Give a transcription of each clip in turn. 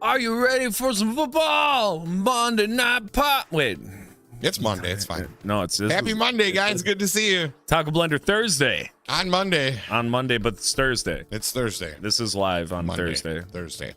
Are you ready for some football? Monday night pop. Wait. It's Monday. It's fine. No, it's Happy Monday, guys. Good to see you. Taco Blender Thursday. On Monday. On Monday, but it's Thursday. It's Thursday. This is live on Monday, Thursday.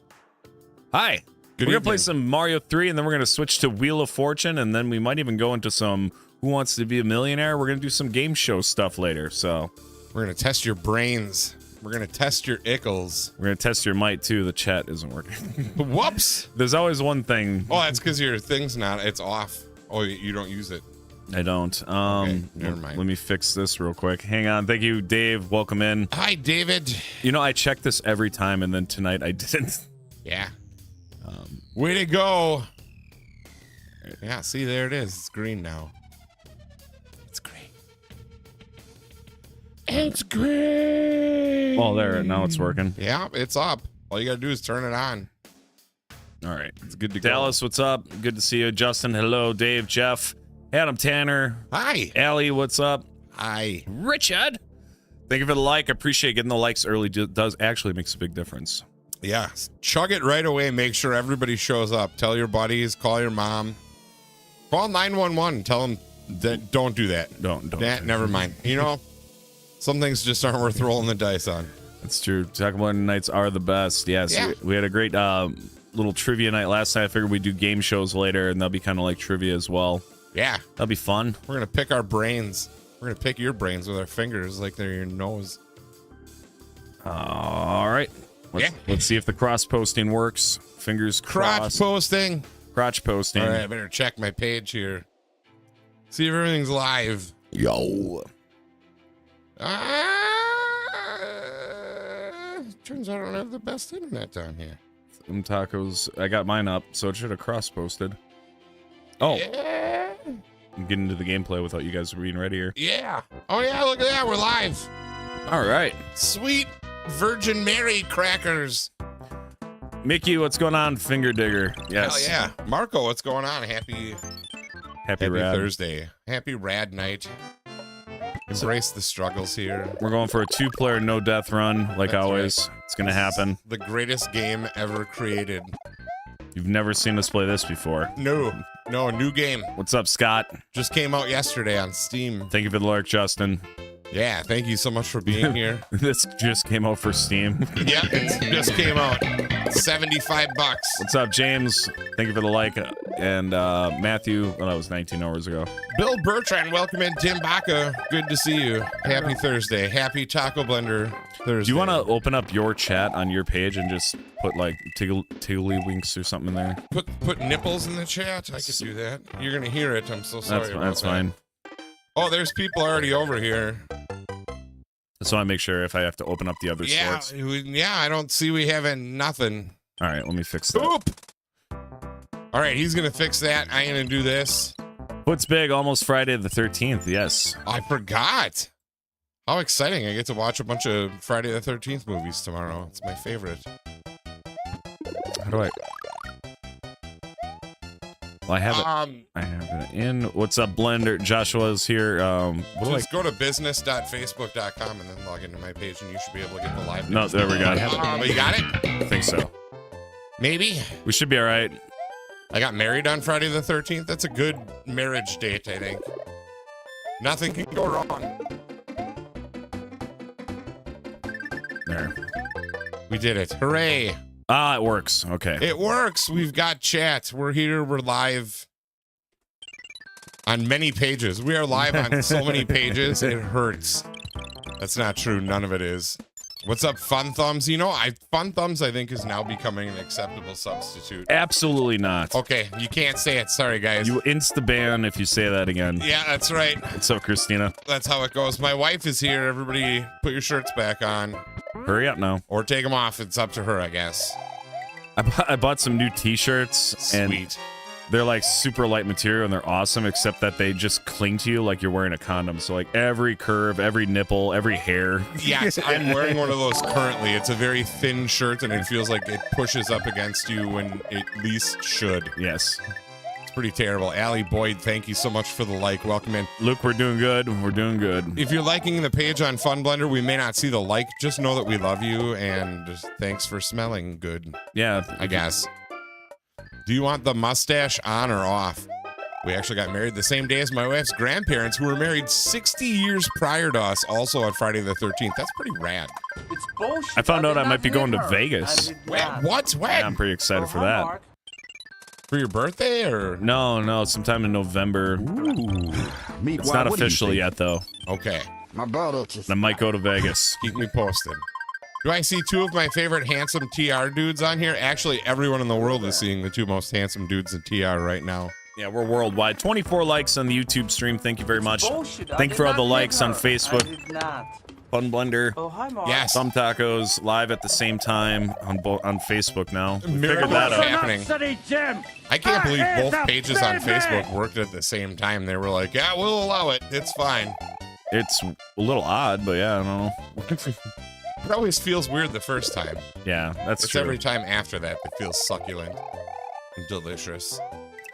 Hi. Good We're going to evening. play some Mario 3, and then we're going to switch to Wheel of Fortune, and then we might even go into some Who Wants to Be a Millionaire. We're going to do some game show stuff later, so. We're going to test your brains. We're going to test your ickles. We're going to test your might, too. The chat isn't working. Whoops. There's always one thing. Oh, that's because your thing's not. It's off. Oh, you don't use it. I don't. Okay, never mind. Let me fix this real quick. Hang on. Thank you, Dave. Welcome in. Hi, David. You know, I check this every time, and then tonight I didn't. Yeah. Way to go. Yeah, see, there it is. It's green now. It's green. It's green. Oh, there. Now it's working. Yeah, it's up. All you got to do is turn it on. All right. It's good to Dallas, what's up? Good to see you. Justin, hello. Dave, Jeff, Adam, Tanner. Hi. Allie, what's up? Hi. Richard. Thank you for the like. I appreciate getting the likes early. Does actually makes a big difference. Yeah, chug it right away. Make sure everybody shows up. Tell your buddies. Call your mom. Call 911. Tell them that don't do that. Don't. Never mind. You know, some things just aren't worth rolling the dice on. That's true. Taco Blender nights are the best. Yes, Yeah. we had a great little trivia night last night. I figured we'd do game shows later, and they'll be kind of like trivia as well. Yeah, That'll be fun. we're gonna pick our brains. We're gonna pick your brains with our fingers like they're your nose. All right. Let's see if the cross posting works. Fingers Crotch crossed. posting. Crotch posting. All right, I better check my page here. See if everything's live. Yo. Turns out I don't have the best internet down here. Them tacos. I got mine up, so it should have cross posted. Oh, Yeah. I'm getting into the gameplay without you guys being ready here. Yeah. Oh, yeah, look at that. We're live. All right. Sweet Virgin Mary crackers. Mickey, what's going on? Finger digger. Hell Yes. yeah. Marco, what's going on? Happy Rad. Thursday. Happy rad night. Embrace the struggles here. We're going for a 2-player no death run, like That's always. It's going to happen. The greatest game ever created. You've never seen us play this before. No, new game. What's up, Scott? Just came out yesterday on Steam. Thank you for the lurk, Justin. Yeah, thank you so much for being here. This just came out for Steam. Yep, it just came out. $75. What's up, James? Thank you for the like. And Matthew, well, that was 19 hours ago. Bill Bertrand, welcome in. Tim Baca, good to see you. Happy Thursday. Happy Taco Blender Thursday. Do you want to open up your chat on your page and just put like tiggly winks or something in there? put nipples in the chat? I could do that. You're gonna hear it. I'm so sorry. That's fine. Oh, there's people already over here. So I make sure if I have to open up the other Yeah, sorts. yeah. I don't see we having nothing. All right, let me fix that. Oop. All right, he's gonna fix that. I'm gonna do this. What's big? Almost Friday the 13th. Yes. I forgot. How exciting! I get to watch a bunch of Friday the 13th movies tomorrow. It's my favorite. How do I? Well, I have it. Um, I have it in. What's up, Blender? Joshua's here. What do I? just go to business.facebook.com and then log into my page, and you should be able to get the live. No, news. there we go. Oh, you got it? I think so. Maybe. We should be all right. I got married on Friday the 13th. That's a good marriage date, I think. Nothing can go wrong. There. We did it. Hooray. Ah, it works. Okay. It works. We've got chat. We're here. We're live on many pages. We are live on so many pages. It hurts. That's not true. None of it is. What's up, Fun Thumbs? You know, Fun Thumbs, I think, is now becoming an acceptable substitute. Absolutely not. Okay, you can't say it. Sorry, guys. You insta-ban if you say that again. Yeah, that's right. What's up, Christina? That's how it goes. My wife is here. Everybody put your shirts back on. Hurry up now. Or take them off. It's up to her, I guess. I bought some new t-shirts. And Sweet. they're like super light material and they're awesome, except that they just cling to you like you're wearing a condom. So like every curve, every nipple, every hair. Yes, I'm wearing one of those currently. It's a very thin shirt and it feels like it pushes up against you when it least should. Yes. It's pretty terrible. Allie Boyd, thank you so much for the like. Welcome in. Luke, we're doing good. We're doing good. If you're liking the page on FunBlender, we may not see the like. Just know that we love you and thanks for smelling good, Yeah. I guess. Do you want the mustache on or off? We actually got married the same day as my wife's grandparents, who were married 60 years prior to us, also on Friday the 13th. That's pretty rad. It's bullshit. I found out I did might not be going hit to her. Vegas. I did Wait, not. what? When? Yeah, I'm pretty excited for hi, that. Mark. For your birthday or? No, sometime in November. It's not official yet, though. Okay. My brother just. I might go to Vegas. Keep me posted. Do I see two of my favorite handsome TR dudes on here? Actually, everyone in the world is seeing the two most handsome dudes in TR right now. Yeah, we're worldwide. 24 likes on the YouTube stream. Thank you very much. Bullshit. I Thank you did for all not the hit likes on her. Facebook. I did not. FunBlender. Oh, hi, Mark. Yes. Some Tacos live at the same time on Facebook now. We Miracle figured that is out. happening. I can't believe both pages on Facebook worked at the same time. They were like, yeah, we'll allow it. It's fine. It's a little odd, but yeah, I don't know. It always feels weird the first time. Yeah, that's It's true. every time after that that feels succulent and delicious.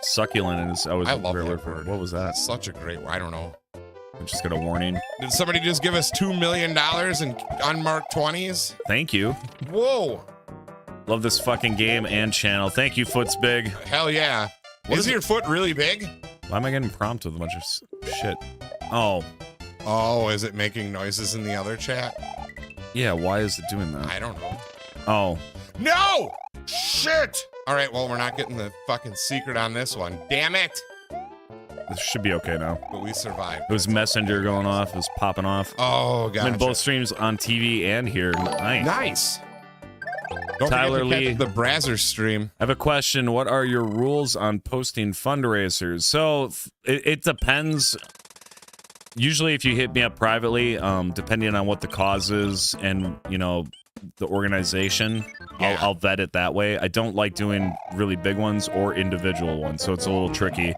Succulent is always I a love great that word for word. it. What was that? Such a great word. I don't know. I just got a warning. Did somebody just give us $2 million in unmarked 20s? Thank you. Whoa. Love this fucking game and channel. Thank you, Foot's Big. Hell yeah. Is your foot really big? Why am I getting prompted with a bunch of shit? Oh, Oh, is it making noises in the other chat? yeah, why is it doing that? I don't know. Oh, No! Shit! All right, well, we're not getting the fucking secret on this one. Damn it! this should be okay now. But we survived. It was Messenger going off. It was popping off. Oh, I'm gotcha. in both streams on TV and here. Nice. Nice. Don't Tyler forget to Lee. catch the Brazzers stream. I have a question. What are your rules on posting fundraisers? So it depends. Usually, if you hit me up privately, depending on what the cause is and, you know, the organization, Yeah. I'll vet it that way. I don't like doing really big ones or individual ones, so it's a little tricky.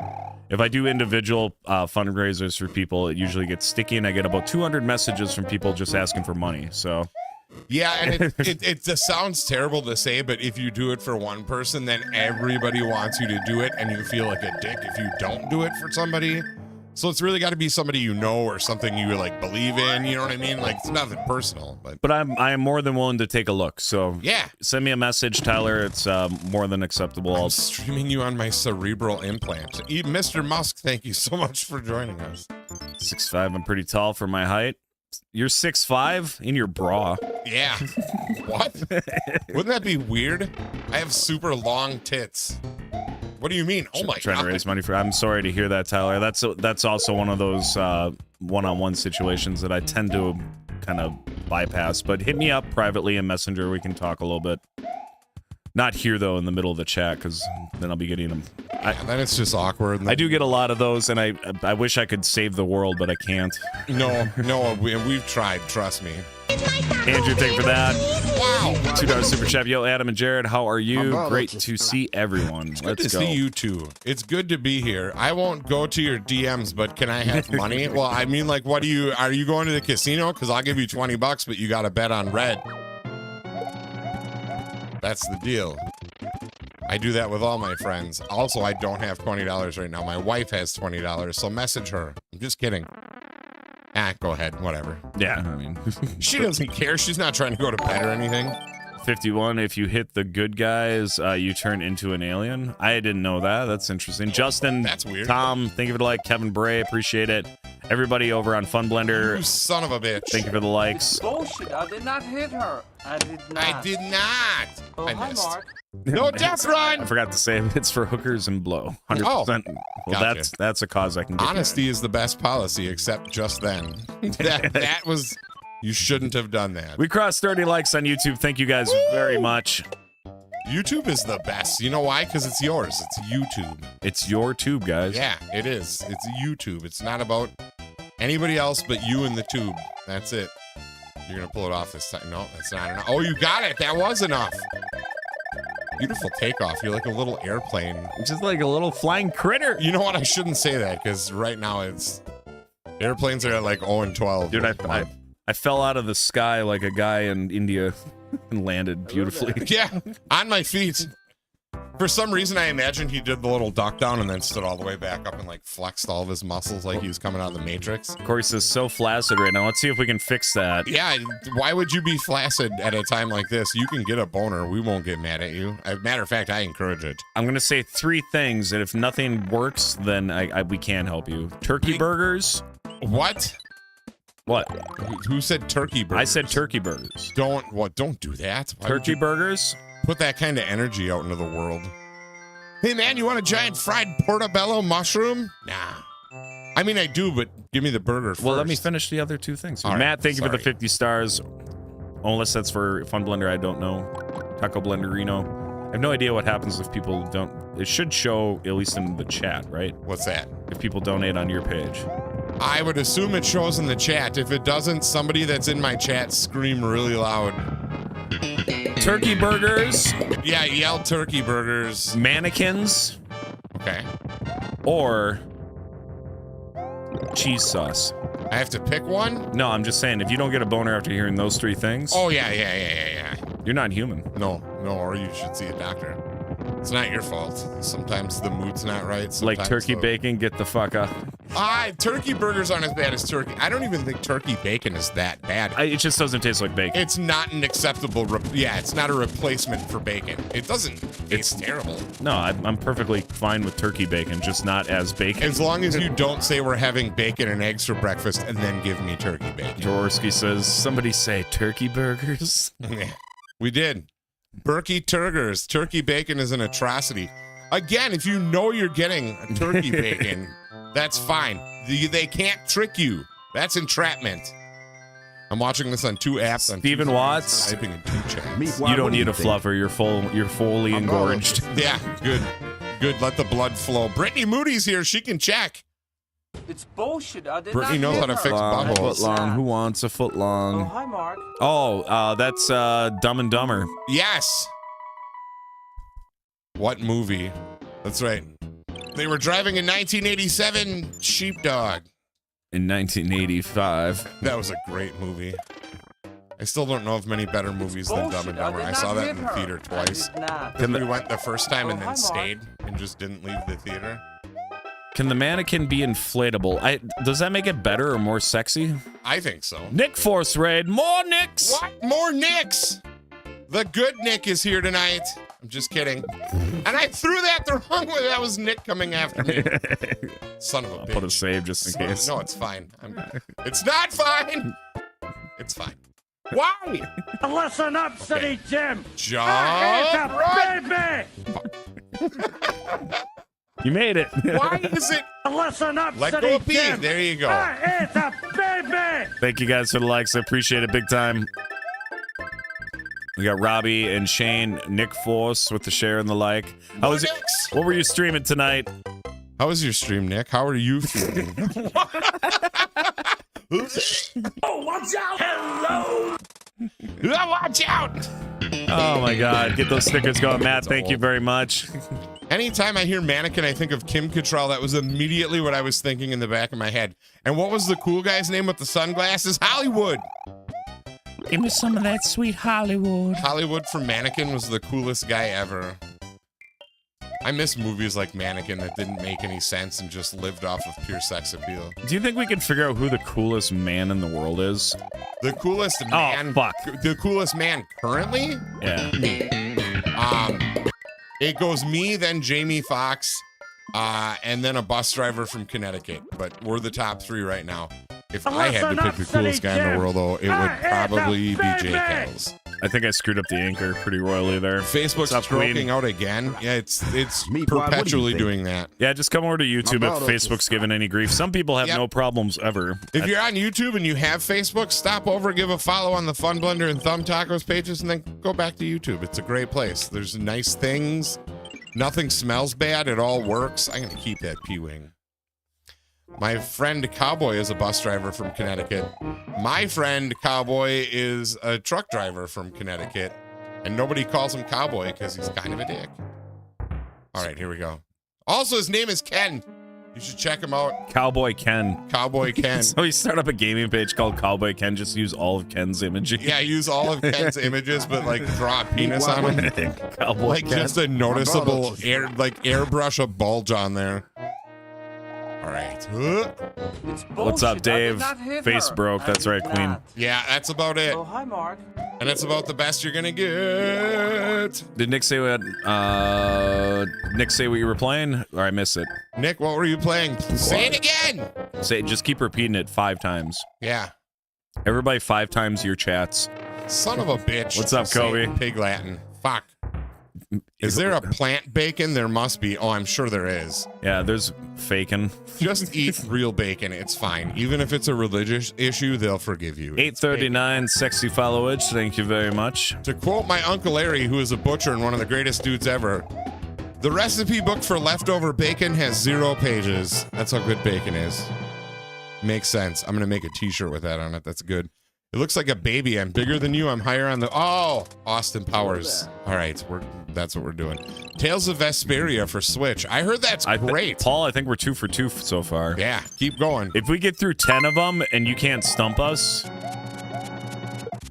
If I do individual fundraisers for people, it usually gets sticky, and I get about 200 messages from people just asking for money. So Yeah, and it just sounds terrible to say, but if you do it for one person, then everybody wants you to do it, and you feel like a dick if you don't do it for somebody. So it's really got to be somebody you know or something you like believe in. You know what I mean? Like, it's nothing personal, but I am more than willing to take a look. So yeah. send me a message, Tyler. It's more than acceptable. I'm streaming you on my cerebral implant. Mr. Musk, thank you so much for joining us. 6'5". I'm pretty tall for my height. You're 6'5" in your bra. Yeah. What? Wouldn't that be weird? I have super long tits. What do you mean? Oh my Trying god. to raise money for. I'm sorry to hear that, Tyler. That's also one of those one-on-one situations that I tend to kind of bypass. But hit me up privately in Messenger. We can talk a little bit. Not here though, in the middle of the chat, because then I'll be getting them. Then it's just awkward. I do get a lot of those, and I wish I could save the world, but I can't. No, we've tried. Trust me. Andrew, thank you for that. Wow. $2 super chat. Yo, Adam and Jared, how are you? Great to see everyone. Good Let's to go. see you too. It's good to be here. I won't go to your DMs, but can I have money? Well, I mean, like, are you going to the casino? Because I'll give you $20, but you got to bet on red. That's the deal. I do that with all my friends. Also, I don't have $20 right now. My wife has $20, so message her. I'm just kidding. Go ahead. Whatever. Yeah, I mean, She doesn't care. She's not trying to go to bed or anything. 51. If you hit the good guys, you turn into an alien. I didn't know that. That's interesting. Justin, That's weird. Tom, thank you for the like. Kevin Bray, appreciate it. Everybody over on FunBlender, You son of a bitch. thank you for the likes. Bullshit. I did not hit her. I did not. I did not. Oh, I hi, missed. Mark. No death I run. forgot to say it's for hookers and blow. 100%. Well, gotcha. that's a cause I can get. Honesty is the best policy, except just then. that was. You shouldn't have done that. We crossed 30 likes on YouTube. Thank you guys very much. YouTube is the best. You know why? Because it's yours. It's YouTube. It's your tube, guys. Yeah, it is. It's YouTube. It's not about anybody else but you and the tube. That's it. You're gonna pull it off this time. No, that's not enough. Oh, you got it. That was enough. Beautiful takeoff. You're like a little airplane. Just like a little flying critter. You know what? I shouldn't say that because right now it's airplanes are at like 0 and 12. Dude, I fell out of the sky like a guy in India and landed beautifully. Yeah, on my feet. For some reason, I imagined he did the little duck down and then stood all the way back up and like flexed all of his muscles like he was coming out of the Matrix. Corey says so flaccid right now. Let's see if we can fix that. Yeah, why would you be flaccid at a time like this? You can get a boner. We won't get mad at you. As a matter of fact, I encourage it. I'm gonna say 3 things, and if nothing works, then we can't help you. Turkey burgers. What? What? Who said turkey burgers? I said turkey burgers. Don't do that. Why would Turkey you burgers? put that kind of energy out into the world? Hey man, you want a giant fried portobello mushroom? Nah. I mean, I do, but give me the burger first. Well, let me finish the other 2 things. All right, Matt, thank you for the sorry. 50 stars. Unless that's for FunBlender, I don't know. Taco Blenderino. I have no idea what happens if people don't. It should show, at least in the chat, right? What's that? If people donate on your page. I would assume it shows in the chat. If it doesn't, somebody that's in my chat scream really loud. Turkey burgers. Yeah, yell turkey burgers. Mannequins. Okay. Or cheese sauce. I have to pick one? No, I'm just saying, if you don't get a boner after hearing those 3 things, Oh, yeah. you're not human. No, or you should see a doctor. It's not your fault. Sometimes the mood's not right. Like Sometimes turkey the- bacon, get the fuck up. Turkey burgers aren't as bad as turkey. I don't even think turkey bacon is that bad. It just doesn't taste like bacon. It's not an acceptable, it's not a replacement for bacon. It doesn't, it's terrible. No, I'm perfectly fine with turkey bacon, just not as bacon. As long as you don't say we're having bacon and eggs for breakfast and then give me turkey bacon. Jaworski says, somebody say turkey burgers. Yeah, we did. Berkey Turgers. Turkey bacon is an atrocity. Again, if you know you're getting a turkey bacon, that's fine. They can't trick you. That's entrapment. I'm watching this on 2 apps. Stephen Watts. Typing in 2 chats. You don't need a fluffer. You're fully engorged. Yeah, good. Let the blood flow. Brittany Moody's here. She can check. It's bullshit. I did Brittany not knows hit how to her. fix buttholes. Foot long. Who wants a foot Oh, long? hi, Mark. Oh, that's Dumb and Dumber. Yes. What movie? That's right. They were driving in 1987 Sheepdog. In 1985. That was a great movie. I still don't know of many better movies than Dumb and Bullshit. Dumber. did I not saw that hit in the her. theater twice. I did not. Can We went the first time and Oh, then hi, Mark. stayed and just didn't leave the theater. Can the mannequin be inflatable? Does that make it better or more sexy? I think so. Nick Force Raid. More Nicks. What? More Nicks? The good Nick is here tonight. I'm just kidding. And I threw that the wrong way. That was Nick coming after me. Son of a I'll bitch. put a save just in case. No, it's fine. It's not fine. It's fine. Why? Listen up, City Jim. Jump. It's Run. a baby. You made it. Why is it? Listen up, Let City go of P. Jim. There you go. It's a baby. Thank you guys for the likes. I appreciate it big time. We got Robbie and Shane, Nick Force with the share and the like. How was it? Nicks. What were you streaming tonight? How was your stream, Nick? How are you feeling? Oh, watch out. Hello. Watch out! Oh my God. Get those stickers going. Matt, That's thank you old. very much. Anytime I hear mannequin, I think of Kim Cattrall. That was immediately what I was thinking in the back of my head. And what was the cool guy's name with the sunglasses? Hollywood. Give me some of that sweet Hollywood. Hollywood from Mannequin was the coolest guy ever. I miss movies like Mannequin that didn't make any sense and just lived off of pure sex appeal. Do you think we can figure out who the coolest man in the world is? The coolest man. Oh, fuck. The coolest man currently? Yeah. It goes me, then Jamie Foxx, and then a bus driver from Connecticut. But we're the top 3 right now. If I had to pick the coolest guy in the world, though, it would probably be Jake Hells. I think I screwed up the anchor pretty royally there. Facebook's What's up, stroking Queen? out again. Yeah, it's Me, boy, what do you perpetually think? doing that. Yeah, just come over to YouTube My if brother- Facebook's giving any grief. Some people have Yep. no problems ever. If you're on YouTube and you have Facebook, stop over, give a follow on the FunBlender and Thumb Tacos pages, and then go back to YouTube. It's a great place. There's nice things. Nothing smells bad. It all works. I'm going to keep that P-Wing. My friend Cowboy is a bus driver from Connecticut. My friend Cowboy is a truck driver from Connecticut. And nobody calls him Cowboy because he's kind of a dick. All right, here we go. Also, his name is Ken. You should check him out. Cowboy Ken. Cowboy Ken. So you start up a gaming page called Cowboy Ken. Just use all of Ken's images. Yeah, use all of Ken's images, but like draw a penis on him. Cowboy Like Ken. just a noticeable airbrush a bulge on there. All right. It's What's up, bullshit. I did Dave? not hit Face her. broke. I That's did right, Queen. not. Yeah, that's about it. Oh, hi, Mark. And that's about the best you're gonna get. Did Nick say what? Nick say what you were playing, or I missed it? Nick, what were you playing? Say it again. Say, just keep repeating it 5 times. Yeah. Everybody 5 times your chats. Son of a bitch. What's up, Say Kobe? Pig Latin. Fuck. Is there a plant bacon? There must be. Oh, I'm sure there is. Yeah, there's faking. Just eat real bacon. It's fine. Even if it's a religious issue, they'll forgive you. It's 839 sexy followage. Thank you very much. bacon. To quote my Uncle Larry, who is a butcher and one of the greatest dudes ever, the recipe book for leftover bacon has 0 pages. That's how good bacon is. Makes sense. I'm going to make a t-shirt with that on it. That's good. It looks like a baby. I'm bigger than you. I'm higher on the... Oh, Austin Powers. All right, that's what we're doing. Tales of Vesperia for Switch. I heard that's great. Paul, I think we're 2 for 2 so far. Yeah, keep going. If we get through 10 of them and you can't stump us,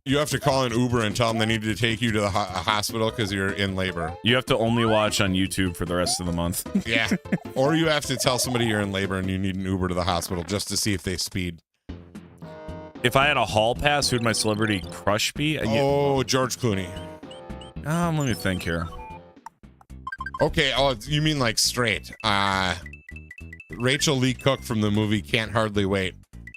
You have to call an Uber and tell them they need to take you to the hospital because you're in labor. you have to only watch on YouTube for the rest of the month. Yeah. Or you have to tell somebody you're in labor and you need an Uber to the hospital just to see if they speed. If I had a hall pass, who'd my celebrity crush be? Oh, George Clooney. Let me think here. Okay, oh, you mean like straight. Rachel Lee Cook from the movie Can't Hardly Wait.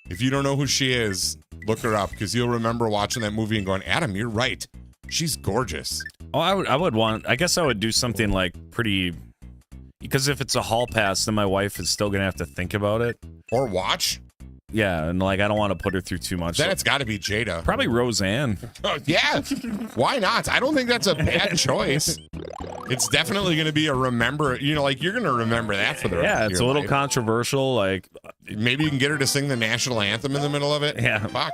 If you don't know who she is, look her up because you'll remember watching that movie and going, Adam, you're right. She's gorgeous. Oh, I guess I would do something like pretty, because if it's a hall pass, then my wife is still gonna have to think about it. Or watch. Yeah, and like I don't want to put her through too much. Then it's got to be Jada. Probably Roseanne. Oh, yeah. Why not? I don't think that's a bad choice. It's definitely going to be a remember. You know, like you're going to remember that for the rest of It's your a little life. controversial. Like Maybe you can get her to sing the national anthem in the middle of it. Yeah. Fuck.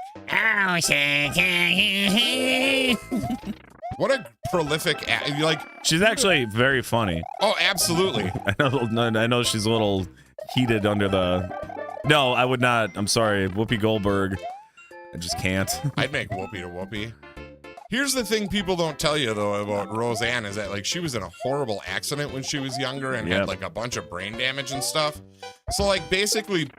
What a prolific. Like she's actually very funny. Oh, absolutely. I know she's a little heated under the. No, I would not. I'm sorry, Whoopi Goldberg. I just can't. I'd make Whoopi to Whoopi. Here's the thing people don't tell you though about Roseanne is that like she was in a horrible accident when she was younger and had like a bunch of brain damage and stuff. So like basically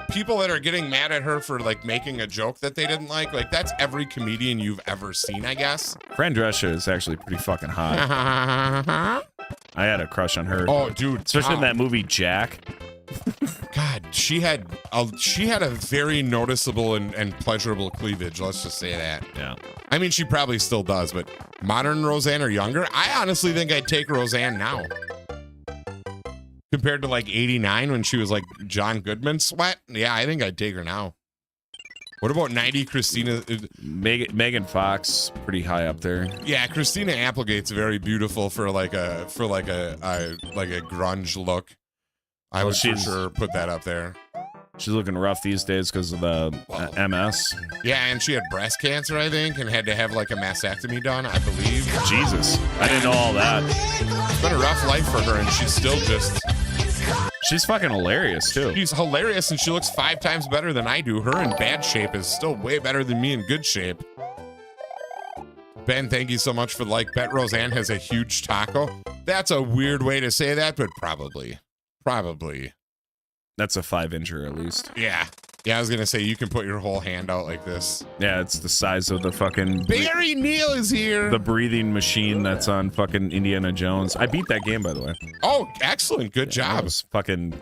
people that are getting mad at her for like making a joke that they didn't like that's every comedian you've ever seen, I guess. Fran Drescher is actually pretty fucking hot. I had a crush on her. Oh, dude. Especially in that movie Jack. God, she had a very noticeable and pleasurable cleavage. Let's just say that. Yeah. I mean, she probably still does, but modern Roseanne or younger, I honestly think I'd take Roseanne now. Compared to like 89 when she was like John Goodman sweat. Yeah, I think I'd take her now. What about 90 Christina? Megan Fox, pretty high up there. Yeah, Christina Applegate's very beautiful for like a grunge look. I would for sure put that up there. She's looking rough these days because of the MS. Yeah, and she had breast cancer, I think, and had to have like a mastectomy done, I believe. Jesus, I didn't know all that. It's been a rough life for her, and she's still just... She's fucking hilarious, too. She's hilarious, and she looks 5 times better than I do. Her in bad shape is still way better than me in good shape. Ben, thank you so much for the like. Bet Roseanne has a huge taco. That's a weird way to say that, but probably. Probably. That's a 5-incher at least. Yeah. Yeah, I was going to say, you can put your whole hand out like this. Yeah, it's the size of the fucking... Barry Neal is here! The breathing machine that's on fucking Indiana Jones. I beat that game, by the way. Oh, excellent. Good job. It was fucking...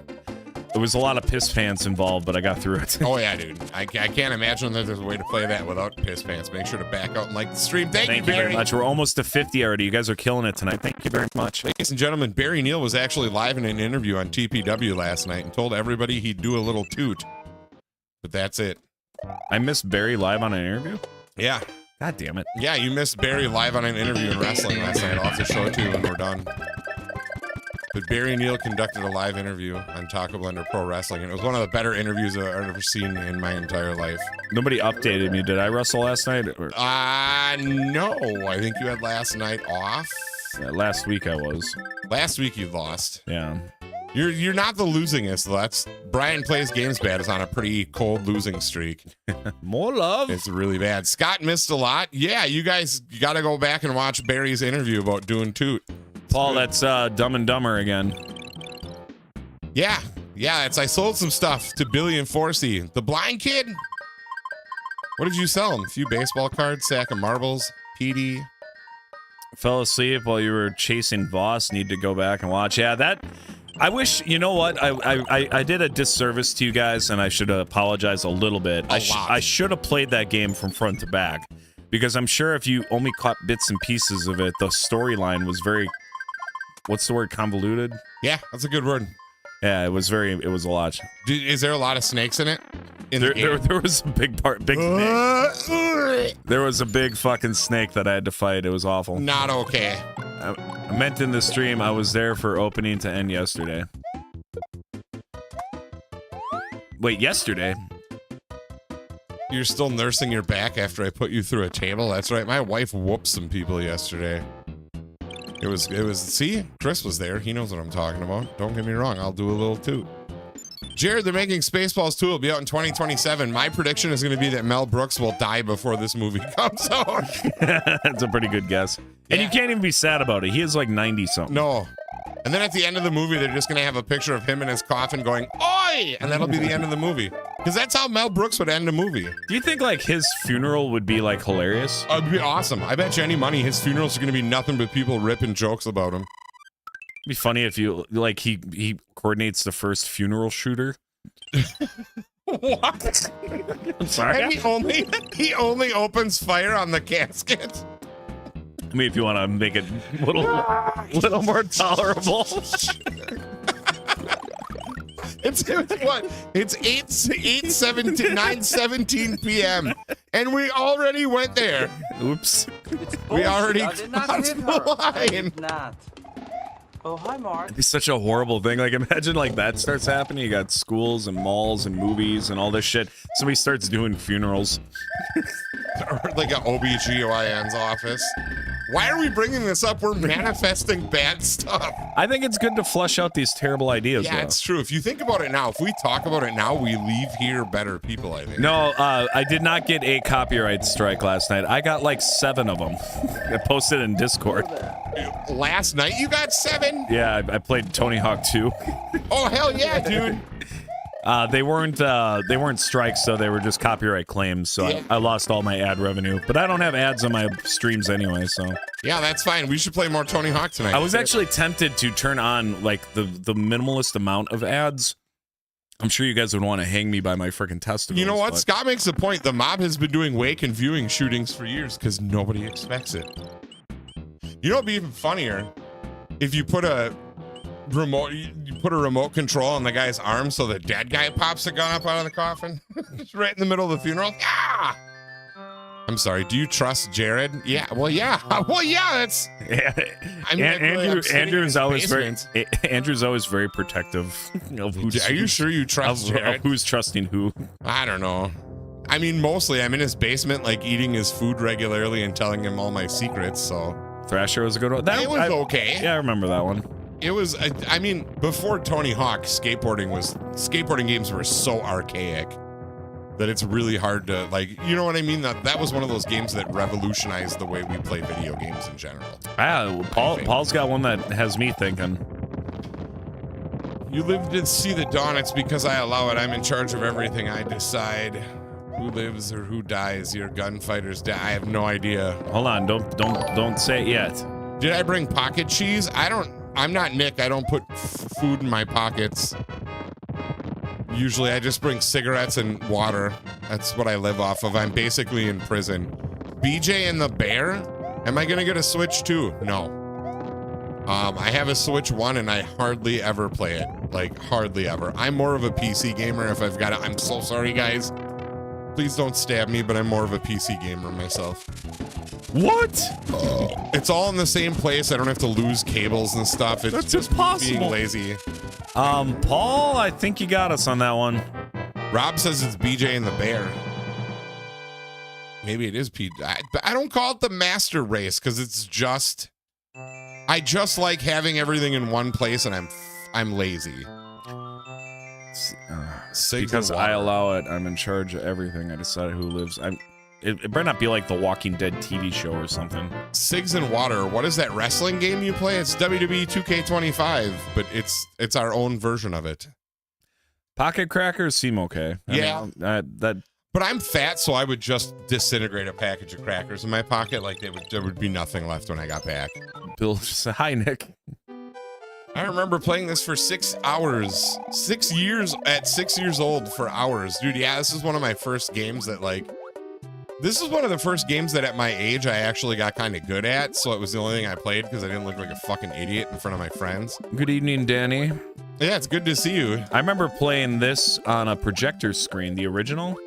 There was a lot of piss pants involved, but I got through it. Oh, yeah, dude. I can't imagine that there's a way to play that without piss pants. Make sure to back out and like the stream. Thank you, Barry. Very much. We're almost to 50 already. You guys are killing it tonight. Thank you very much. Ladies and gentlemen, Barry Neal was actually live in an interview on TPW last night and told everybody he'd do a little toot. But that's it. I missed Barry live on an interview? Yeah. God damn it. Yeah, you missed Barry live on an interview in wrestling last night. I'll have to show it to you when we're done. But Barry Neal conducted a live interview on Taco Blender Pro Wrestling, and it was one of the better interviews I've ever seen in my entire life. Nobody updated me. Did I wrestle last night? No. I think you had last night off. Yeah, last week I was. Last week you lost. Yeah. You're not the losingest. That's Brian Plays Games Bad is on a pretty cold losing streak. More love. It's really bad. Scott missed a lot. Yeah, you guys got to go back and watch Barry's interview about doing Toot. Paul, that's Dumb and Dumber again. Yeah, I sold some stuff to Billy and Forsey. The blind kid? What did you sell him? A few baseball cards, sack of marbles, PD. Fell asleep while you were chasing Voss. Need to go back and watch. Yeah, that... I wish, you know what, I did a disservice to you guys, and I should apologize a little bit. I should have played that game from front to back, because I'm sure if you only caught bits and pieces of it, the storyline was very, what's the word, convoluted? Yeah, that's a good word. Yeah, it was a lot. Is there a lot of snakes in it? There was a big snake. There was a big fucking snake that I had to fight. It was awful. Not okay. I meant in the stream, I was there for opening to end yesterday. Wait, yesterday? You're still nursing your back after I put you through a table? That's right. My wife whooped some people yesterday. It was, see? Chris was there. He knows what I'm talking about. Don't get me wrong. I'll do a little toot. Jared, they're making Spaceballs 2. It'll be out in 2027. My prediction is going to be that Mel Brooks will die before this movie comes out. That's a pretty good guess. And you can't even be sad about it. He is like 90-something. No. And then at the end of the movie, they're just going to have a picture of him in his coffin going, "Oi!" And that'll be the end of the movie. Because that's how Mel Brooks would end a movie. Do you think like his funeral would be like hilarious? It'd be awesome. I bet you any money his funeral's going to be nothing but people ripping jokes about him. It'd be funny if you like he coordinates the first funeral shooter. What? I'm sorry. And he only opens fire on the casket. I mean, if you want to make it a little more tolerable. It's what? It's 9:17 p.m. and we already went there. Oops. We already I did not crossed hit the her. I line. did not. Oh, hi, Mark. It'd be such a horrible thing. Like, imagine like that starts happening. You got schools and malls and movies and all this shit. Somebody starts doing funerals. Or like an OBGYN's office. Why are we bringing this up? We're manifesting bad stuff. I think it's good to flush out these terrible ideas. Yeah, though. it's true. If you think about it now, if we talk about it now, we leave here better people, I think. No, I did not get a copyright strike last night. I got like 7 of them. I posted in Discord. Last night you got 7? Yeah, I played Tony Hawk 2. Oh, hell yeah, dude. They weren't strikes, so they were just copyright claims. So Yeah. I lost all my ad revenue. But I don't have ads on my streams anyway, so. Yeah, that's fine. We should play more Tony Hawk tonight. I was actually tempted to turn on like the minimalist amount of ads. I'm sure you guys would want to hang me by my freaking testicles. You know what? but- Scott makes a point. The mob has been doing wake and viewing shootings for years because nobody expects it. You know what'd be even funnier? If you put a remote control on the guy's arm so the dead guy pops a gun up out of the coffin. Just right in the middle of the funeral. Yeah! I'm sorry, do you trust Jared? Yeah, well, yeah. Well, yeah, that's... I mean, Andrew's always very protective of who's. Are you sure you trust Jared? Of who's trusting who? I don't know. I mean, mostly I'm in his basement, like eating his food regularly and telling him all my secrets, so... Thrasher was a good one. It was okay. Yeah, I remember that one. It was, I mean, before Tony Hawk, skateboarding games were so archaic that it's really hard to, like, you know what I mean? That was one of those games that revolutionized the way we play video games in general. Paul's got one that has me thinking. You live to see the dawn. It's because I allow it. I'm in charge of everything. I decide who lives or who dies. Your gunfighters die. I have no idea. Hold on, don't say it yet. Did I bring pocket cheese? I'm not Nick. I don't put food in my pockets. Usually I just bring cigarettes and water. That's what I live off of. I'm basically in prison. BJ and the Bear? Am I gonna get a Switch 2? No. I have a Switch 1 and I hardly ever play it. Like, hardly ever. I'm more of a PC gamer if I've got it. I'm so sorry, guys. Please don't stab me, but I'm more of a PC gamer myself. What? It's all in the same place. I don't have to lose cables and stuff. It's That's just impossible. being lazy. Paul, I think you got us on that one. Rob says it's BJ and the Bear. Maybe it is Pete. I don't call it the master race because it's just... I just like having everything in one place, and I'm lazy. Cigs Because and I water. allow it, I'm in charge of everything. I decide who lives. It better not be like the Walking Dead TV show or something. Cigs and water. What is that wrestling game you play? It's WWE 2K25, but it's our own version of it. Pocket crackers seem okay. Yeah. That But I'm fat, so I would just disintegrate a package of crackers in my pocket. Like there would be nothing left when I got back. Bill just said, hi, Nick. I remember playing this for 6 hours. 6 years at 6 years old for hours. Dude, yeah, this is one of my first games that this is one of the first games that at my age I actually got kind of good at. So it was the only thing I played because I didn't look like a fucking idiot in front of my friends. Good evening, Danny. Yeah, it's good to see you. I remember playing this on a projector screen, the original,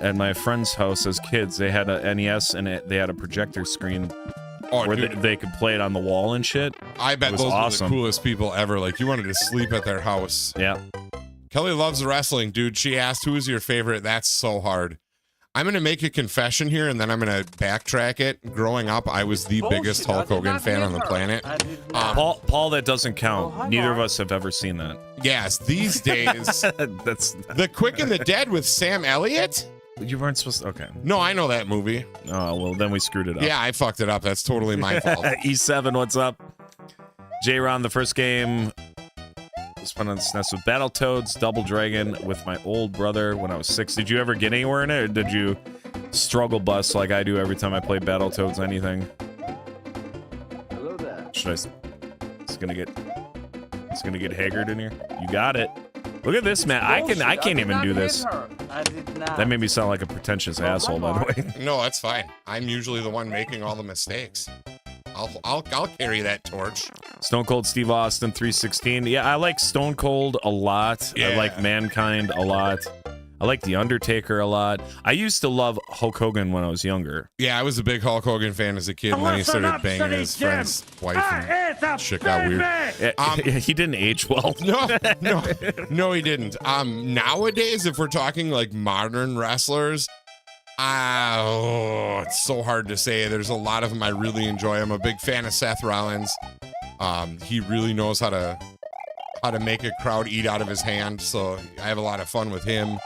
at my friend's house as kids. They had a NES and they had a projector screen where they could play it on the wall and shit. I bet was those awesome. were the coolest people ever. Like, you wanted to sleep at their house. Yeah. Kelly loves wrestling, dude. She asked, who is your favorite? That's so hard. I'm going to make a confession here, and then I'm going to backtrack it. Growing up, I was the biggest Hulk Hogan fan on the planet. Paul, that doesn't count. Oh, hi, Neither of Mark. us have ever seen that. Yes, these days, That's The Quick and the Dead with Sam Elliott? you weren't supposed to. Okay. No, I know that movie. Oh well, then we screwed it up. Yeah, I fucked it up. That's totally my fault. E7, what's up? J-Ron, the first game spent on SNES with Battletoads, Double Dragon with my old brother when I was 6. Did you ever get anywhere in it, or did you struggle bus like I do every time I play Battletoads anything? Hello there. Should I? It's gonna get haggard in here. You got it. Look at this, man. I can't even do this. That made me sound like a pretentious asshole, by the way. No, that's fine. I'm usually the one making all the mistakes. I'll carry that torch. Stone Cold Steve Austin 316. Yeah, I like Stone Cold a lot. I Yeah. like Mankind a lot. I like The Undertaker a lot. I used to love Hulk Hogan when I was younger. Yeah, I was a big Hulk Hogan fan as a kid, and then he Listen started up, banging City his Jim. friend's wife, and It's a shit got weird. baby. He didn't age well. No, he didn't. Nowadays, if we're talking like modern wrestlers, it's so hard to say. There's a lot of them I really enjoy. I'm a big fan of Seth Rollins. He really knows how to make a crowd eat out of his hand, so I have a lot of fun with him.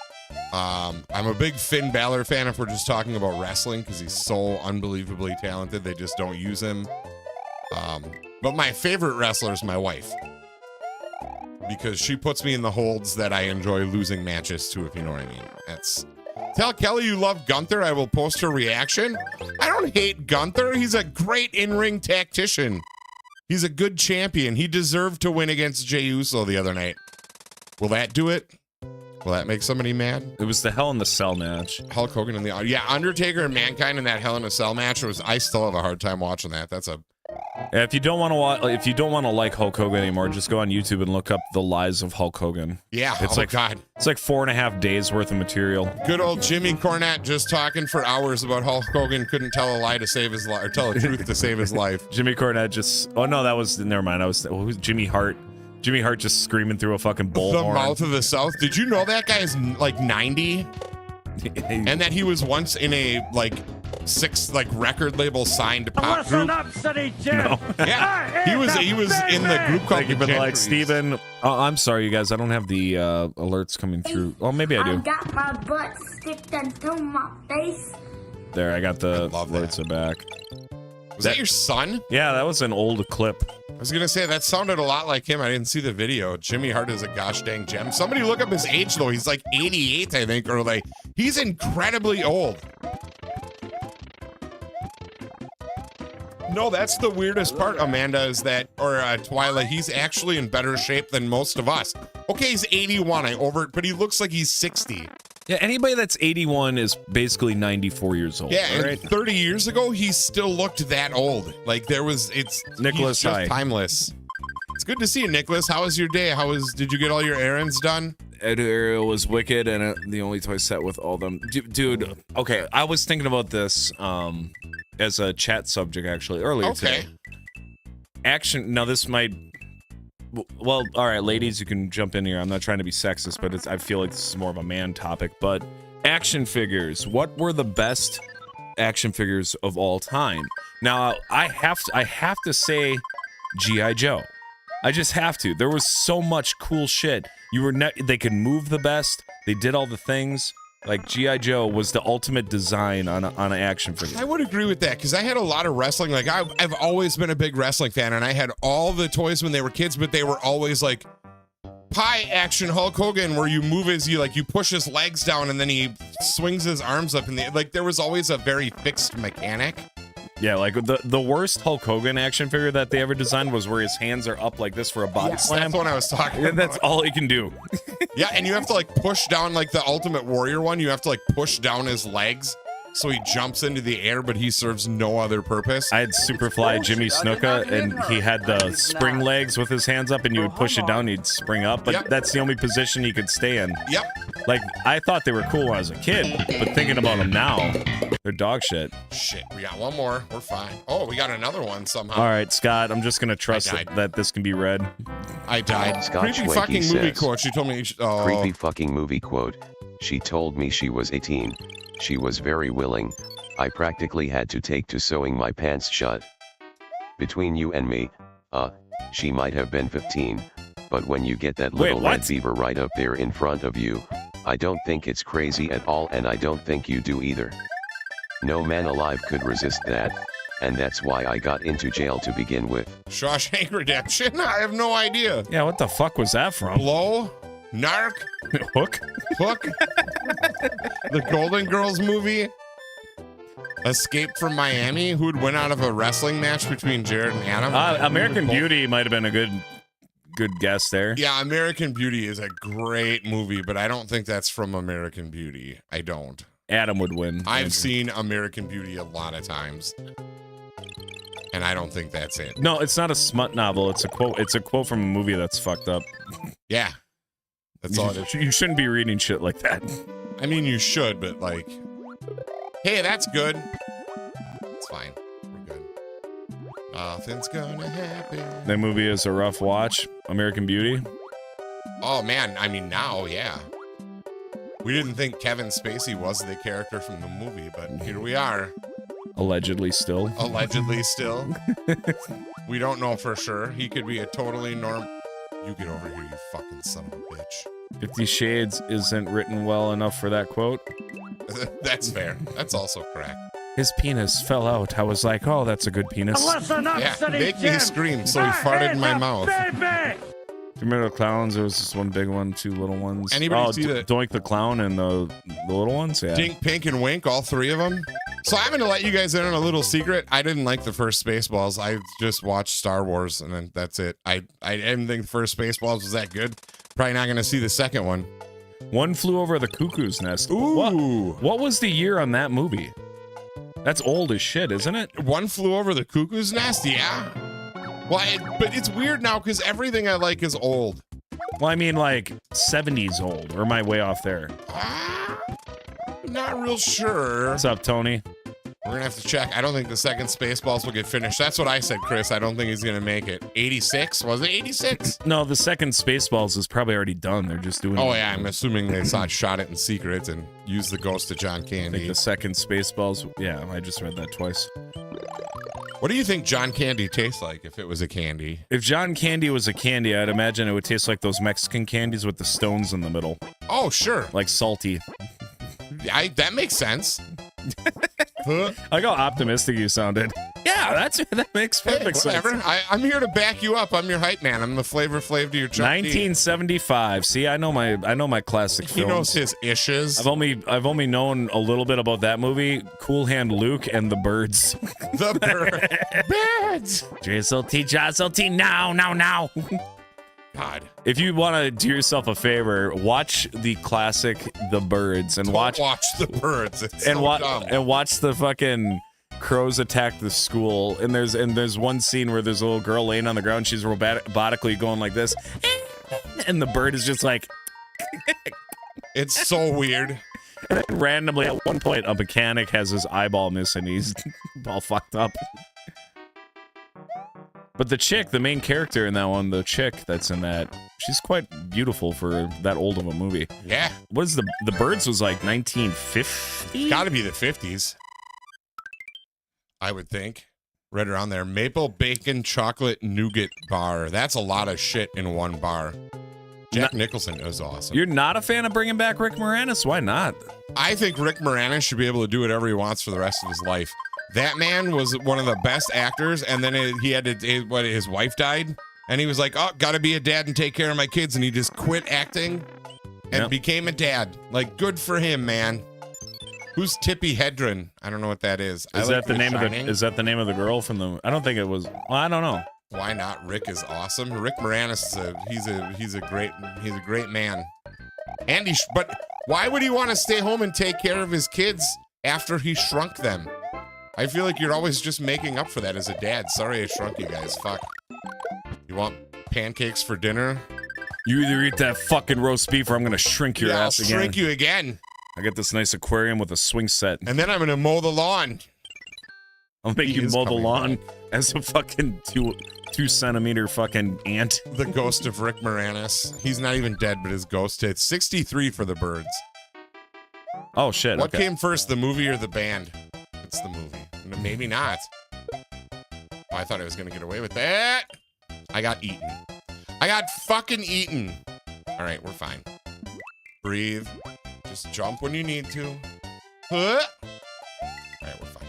I'm a big Finn Balor fan if we're just talking about wrestling, because he's so unbelievably talented. They just don't use him. But my favorite wrestler is my wife, because she puts me in the holds that I enjoy losing matches to, if you know what I mean. Tell Kelly you love Gunther. I will post her reaction. I don't hate Gunther. He's a great in-ring tactician. He's a good champion. He deserved to win against Jey Uso the other night. Will that do it? Will that make somebody mad? It was the Hell in the Cell match. Hulk Hogan in the Undertaker and Mankind in that Hell in a Cell match I still have a hard time watching that. If you don't want to like Hulk Hogan anymore, just go on YouTube and look up The Lies of Hulk Hogan. Yeah, It's like God. It's like 4.5 days worth of material. Good old Jimmy Cornette just talking for hours about Hulk Hogan couldn't tell a lie to save his life, or tell the truth to save his life. Jimmy Cornette just. Oh no, that was never mind. Who's Jimmy Hart? Jimmy Hart just screaming through a fucking The bullhorn. mouth of the South. Did you know that guy is like 90? And that he was once in a six record label signed pop Listen group. up, City Jim. No. Yeah, he was in the group called Thank you the for the like, Gentries. Steven. Oh, I'm sorry, you guys. I don't have the alerts coming through. Oh, maybe I I do. got my butt sticked into my face. There, I got the love that. alerts are back. Was that your son? Yeah, that was an old clip. I was gonna say that sounded a lot like him. I didn't see the video. Jimmy Hart is a gosh dang gem. Somebody look up his age though. He's like 88, I think, or he's incredibly old. No, that's the weirdest part, Amanda, is that, or Twilight, he's actually in better shape than most of us. Okay, he's 81, but he looks like he's 60. Yeah, anybody that's 81 is basically 94 years old. Yeah, and right? 30 years ago, he still looked that old. Nicholas, he's just hi. timeless. It's good to see you, Nicholas. How was your day? Did you get all your errands done? Ed was wicked, and the only toy set with all them. Dude, okay, I was thinking about this as a chat subject actually earlier today. Action. Now this might. Well, all right, ladies, you can jump in here. I'm not trying to be sexist, but I feel like this is more of a man topic. But action figures. What were the best action figures of all time? Now, I have to say, G.I. Joe. I just have to. There was so much cool shit. They could move the best. They did all the things. Like G.I. Joe was the ultimate design on an action figure. I would agree with that because I had a lot of wrestling. Like I've always been a big wrestling fan, and I had all the toys when they were kids, but they were always like pie action Hulk Hogan, where you move you push his legs down and then he swings his arms up, and there was always a very fixed mechanic. Yeah, like the worst Hulk Hogan action figure that they ever designed was where his hands are up like this for a body slam. That's what I was talking about. And that's all he can do. Yeah, and you have to like push down, like the Ultimate Warrior one, you have to like push down his legs so he jumps into the air, but he serves no other purpose. I had Superfly Jimmy Snuka, and he had the spring legs with his hands up, and you would push it down, he'd spring up, but that's the only position he could stay in. Yep. Like, I thought they were cool when I was a kid, but thinking about them now, they're dog shit. Shit, we got one more. We're fine. Oh, we got another one somehow. All right, Scott, I'm just going to trust that this can be read. I died. Scott Creepy Schwanky fucking movie says, quote. She told me. Creepy fucking movie quote. She told me she was 18. She was very willing. I practically had to take to sewing my pants shut. Between you and me, she might have been 15. But when you get that little red beaver right up there in front of you, I don't think it's crazy at all, and I don't think you do either. No man alive could resist that, and that's why I got into jail to begin with. Shawshank Redemption? I have no idea. Yeah, what the fuck was that from? Blow? Narc? Hook? Hook? The Golden Girls movie? Escape from Miami? Who'd win out of a wrestling match between Jared and Adam? American Beauty might have been a good guess there. Yeah, American Beauty is a great movie, but I don't think that's from American Beauty. I don't. Adam would win. I've seen American Beauty a lot of times, and I don't think that's it. No, it's not a smut novel. It's a quote. It's a quote from a movie that's fucked up. Yeah, that's all it is. You shouldn't be reading shit like that. I mean, you should, but like, hey, that's good. It's fine. We're good. Nothing's gonna happen. That movie is a rough watch. American Beauty. Oh man, I mean now, yeah. We didn't think Kevin Spacey was the character from the movie, but here we are. Allegedly still. Allegedly still. We don't know for sure. He could be a totally You get over here, you fucking son of a bitch. 50 Shades isn't written well enough for that quote. That's fair. That's also correct. His penis fell out. I was like, oh, that's a good penis. Listen up, Yeah, City make me Jim. scream, so he farted in my mouth. Baby. Do you remember the clowns? There was just one big one, two little ones. Anybody see that? Doink the Clown and the little ones? Yeah. Dink, Pink, and Wink, all three of them. So I'm going to let you guys in on a little secret. I didn't like the first Spaceballs. I just watched Star Wars, and then that's it. I didn't think the first Spaceballs was that good. Probably not going to see the second one. One Flew Over the Cuckoo's Nest. Ooh. What was the year on that movie? That's old as shit, isn't it? One Flew Over the Cuckoo's Nest? Yeah. Well, but it's weird now because everything I like is old. Well, I mean, like 70s old. Or am I way off there? Not real sure. What's up, Tony? We're going to have to check. I don't think the second Spaceballs will get finished. That's what I said, Chris. I don't think he's going to make it. 86? Was it 86? No, the second Spaceballs is probably already done. They're just doing Oh, yeah. I'm assuming they shot it in secret and used the ghost of John I Candy. think the second Spaceballs. Yeah, I just read that twice. What do you think John Candy tastes like if it was a candy? If John Candy was a candy, I'd imagine it would taste like those Mexican candies with the stones in the middle. Oh, sure. Like salty. That makes sense. I like how optimistic you sounded. Yeah, that makes perfect sense. Whatever. I'm here to back you up. I'm your hype man. I'm the Flavor Flav to your Chuck D. 1975. See, I know my classic He films. knows his issues. I've only known a little bit about that movie, Cool Hand Luke and the Birds. The birds. Drizzle tea, now. God. If you want to do yourself a favor, watch the classic The Birds and Don't watch the birds. It's so dumb. and watch the fucking crows attack the school. And there's one scene where there's a little girl laying on the ground. She's robotically going like this, and the bird is just like. It's so weird. And randomly, at one point, a mechanic has his eyeball missing. He's all fucked up. But the chick, the main character in that one, the chick that's in that, she's quite beautiful for that old of a movie. Yeah. What is the Birds was like 1950? Gotta be the 50s. I would think. right around there. Maple bacon chocolate nougat bar. That's a lot of shit in one bar. Jack Nicholson is awesome. You're not a fan of bringing back Rick Moranis? Why not? I think Rick Moranis should be able to do whatever he wants for the rest of his life. That man was one of the best actors, and then he had to, his wife died, and he was like, oh, gotta be a dad and take care of my kids, and he just quit acting and became a dad. Like, good for him, man. Who's Tippi Hedren? I don't know what that is. Is that the name of the? Is that the name of the girl from the? I don't think it was. Well, I don't know. Why not? Rick is awesome. Rick Moranis he's a great man. But why would he want to stay home and take care of his kids after he shrunk them? I feel like you're always just making up for that as a dad. Sorry I shrunk you guys. Fuck. You want pancakes for dinner? You either eat that fucking roast beef or I'm gonna shrink your ass again. I'll shrink you again. I got this nice aquarium with a swing set. And then I'm gonna mow the lawn. I'll make you mow the lawn as a fucking 2-centimeter fucking ant. The ghost of Rick Moranis. He's not even dead, but his ghost hit 63 for the birds. Oh shit. What came first, the movie or the band? It's the movie. Maybe not. Oh, I thought I was gonna get away with that. I got eaten. I got fucking eaten. All right, we're fine. Breathe. Just jump when you need to. Huh? All right, we're fine.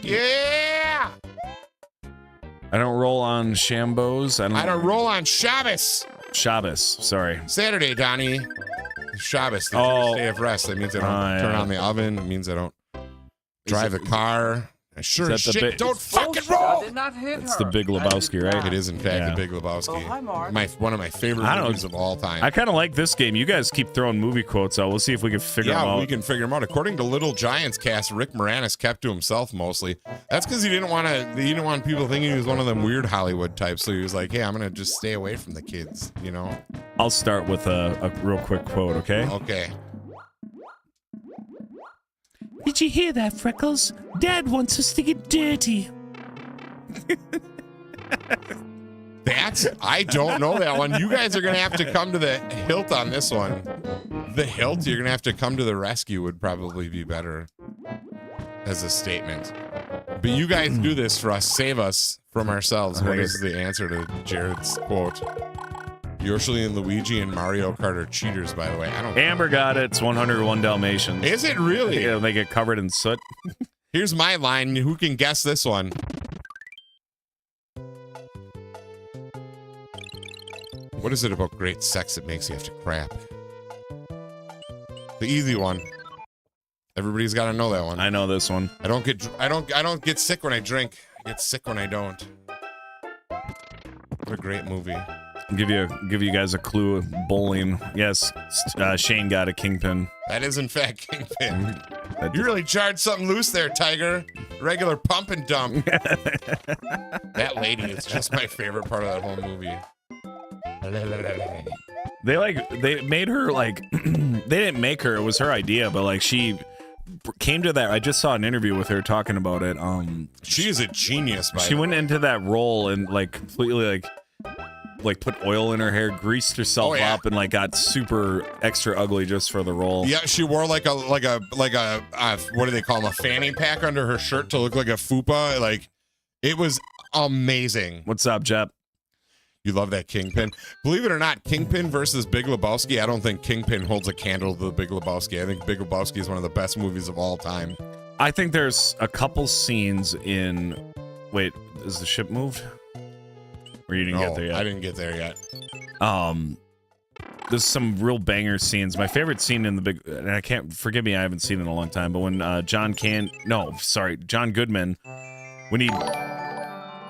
Yeah! I don't roll on Shambos. I don't roll on Shabbos. Shabbos, sorry. Saturday, Donnie. Shabbos, the Jewish day of rest. That means I don't turn on the oven. It means I don't drive a car. Sure as shit, don't fucking roll! It's the Big Lebowski, right? It is, in fact, the Big Lebowski. One of my favorite movies of all time. I kind of like this game. You guys keep throwing movie quotes out. We'll see if we can figure them out. Yeah, we can figure them out. According to Little Giants cast, Rick Moranis kept to himself mostly. That's because he didn't want people thinking he was one of them weird Hollywood types. So he was like, hey, I'm going to just stay away from the kids, you know? I'll start with a real quick quote, okay? Okay. Did you hear that, Freckles? Dad wants us to get dirty. I don't know that one. You guys are going to have to come to the hilt on this one. The hilt, you're going to have to come to the rescue would probably be better as a statement. But you guys do this for us. Save us from ourselves. What is the answer to Jared's quote? Yoshi and Luigi and Mario Kart are cheaters, by the way. Amber got it. It's 101 Dalmatians. Is it really? Yeah, they get covered in soot. Here's my line. Who can guess this one? What is it about great sex that makes you have to crap? The easy one. Everybody's got to know that one. I know this one. I don't get sick when I drink. I get sick when I don't. What a great movie. Give you guys a clue. Bowling. Yes, Shane got a Kingpin. That is in fact Kingpin. You really charged something loose there, Tiger. Regular pump and dump. That lady is just my favorite part of that whole movie. They made her like they didn't make her. It was her idea, but like she came to that. I just saw an interview with her talking about it. She is a genius. She went into that role and like completely like put oil in her hair, greased herself up, and like got super extra ugly just for the role. Yeah, she wore like a what do they call them, a fanny pack under her shirt to look like a fupa. Like, it was amazing. What's up, Jep? You love that Kingpin. Believe it or not, Kingpin versus Big Lebowski. I don't think Kingpin holds a candle to the Big Lebowski. I think Big Lebowski is one of the best movies of all time. I think there's a couple scenes in. Wait, is the ship moved? Or you didn't get there yet? I didn't get there yet. There's some real banger scenes. My favorite scene in the Big, and I can't, forgive me, I haven't seen it in a long time, but when John Goodman, when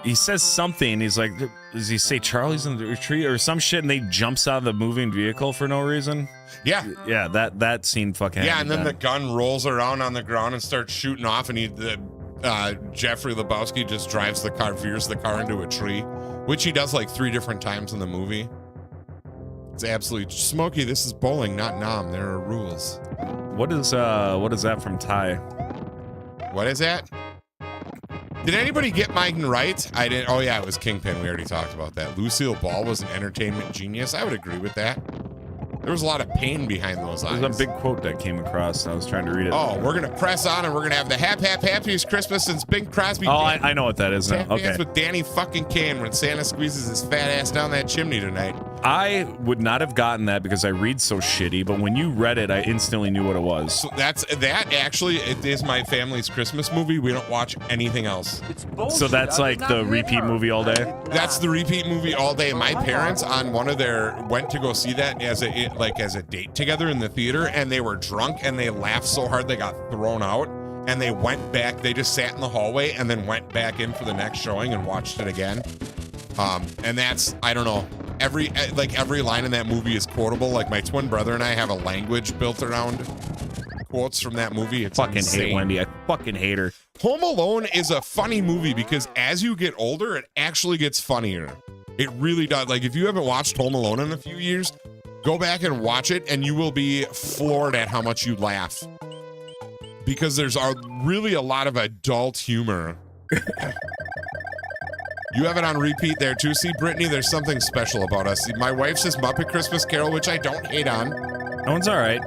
he says something, he's like, does he say Charlie's in the tree or some shit, and they jumps out of the moving vehicle for no reason? Yeah. Yeah, that scene fucking and then the gun rolls around on the ground and starts shooting off, and Jeffrey Lebowski just drives the car, veers the car into a tree, which he does like 3 different times in the movie. It's absolutely Smokey. This is bowling, not Nom. There are rules. What is that from Ty? What is that? Did anybody get mine right? I didn't. Oh yeah, it was Kingpin. We already talked about that. Lucille Ball was an entertainment genius. I would agree with that. There was a lot of pain behind those eyes. There's a big quote that came across. I was trying to read it. Oh, we're going to press on and we're going to have the happiest Christmas since Bing Crosby. Oh, I know what that is now. Okay. With Danny fucking Kane when Santa squeezes his fat ass down that chimney tonight. I would not have gotten that because I read so shitty, but when you read it, I instantly knew what it was. So that actually, it is my family's Christmas movie. We don't watch anything else. So that's like the repeat movie all day? That's the repeat movie all day. My parents on one of their went to go see that as a date together in the theater, and they were drunk and they laughed so hard they got thrown out, and they went back. They just sat in the hallway and then went back in for the next showing and watched it again. And that's, I don't know, every line in that movie is quotable. Like my twin brother and I have a language built around quotes from that movie. It's fucking insane. hate Wendy. I fucking hate her. Home Alone is a funny movie because as you get older, it actually gets funnier. It really does. Like if you haven't watched Home Alone in a few years, go back and watch it and you will be floored at how much you laugh. Because there's really a lot of adult humor. You have it on repeat there too. See, Brittany, there's something special about us. My wife says Muppet Christmas Carol, which I don't hate on. That one's all right.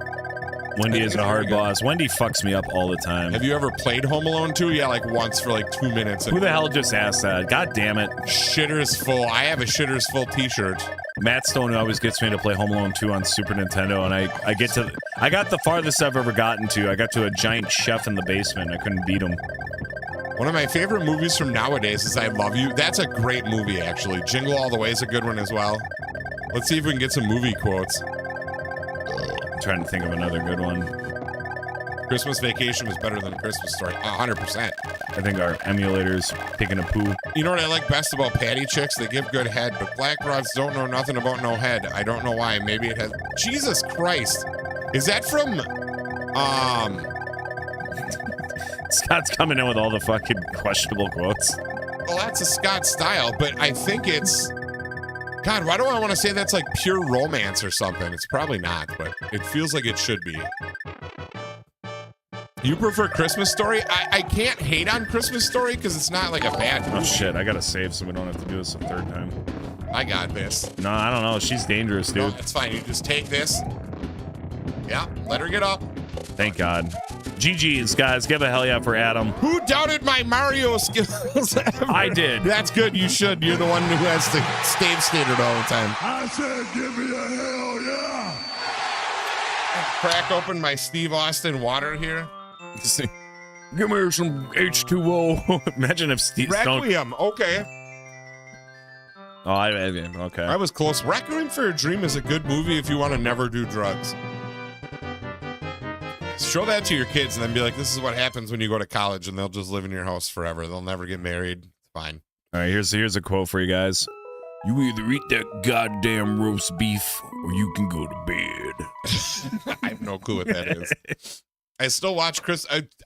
Wendy is a hard boss. Wendy fucks me up all the time. Have you ever played Home Alone 2? Yeah, like once for like 2 minutes. Who the hell just asked that? God damn it. Shitters Full. I have a Shitters Full t-shirt. Matt Stone always gets me to play Home Alone 2 on Super Nintendo, and I got the farthest I've ever gotten to. I got to a giant chef in the basement. I couldn't beat him. One of my favorite movies from nowadays is I Love You. That's a great movie, actually. Jingle All the Way is a good one as well. Let's see if we can get some movie quotes. I'm trying to think of another good one. Christmas Vacation was better than A Christmas Story. 100%. I think our emulators picking a poo. You know what I like best about patty chicks? They give good head, but black broads don't know nothing about no head. I don't know why. Maybe it has... Jesus Christ. Is that from... Scott's coming in with all the fucking questionable quotes. Well, that's a Scott style, but I think it's... God, why do I want to say that's like pure romance or something? It's probably not, but it feels like it should be. You prefer Christmas Story? I can't hate on Christmas Story because it's not like a bad movie. Oh shit, I gotta save so we don't have to do this a third time. I got this. No, I don't know. She's dangerous, dude. No, it's fine. You just take this. Yeah, let her get up. Thank God. GG's, guys. Give a hell yeah for Adam. Who doubted my Mario skills ever? I did. That's good. You should. You're the one who has to stave standard all the time. I said, give me a hell yeah. Crack open my Steve Austin water here. Give me some H2O. Imagine if Steve Stone... Requiem. Okay. Oh, okay. I was close. Requiem for a Dream is a good movie if you want to never do drugs. Show that to your kids and then be like, this is what happens when you go to college, and they'll just live in your house forever. They'll never get married. It's fine. All right, here's a quote for you guys. You either eat that goddamn roast beef or you can go to bed. I have no clue what that is. I still watch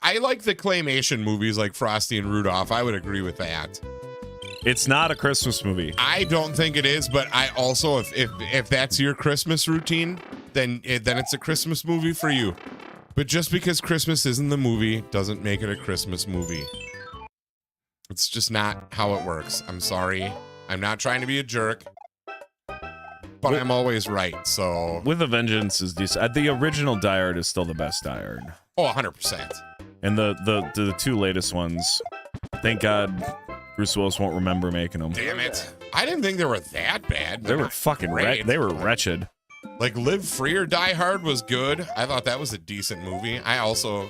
I like the claymation movies like Frosty and Rudolph. I would agree with that. It's not a Christmas movie. I don't think it is, but I also, if that's your Christmas routine, then it's a Christmas movie for you. But just because Christmas isn't the movie doesn't make it a Christmas movie. It's just not how it works. I'm sorry. I'm not trying to be a jerk, but I'm always right. So With a Vengeance is decent. The original Die Hard is still the best Die Hard. Oh, 100%. And the two latest ones, thank God Bruce Willis won't remember making them. Damn it. I didn't think they were that bad. They were fucking they were wretched. Like Live Free or Die Hard was good. I thought that was a decent movie. I also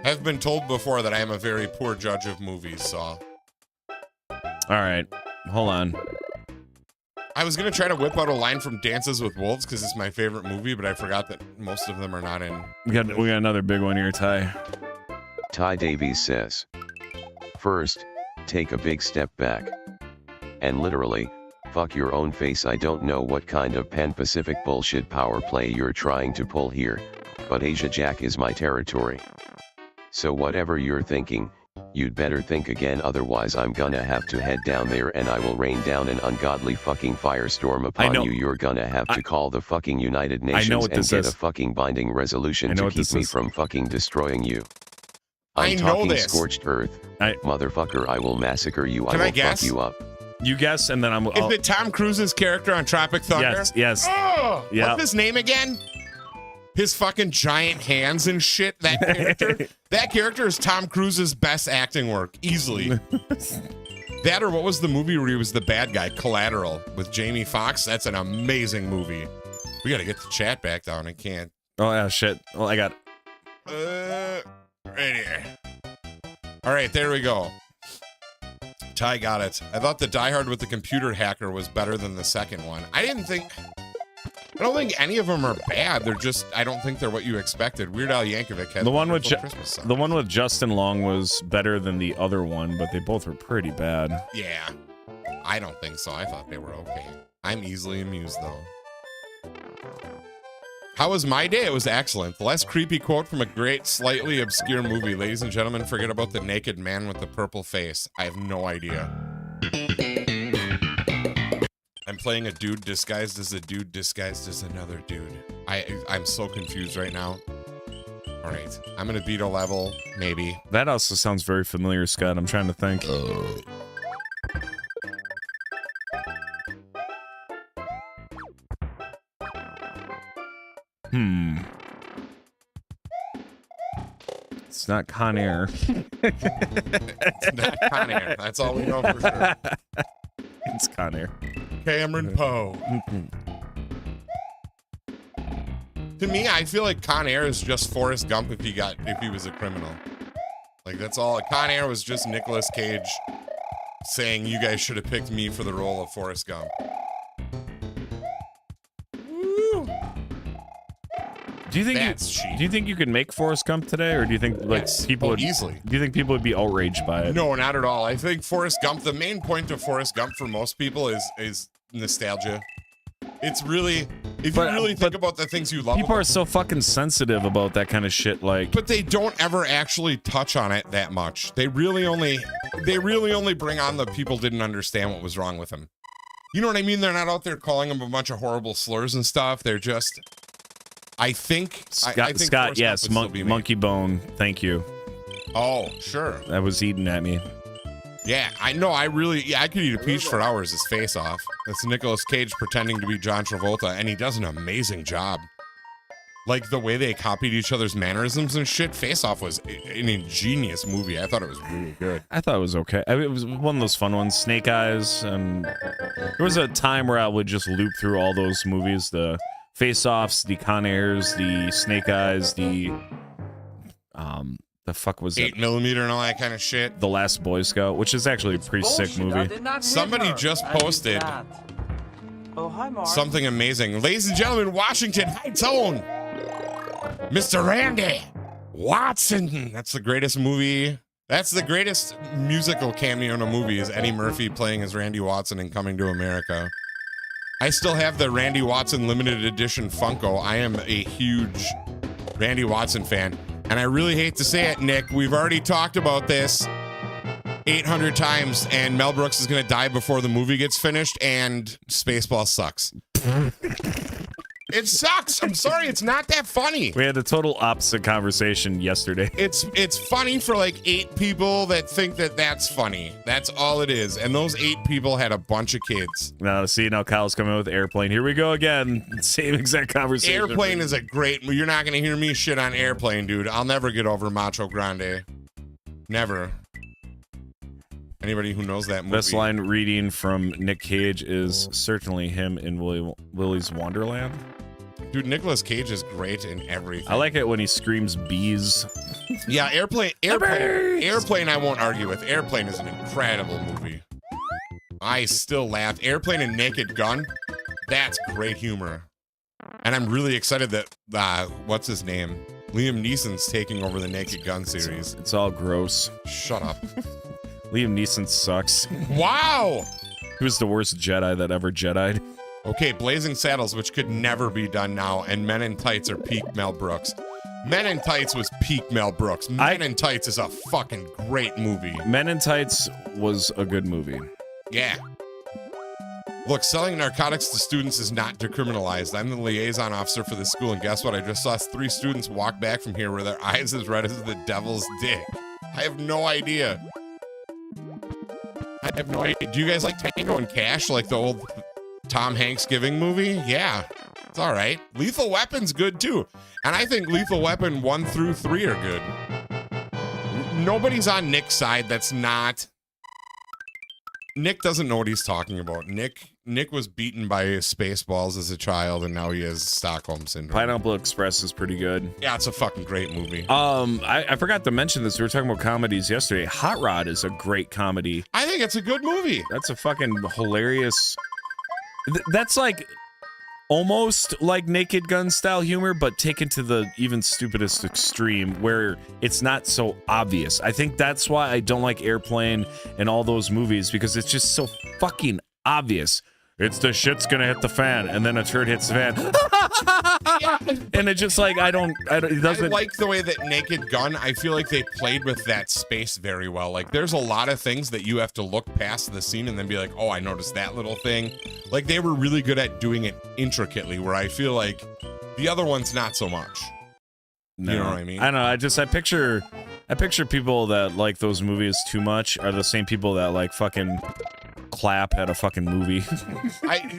have been told before that I am a very poor judge of movies, so. All right, hold on. I was going to try to whip out a line from Dances with Wolves because it's my favorite movie, but I forgot that most of them are not in. We got another big one here, Ty. Ty Davies says, first, take a big step back. And literally, fuck your own face. I don't know what kind of Pan-Pacific bullshit power play you're trying to pull here, but Asia Jack is my territory. So whatever you're thinking, you'd better think again, otherwise I'm gonna have to head down there and I will rain down an ungodly fucking firestorm upon you. You're gonna have to call the fucking United Nations and get a fucking binding resolution to keep me from fucking destroying you. I'm talking scorched earth. Motherfucker, I will massacre you. I will fuck you up. You guess, and then Is it Tom Cruise's character on Tropic Thunder? Yes, yes. Oh, Yeah. What's his name again? His fucking giant hands and shit. That character. That character is Tom Cruise's best acting work, easily. That or what was the movie where he was the bad guy? Collateral with Jamie Foxx. That's an amazing movie. We got to get the chat back down. I can't. Oh yeah, shit. Well, I got. Right here. All right, there we go. Ty got it. I thought the Die Hard with the computer hacker was better than the second one. I don't think any of them are bad. They're just, I don't think they're what you expected. Weird Al Yankovic had The one with Christmas song. the one with Justin Long was better than the other one, but they both were pretty bad. Yeah, I don't think so. I thought they were okay. I'm easily amused though. How was my day? It was excellent. The less creepy quote from a great, slightly obscure movie. Ladies and gentlemen, forget about the naked man with the purple face. I have no idea. I'm playing a dude disguised as a dude disguised as another dude. I'm so confused right now. All right, I'm gonna beat a level, maybe. That also sounds very familiar, Scott. I'm trying to think. It's not Con Air. It's not Con Air. That's all we know for sure. It's Con Air. Cameron Poe. To me, I feel like Con Air is just Forrest Gump if he was a criminal. Like that's all. Con Air was just Nicolas Cage saying you guys should have picked me for the role of Forrest Gump. Do you think That's cheap. Do you think you could make Forrest Gump today, or do you think like Yes. people would Easily? Do you think people would be outraged by it? No, not at all. I think Forrest Gump, the main point of Forrest Gump for most people is nostalgia. It's really, if you really think about the things you love. People are so fucking sensitive about that kind of shit. Like, but they don't ever actually touch on it that much. They really only bring on the people didn't understand what was wrong with him. You know what I mean? They're not out there calling him a bunch of horrible slurs and stuff. They're just, I think Scott, yes, Monkey Bone, thank you. Oh, sure. That was eating at me. Yeah, I know. I could eat a peach for hours. His face off. That's Nicolas Cage pretending to be John Travolta, and he does an amazing job. Like the way they copied each other's mannerisms and shit. Face Off was an ingenious movie. I thought it was really good. I thought it was okay. I mean, it was one of those fun ones. Snake Eyes, and there was a time where I would just loop through all those movies: the Face Offs, the Con Airs, the Snake Eyes, the fuck was it? 8mm and all that kind of shit. The Last Boy Scout, which is actually a pretty sick movie. Somebody just posted something amazing. Ladies and gentlemen, Washington Heights own Mr. Randy Watson. That's the greatest movie. That's the greatest musical cameo in a movie is Eddie Murphy playing as Randy Watson in Coming to America. I still have the Randy Watson limited edition Funko. I am a huge Randy Watson fan. And I really hate to say it, Nick, we've already talked about this 800 times, and Mel Brooks is going to die before the movie gets finished, and Spaceballs sucks. It sucks. I'm sorry. It's not that funny. We had a total opposite conversation yesterday. It's funny for like 8 people that think that that's funny. That's all it is. And those 8 people had a bunch of kids. Now, see, now Kyle's coming with Airplane. Here we go again. Same exact conversation. Airplane is a great. You're not going to hear me shit on Airplane, dude. I'll never get over Macho Grande. Never. Anybody who knows that movie. Best line reading from Nick Cage is certainly him in Willy's Wonderland. Dude, Nicolas Cage is great in everything. I like it when he screams bees. Yeah, Airplane, I won't argue with. Airplane is an incredible movie. I still laugh. Airplane and Naked Gun, that's great humor. And I'm really excited that, what's his name? Liam Neeson's taking over the Naked Gun series. It's all gross. Shut up. Liam Neeson sucks. Wow! He was the worst Jedi that ever Jedi'd. Okay, Blazing Saddles, which could never be done now, and Men in Tights are peak Mel Brooks. Men in Tights was peak Mel Brooks. Men in Tights is a fucking great movie. Men in Tights was a good movie. Yeah. Look, selling narcotics to students is not decriminalized. I'm the liaison officer for the school, and guess what? I just saw 3 students walk back from here with their eyes as red as the devil's dick. I have no idea. I have no idea. Do you guys like Tango and Cash, like the old Tom Hanks Giving movie? Yeah, it's all right. Lethal Weapon's good too. And I think Lethal Weapon 1 through 3 are good. Nobody's on Nick's side that's not. Nick doesn't know what he's talking about. Nick was beaten by Spaceballs as a child, and now he has Stockholm Syndrome. Pineapple Express is pretty good. Yeah, it's a fucking great movie. I forgot to mention this. We were talking about comedies yesterday. Hot Rod is a great comedy. I think it's a good movie. That's a fucking hilarious. That's like almost like Naked Gun style humor, but taken to the even stupidest extreme where it's not so obvious. I think that's why I don't like Airplane and all those movies, because it's just so fucking obvious. It's the shit's gonna hit the fan, and then a turd hits the fan. And it's just like, it doesn't. I like the way that Naked Gun, I feel like they played with that space very well. Like, there's a lot of things that you have to look past the scene and then be like, oh, I noticed that little thing. Like, they were really good at doing it intricately, where I feel like the other one's not so much. No. You know what I mean? I know. I picture people that like those movies too much are the same people that like fucking clap at a fucking movie.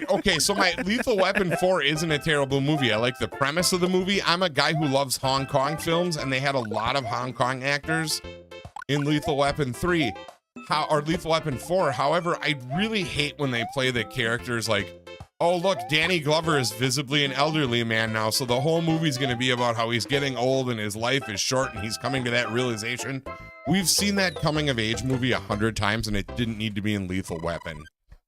Okay, so my Lethal Weapon 4 isn't a terrible movie. I like the premise of the movie. I'm a guy who loves Hong Kong films, and they had a lot of Hong Kong actors in Lethal Weapon 3 or Lethal Weapon 4. However, I really hate when they play the characters like, oh, look, Danny Glover is visibly an elderly man now, so the whole movie's going to be about how he's getting old and his life is short and he's coming to that realization. We've seen that coming of age movie 100 times, and it didn't need to be in Lethal Weapon.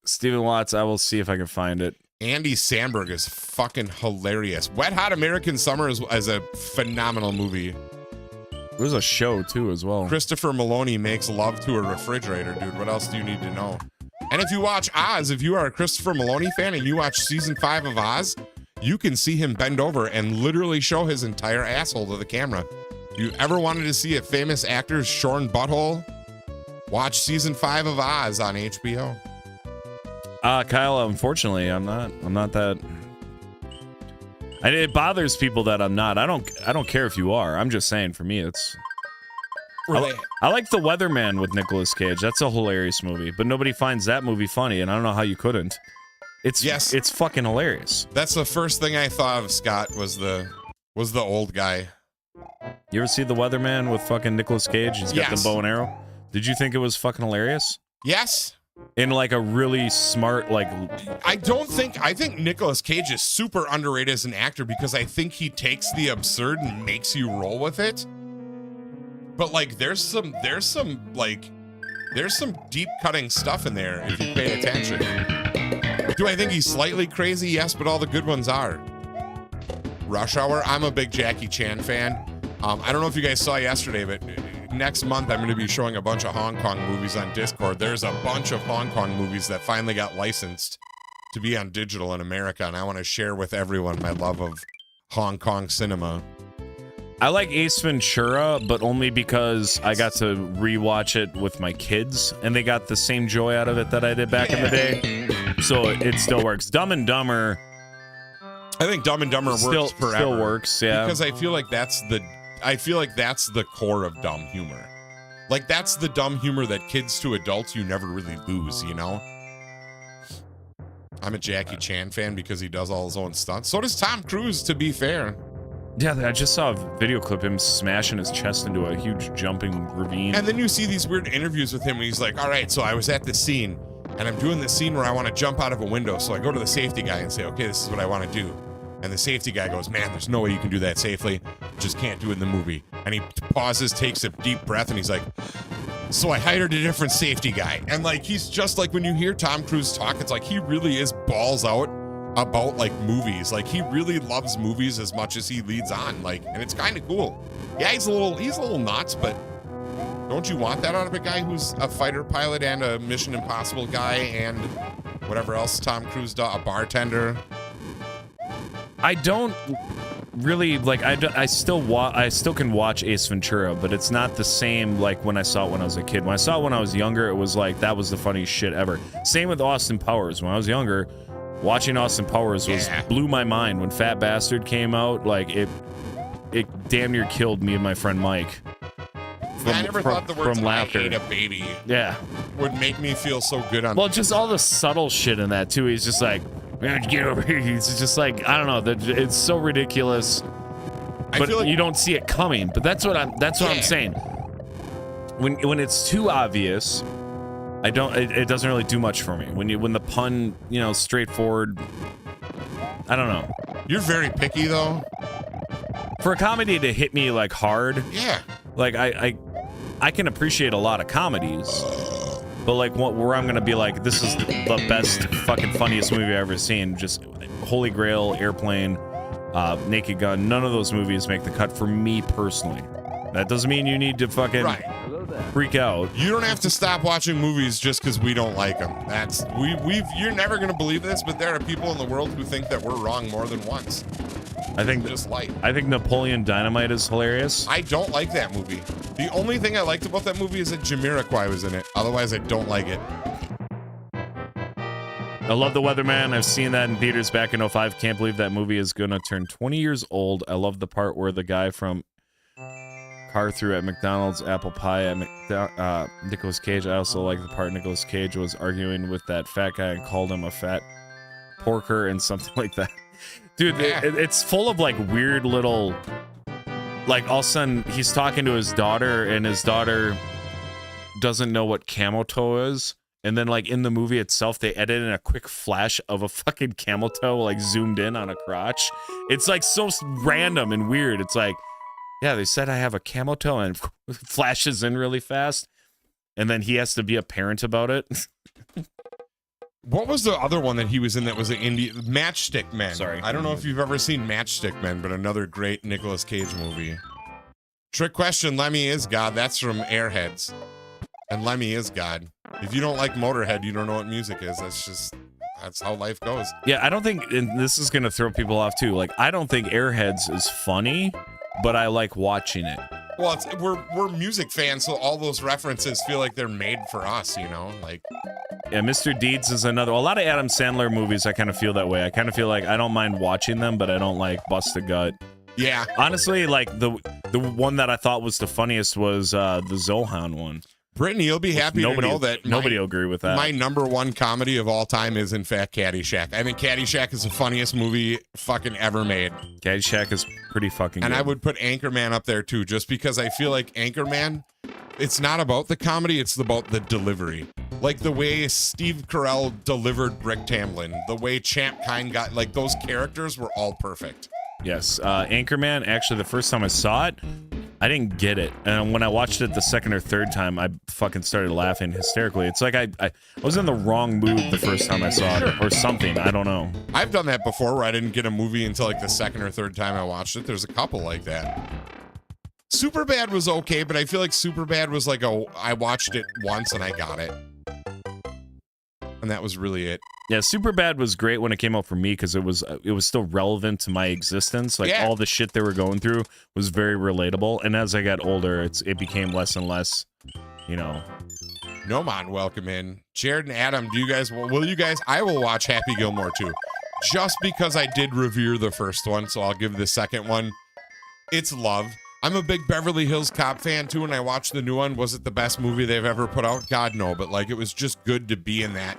Stephen Watts, I will see if I can find it. Andy Samberg is fucking hilarious. Wet Hot American Summer is a phenomenal movie. There's a show, too, as well. Christopher Maloney makes love to a refrigerator, dude. What else do you need to know? And if you watch Oz, if you are a Christopher Maloney fan and you watch season 5 of Oz, you can see him bend over and literally show his entire asshole to the camera. If you ever wanted to see a famous actor's shorn butthole, watch season 5 of Oz on HBO. Kyle, unfortunately, I'm not that. It bothers people that I'm not. I don't care if you are. I'm just saying, for me, it's. I like The Weatherman with Nicolas Cage. That's a hilarious movie, but nobody finds that movie funny, and I don't know how you couldn't. It's fucking hilarious. That's the first thing I thought of, Scott, was the old guy. You ever see The Weatherman with fucking Nicolas Cage? He's got the bow and arrow. Did you think it was fucking hilarious? Yes. In like a really smart, like. I think Nicolas Cage is super underrated as an actor because I think he takes the absurd and makes you roll with it. But like, there's some deep cutting stuff in there if you pay attention. Do I think he's slightly crazy? Yes, but all the good ones are. Rush Hour. I'm a big Jackie Chan fan. I don't know if you guys saw yesterday, but next month I'm going to be showing a bunch of Hong Kong movies on Discord. There's a bunch of Hong Kong movies that finally got licensed to be on digital in America, and I want to share with everyone my love of Hong Kong cinema. I like Ace Ventura, but only because I got to rewatch it with my kids, and they got the same joy out of it that I did back in the day. So it still works. Dumb and Dumber. I think Dumb and Dumber works forever. Still works, yeah. Because I feel like that's the core of dumb humor. Like, that's the dumb humor that kids to adults you never really lose, you know? I'm a Jackie Chan fan because he does all his own stunts. So does Tom Cruise, to be fair. Yeah, I just saw a video clip him smashing his chest into a huge jumping ravine. And then you see these weird interviews with him and he's like, all right, so I was at this scene and I'm doing this scene where I want to jump out of a window. So I go to the safety guy and say, okay, this is what I want to do. And the safety guy goes, man, there's no way you can do that safely. Just can't do it in the movie. And he pauses, takes a deep breath, and he's like, so I hired a different safety guy. And like, he's just like, when you hear Tom Cruise talk, it's like he really is balls out about like movies. Like, he really loves movies as much as he leads on. Like, and it's kind of cool. Yeah, he's a little nuts, but don't you want that out of a guy who's a fighter pilot and a Mission Impossible guy and whatever else Tom Cruise does, a bartender? I don't really like. I still can watch Ace Ventura, but it's not the same like when I saw it when I was a kid. When I saw it when I was younger, it was like that was the funniest shit ever. Same with Austin Powers. When I was younger, watching Austin Powers blew my mind. When Fat Bastard came out, like it damn near killed me and my friend Mike. I never thought the words from "I laughter. ate a baby" Yeah. would make me feel so good on. Well, just all the subtle shit in that too. He's just like, "Man, get over here." He's just like, I don't know. It's so ridiculous, I but feel like you don't see it coming. But that's what I'm saying. When it's too obvious, it doesn't really do much for me. When the pun, straightforward. I don't know. you're very picky though. For a comedy to hit me like hard, Yeah. like I can appreciate a lot of comedies, but like where I'm gonna be like, this is the best fucking funniest movie I've ever seen. Just Holy Grail, Airplane, Naked Gun. None of those movies make the cut for me personally. That doesn't mean you need to fucking freak out. You don't have to stop watching movies just because we don't like them. That's you're never gonna believe this, but there are people in the world who think that we're wrong more than once. I think Napoleon Dynamite is hilarious. I don't like that movie. The only thing I liked about that movie is that Jamiroquai was in it. Otherwise, I don't like it. I love The Weatherman. I've seen that in theaters back in 05. Can't believe that movie is gonna turn 20 years old. I love the part where the guy from car through at McDonald's apple pie at Nicolas Cage. I also like the part Nicolas Cage was arguing with that fat guy and called him a fat porker and something like that. Dude, it's full of like weird little, like all of a sudden he's talking to his daughter and his daughter doesn't know what camel toe is. And then like in the movie itself, they edit in a quick flash of a fucking camel toe like zoomed in on a crotch. It's like so random and weird. It's like, yeah, they said I have a camel toe and flashes in really fast. And then he has to be a parent about it. What was the other one that he was in that was an indie? Matchstick Men. Sorry. I don't know if you've ever seen Matchstick Men, but another great Nicolas Cage movie. Trick question, Lemmy is God. That's from Airheads. And Lemmy is God. If you don't like Motorhead, you don't know what music is. That's how life goes. Yeah, I don't think, and this is going to throw people off too. Like, I don't think Airheads is funny, but I like watching it. Well, we're music fans, so all those references feel like they're made for us, you know? Like, yeah, Mr. Deeds is another. A lot of Adam Sandler movies, I kind of feel that way. I kind of feel like I don't mind watching them, but I don't like bust a gut. Yeah. Honestly, like the one that I thought was the funniest was the Zohan one. Brittany, you'll be happy to know that nobody will agree with that. My number one comedy of all time is, in fact, Caddyshack. I think Caddyshack is the funniest movie fucking ever made. Caddyshack is pretty fucking And good. I would put Anchorman up there, too, just because I feel like Anchorman, it's not about the comedy, it's about the delivery. Like the way Steve Carell delivered Rick Tamlin, the way Champ Kind got, like those characters were all perfect. Yes, Anchorman, actually, the first time I saw it, I didn't get it. And when I watched it the second or third time, I fucking started laughing hysterically. It's like I was in the wrong mood the first time I saw it or something. I don't know. I've done that before where I didn't get a movie until like the second or third time I watched it. There's a couple like that. Superbad was okay, but I feel like Superbad was like I watched it once and I got it. And that was really it. Yeah, Superbad was great when it came out for me because it was still relevant to my existence. Like all the shit they were going through was very relatable. And as I got older, it became less and less, you know. Nomon, welcome in. Jared and Adam, will you guys? I will watch Happy Gilmore too, just because I did revere the first one. So I'll give the second one. It's love. I'm a big Beverly Hills Cop fan too, and I watched the new one. Was it the best movie they've ever put out? God, no. But like, it was just good to be in that.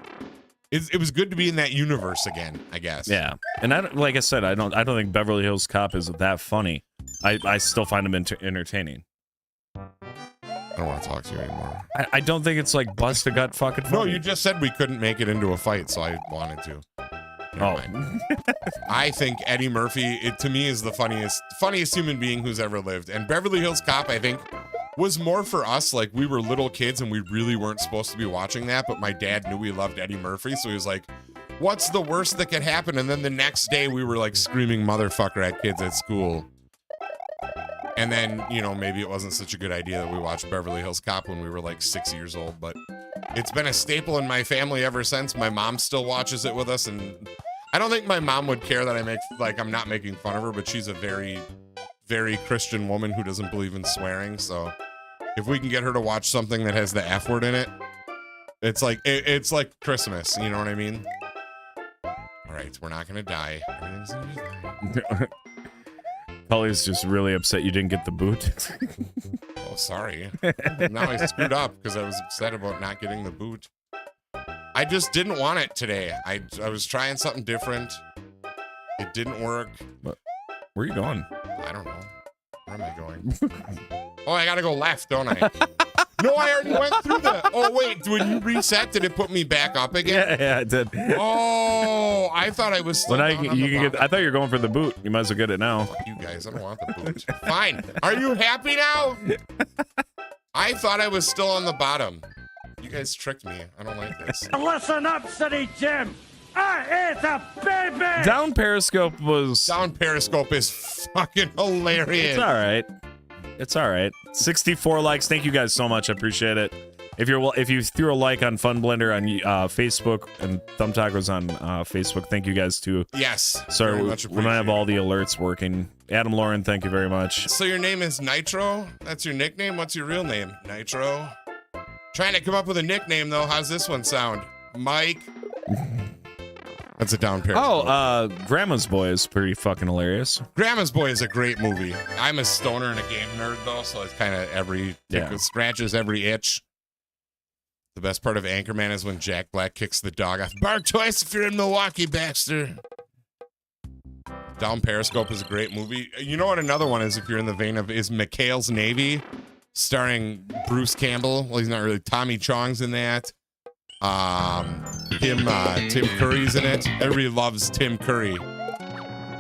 It was good to be in that universe again, I guess. Yeah, and like I said, I don't think Beverly Hills Cop is that funny. I still find him entertaining. I don't want to talk to you anymore. I don't think it's like bust a gut fucking funny. No, you just said we couldn't make it into a fight, so I wanted to. I think Eddie Murphy, to me, is the funniest human being who's ever lived. And Beverly Hills Cop, I think, was more for us. Like, we were little kids and we really weren't supposed to be watching that, but my dad knew we loved Eddie Murphy, so he was like, what's the worst that could happen? And then the next day we were like screaming motherfucker at kids at school. And then, you know, maybe it wasn't such a good idea that we watched Beverly Hills Cop when we were like 6 years old, but it's been a staple in my family ever since. My mom still watches it with us, and I don't think my mom would care that I'm not making fun of her, but she's a very, very Christian woman who doesn't believe in swearing. So if we can get her to watch something that has the F word in it, it's like Christmas. You know what I mean? All right, we're not gonna die. Everything's gonna be fine. Tully's just really upset you didn't get the boot. Oh, sorry. Now I screwed up because I was upset about not getting the boot. I just didn't want it today. I was trying something different. It didn't work. Where are you going? I don't know. Where am I going? Oh, I gotta go left, don't I? No, I already went through the. Oh wait, when you reset, did it put me back up again? Yeah, it did. Oh, I thought I was still. Well, now you can get. I thought you were going for the boot. You might as well get it now. Fuck you guys, I don't want the boot. Fine. Are you happy now? I thought I was still on the bottom. You guys tricked me. I don't like this. Listen up, City Jim. I is a baby. Down Periscope was. Down Periscope is fucking hilarious. It's all right. It's all right. 64 likes. Thank you guys so much. I appreciate it. If you threw a like on FunBlender on Facebook and Thumbtack was on Facebook, thank you guys too. Yes. Sorry, very we much don't have appreciated. all the alerts working. Adam Lauren, thank you very much. So your name is Nitro? That's your nickname? What's your real name? Nitro? Trying to come up with a nickname though. How's this one sound? Mike? That's a down pair. Oh, Grandma's Boy is pretty fucking hilarious. Grandma's Boy is a great movie. I'm a stoner and a game nerd though, so it's kind of scratches every itch. The best part of Anchorman is when Jack Black kicks the dog off. Bark twice if you're in Milwaukee, Baxter. Down Periscope is a great movie. You know what another one is if you're in the vein of is McHale's Navy, starring Bruce Campbell. Well, he's not really. Tommy Chong's in that. Tim Curry's in it. Everybody loves Tim Curry.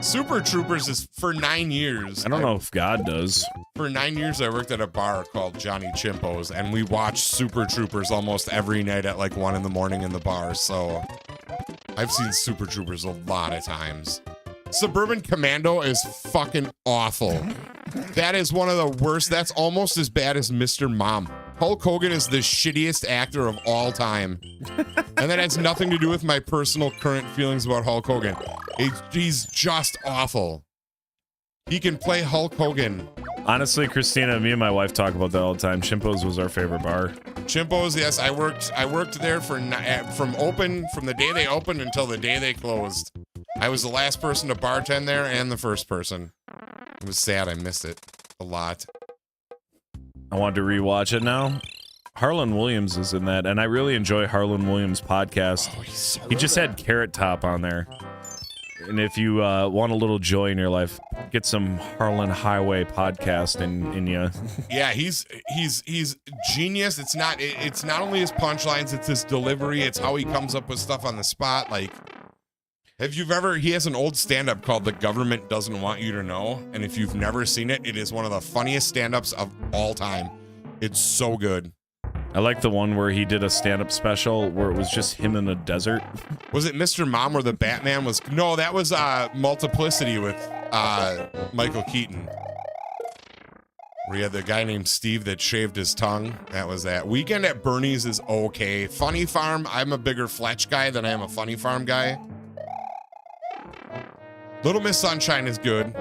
Super Troopers is for 9 years. I don't know if God does. For 9 years, I worked at a bar called Johnny Chimpo's, and we watched Super Troopers almost every night at like 1 a.m. in the bar. So I've seen Super Troopers a lot of times. Suburban Commando is fucking awful. That is one of the worst. That's almost as bad as Mr. Mom. Hulk Hogan is the shittiest actor of all time. And that has nothing to do with my personal current feelings about Hulk Hogan. He's just awful. He can play Hulk Hogan. Honestly, Christina, me and my wife talk about that all the time. Chimpo's was our favorite bar. Chimpo's, yes. I worked there from the day they opened until the day they closed. I was the last person to bartend there and the first person. It was sad. I missed it a lot. I want to rewatch it now. Harlan Williams is in that, and I really enjoy Harlan Williams' podcast. Oh, he's so He just had Carrot Top on there. And if you want a little joy in your life, get some Harlan Highway podcast in you. Yeah, he's genius. It's not only his punchlines, it's his delivery, it's how he comes up with stuff on the spot. Like, he has an old stand-up called The Government Doesn't Want You to Know, and if you've never seen it, it is one of the funniest stand-ups of all time. It's so good. I like the one where he did a stand-up special where it was just him in the desert. Was it Mr. Mom where the Batman was? No, that was Multiplicity with Michael Keaton. Where you had the guy named Steve that shaved his tongue. That was that. Weekend at Bernie's is okay. Funny Farm, I'm a bigger Fletch guy than I am a Funny Farm guy. Little Miss Sunshine is good.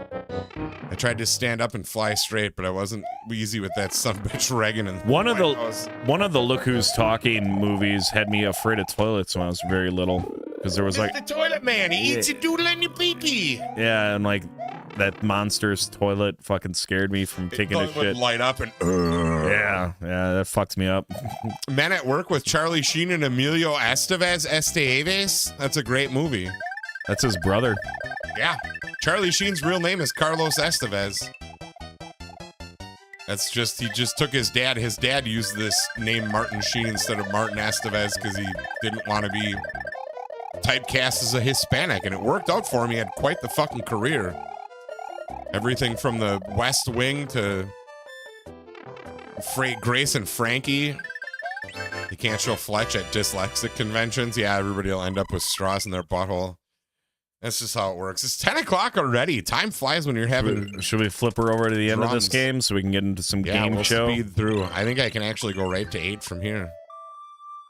I tried to stand up and fly straight, but I wasn't easy with that son of a bitch Reagan. And One of the Look Who's Talking movies had me afraid of toilets when I was very little, because there was like the toilet man. He eats a doodle in your pee-pee. yeah, and like that monster's toilet fucking scared me from taking a It shit. would light up and Yeah, that fucked me up. Men at Work with Charlie Sheen and Emilio Estevez. That's a great movie. That's his brother. Yeah. Charlie Sheen's real name is Carlos Estevez. He just took his dad. His dad used this name Martin Sheen instead of Martin Estevez because he didn't want to be typecast as a Hispanic, and it worked out for him. He had quite the fucking career. Everything from the West Wing to Grace and Frankie. You can't show Fletch at dyslexic conventions. Yeah, everybody will end up with straws in their butthole. That's just how it works. It's 10 o'clock already. Time flies when you're having... Should we flip her over to the end of this drums. game so we can get into some game we'll show? Speed through. I think I can actually go right to 8 from here.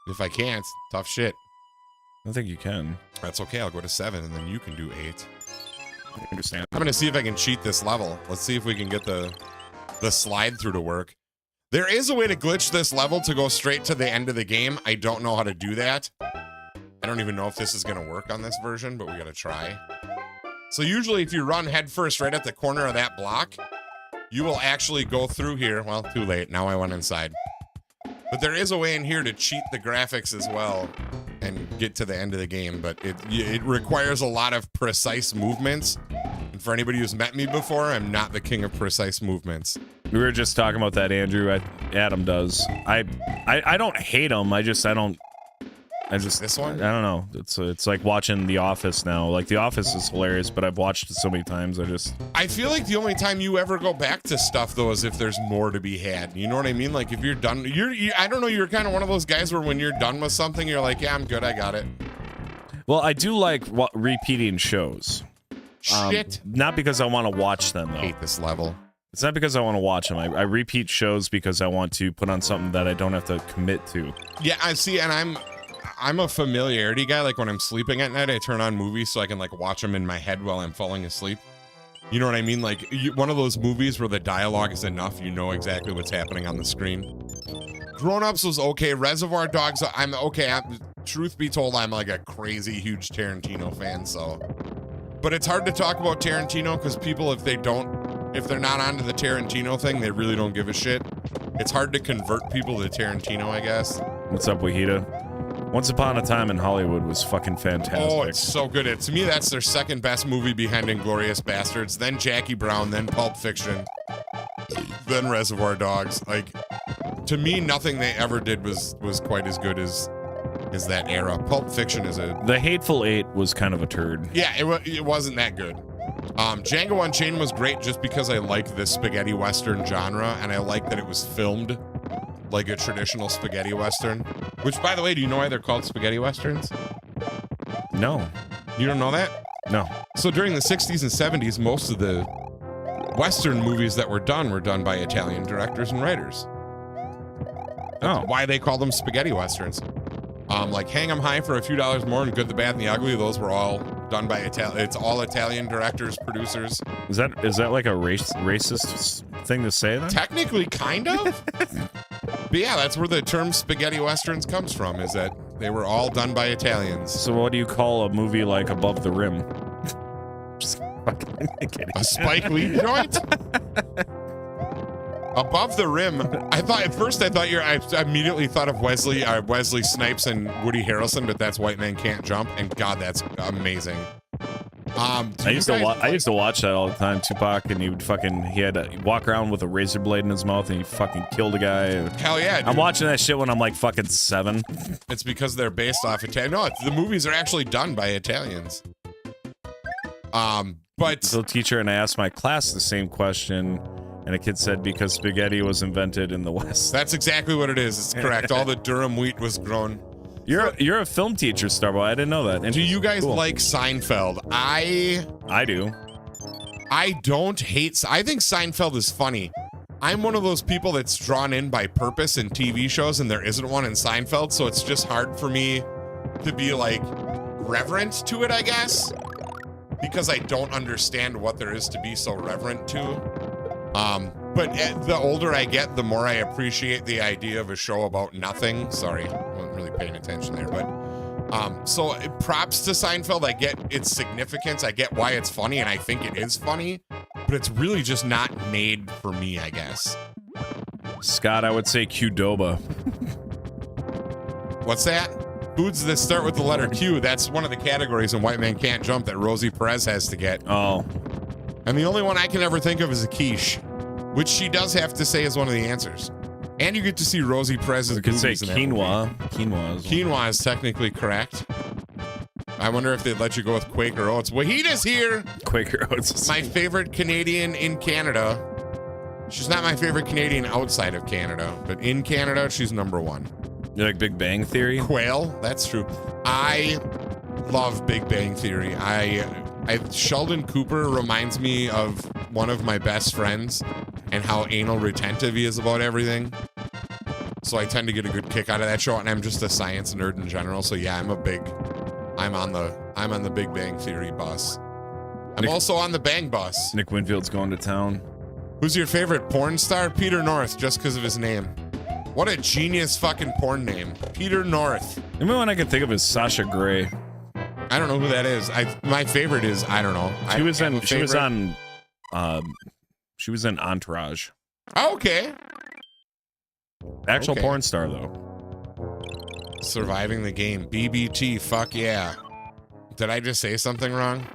If I can't, tough shit. I think you can. That's okay. I'll go to 7 and then you can do 8. I understand. I'm going to see if I can cheat this level. Let's see if we can get the slide through to work. There is a way to glitch this level to go straight to the end of the game. I don't know how to do that. I don't even know if this is going to work on this version, but we got to try. So usually if you run headfirst right at the corner of that block, you will actually go through here. Well, too late. Now I went inside. But there is a way in here to cheat the graphics as well and get to the end of the game, but it requires a lot of precise movements. And for anybody who's met me before, I'm not the king of precise movements. We were just talking about that, Andrew. Adam does. I don't hate him. I just This one? I don't know. It's like watching The Office now. Like The Office is hilarious, but I've watched it so many times. I feel like the only time you ever go back to stuff though is if there's more to be had. You know what I mean? Like if you're done, I don't know. You're kind of one of those guys where when you're done with something, you're like, yeah, I'm good. I got it. Well, I do like repeating shows. Shit. Not because I want to watch them though. I hate this level. It's not because I want to watch them. I repeat shows because I want to put on something that I don't have to commit to. Yeah, I see, and I'm a familiarity guy. Like when I'm sleeping at night, I turn on movies so I can like watch them in my head while I'm falling asleep. You know what I mean? Like one of those movies where the dialogue is enough, you know exactly what's happening on the screen. Grown Ups was okay. Reservoir Dogs, I'm okay. Truth be told, I'm like a crazy huge Tarantino fan. So, but it's hard to talk about Tarantino because people, if they're not onto the Tarantino thing, they really don't give a shit. It's hard to convert people to Tarantino, I guess. What's up, Wahida? Once Upon a Time in Hollywood was fucking fantastic. Oh, it's so good. To me, that's their second best movie behind Inglourious Bastards, then Jackie Brown, then Pulp Fiction, then Reservoir Dogs. Like, to me, nothing they ever did was quite as good as that era. Pulp Fiction is The Hateful Eight was kind of a turd. Yeah, it wasn't that good. Django Unchained was great just because I like the spaghetti western genre, and I like that it was filmed like a traditional spaghetti western. Which, by the way, do you know why they're called spaghetti westerns? No. You don't know that? No. So during the 60s and 70s, most of the western movies that were done by Italian directors and writers. That's why they call them spaghetti westerns. Like Hang 'em High for a Few Dollars More and Good, the Bad, and the Ugly, those were all done by It's all Italian directors, producers. Is that like a racist thing to say then? Technically, kind of. But yeah, that's where the term spaghetti westerns comes from, is that they were all done by Italians. So what do you call a movie like Above the Rim? Just fucking kidding. A Spike Lee joint? Above the Rim. I immediately thought of Wesley Snipes and Woody Harrelson, but that's White Man Can't Jump, and God, that's amazing. I used to watch that all the time, Tupac, and he had to walk around with a razor blade in his mouth and he fucking killed a guy. Hell yeah, dude. I'm watching that shit when I'm like fucking 7. It's because they're based off Italian. No, the movies are actually done by Italians. But so teacher and I asked my class the same question, and a kid said because spaghetti was invented in the West. That's exactly what it is. It's correct. All the durum wheat was grown. You're a film teacher, Starboy. I didn't know that. Do you guys like Seinfeld? I do. I don't hate. I think Seinfeld is funny. I'm one of those people that's drawn in by purpose in TV shows, and there isn't one in Seinfeld, so it's just hard for me to be like reverent to it, I guess, because I don't understand what there is to be so reverent to. But the older I get, the more I appreciate the idea of a show about nothing. Sorry, I wasn't really paying attention there, but so props to Seinfeld. I get its significance. I get why it's funny, and I think it is funny, but it's really just not made for me, I guess. Scott, I would say Qdoba. What's that? Foods that start with the letter Q. That's one of the categories in White Man Can't Jump that Rosie Perez has to get. Oh. And the only one I can ever think of is a quiche, which she does have to say is one of the answers. And you get to see Rosie Perez's You could say boobies in that quinoa. movie. Quinoa is technically correct. I wonder if they'd let you go with Quaker Oats. Wahita's here. Quaker Oats. My favorite Canadian in Canada. She's not my favorite Canadian outside of Canada, but in Canada, she's number 1. You like Big Bang Theory? Quail, that's true. I love Big Bang Theory. Sheldon Cooper reminds me of one of my best friends and how anal retentive he is about everything. So I tend to get a good kick out of that show, and I'm just a science nerd in general. So yeah, I'm on the Big Bang Theory bus. I'm also on the Bang bus. Nick Winfield's going to town. Who's your favorite porn star? Peter North, just because of his name. What a genius fucking porn name. Peter North. The only one I can think of is Sasha Grey. I don't know who that is. My favorite is I don't know. She was in Entourage. Oh, okay. Actual Okay. porn star though. Surviving the game. BBT. Fuck yeah. Did I just say something wrong?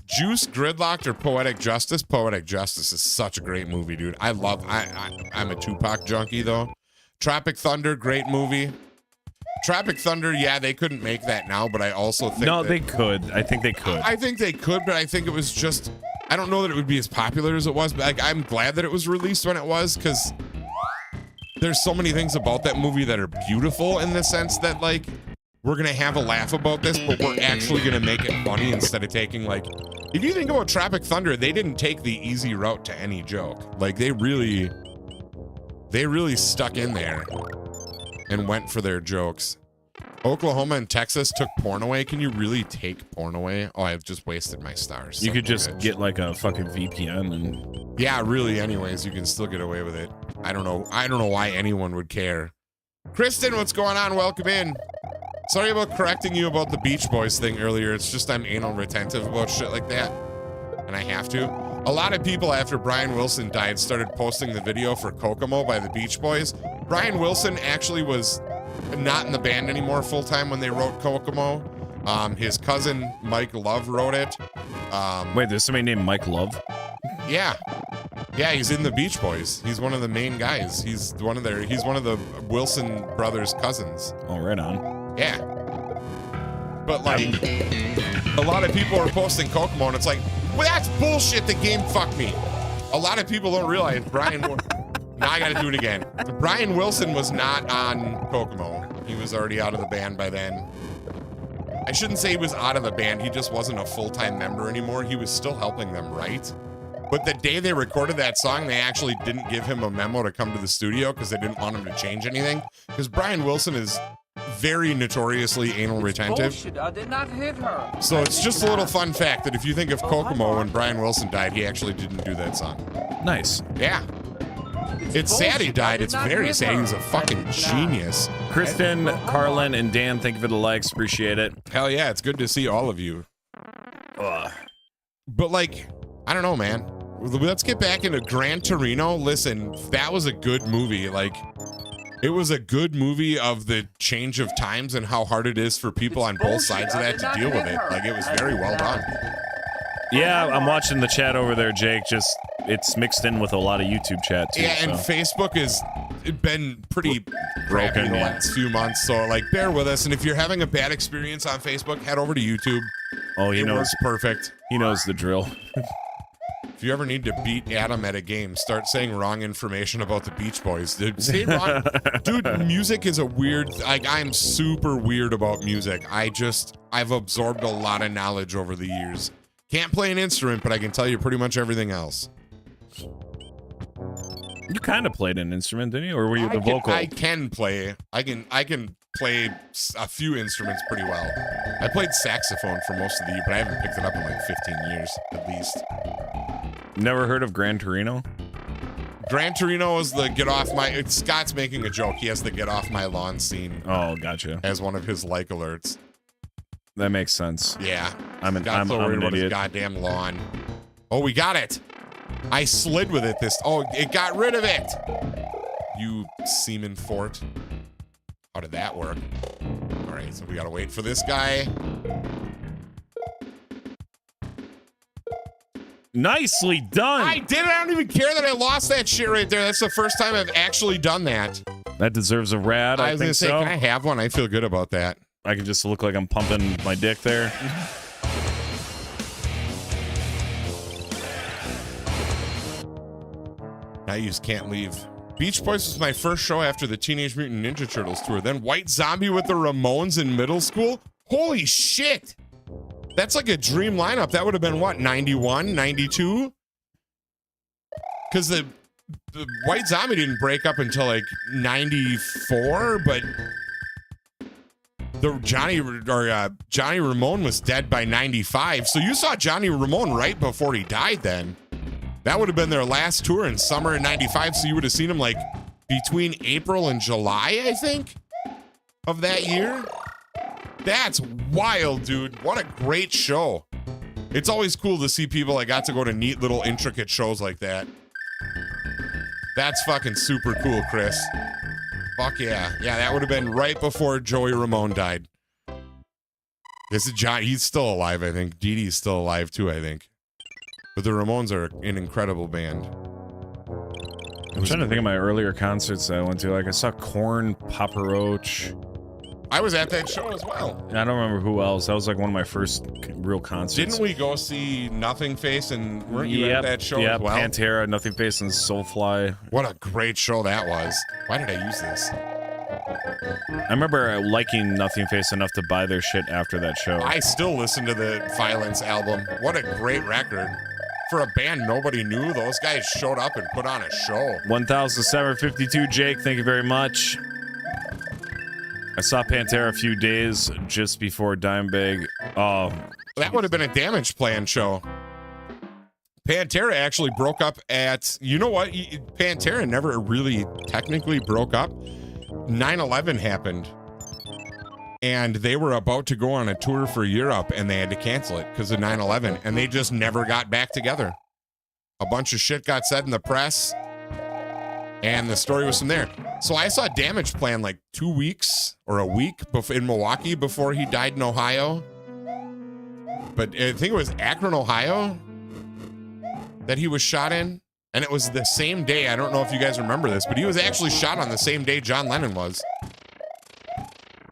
Juice, Gridlocked, or Poetic Justice? Poetic Justice is such a great movie, dude. I'm a Tupac junkie though. Tropic Thunder, great movie. Tropic Thunder, yeah, they couldn't make that now, but I also think They could. I think they could. I think they could, but I think it was just, I don't know that it would be as popular as it was, but like, I'm glad that it was released when it was, because there's so many things about that movie that are beautiful in the sense that, like, we're going to have a laugh about this, but we're actually going to make it funny instead of taking, like, if you think about Tropic Thunder, they didn't take the easy route to any joke. Like, they really stuck in there and went for their jokes. Oklahoma and Texas took porn away. Can you really take porn away? Oh, I've just wasted my stars. You could just get like a fucking VPN and yeah, really, anyways, you can still get away with it. I don't know why anyone would care. Kristen, what's going on? Welcome in. Sorry about correcting you about the Beach Boys thing earlier. It's just I'm anal retentive about shit like that. And I have to. A lot of people after Brian Wilson died started posting the video for Kokomo by the Beach Boys. Brian Wilson actually was not in the band anymore full-time when they wrote Kokomo. His cousin Mike Love wrote it. wait, there's somebody named Mike Love? Yeah, he's in the Beach Boys. He's one of the main guys. He's one of the Wilson brothers' cousins. Oh, right on. Yeah. But like, a lot of people are posting Kokomo and it's like, well, that's bullshit. The game fucked me. A lot of people don't realize now I gotta do it again. Brian Wilson was not on Kokomo. He was already out of the band by then. I shouldn't say he was out of the band. He just wasn't a full-time member anymore. He was still helping them write. But the day they recorded that song, they actually didn't give him a memo to come to the studio because they didn't want him to change anything. Because Brian Wilson is very notoriously anal retentive. Bullshit, I did not hit her. So it's just a little fun fact that if you think of Kokomo when Brian Wilson died, he actually didn't do that song. Nice. Yeah. It's sad he died. It's very sad. He was a fucking genius. Kristen, Carlin, and Dan, thank you for the likes. Appreciate it. Hell yeah, it's good to see all of you. But like, I don't know, man. Let's get back into Gran Torino. Listen, that was a good movie. Like, it was a good movie of the change of times and how hard it is for people on both sides of that to deal with it. Like, it was very well done. Yeah, I'm watching the chat over there, Jake. Just, it's mixed in with a lot of YouTube chat, too. Yeah, and so. Facebook has been pretty Broken, crappy the yeah. last few months. So, like, bear with us. And if you're having a bad experience on Facebook, head over to YouTube. Oh, he It knows. works perfect. He knows the drill. If you ever need to beat Adam at a game, start saying wrong information about the Beach Boys. Dude, say wrong. Dude, music is a weird, like, I'm super weird about music. I've absorbed a lot of knowledge over the years. Can't play an instrument, but I can tell you pretty much everything else. You kind of played an instrument, didn't you? Or were you the vocal? I can play. I can play a few instruments pretty well. I played saxophone for most of the year, but I haven't picked it up in like 15 years at least. Never heard of Gran Torino? Gran Torino is the get off my... Scott's making a joke. He has the get off my lawn scene Oh, gotcha. as one of his like alerts. That makes sense. Yeah. I'm an Scott's so worried an about his idiot. goddamn lawn. Oh, we got it. I slid with it this... Oh, it got rid of it. You semen fort. How did that work? All right, so we got to wait for this guy. Nicely done. I did it. I don't even care that I lost that shit right there. That's the first time I've actually done that. That deserves a rad. I was think gonna say, so. can I have one? I feel good about that. I can just look like I'm pumping my dick there. Now you just can't leave. Beach Boys was my first show after the Teenage Mutant Ninja Turtles tour. Then White Zombie with the Ramones in middle school. Holy shit. That's like a dream lineup. That would have been what, 91, 92? Because the White Zombie didn't break up until like 94, but the Johnny Ramone was dead by 95. So you saw Johnny Ramone right before he died then. That would have been their last tour in summer of 95. So you would have seen him like between April and July, I think, of that year. That's wild, dude. What a great show. It's always cool to see people that got to go to neat little intricate shows like that. That's fucking super cool, Chris. Fuck yeah. Yeah, that would have been right before Joey Ramone died. This is John. He's still alive, I think. Dee Dee's still alive too, I think. But the Ramones are an incredible band. I'm trying to think of my earlier concerts that I went to. Like, I saw Korn, Papa Roach. I was at that show as well. I don't remember who else. That was like one of my first real concerts. Didn't we go see Nothing Face and weren't you at that show as well? Pantera, Nothing Face, and Soulfly. What a great show that was. Why did I use this? I remember liking Nothing Face enough to buy their shit after that show. I still listen to the Violence album. What a great record. For a band nobody knew, those guys showed up and put on a show. 1,752, Jake. Thank you very much. I saw Pantera a few days just before Dimebag. Oh, that would have been a Damage Plan show. Pantera actually broke up at, you know what? Pantera never really technically broke up. 9/11 happened. And they were about to go on a tour for Europe and they had to cancel it because of 9/11. And they just never got back together. A bunch of shit got said in the press. And the story was from there. So I saw Damage Plan like 2 weeks or a week in Milwaukee before he died in Ohio. But I think it was Akron, Ohio that he was shot in. And it was the same day. I don't know if you guys remember this, but he was actually shot on the same day John Lennon was.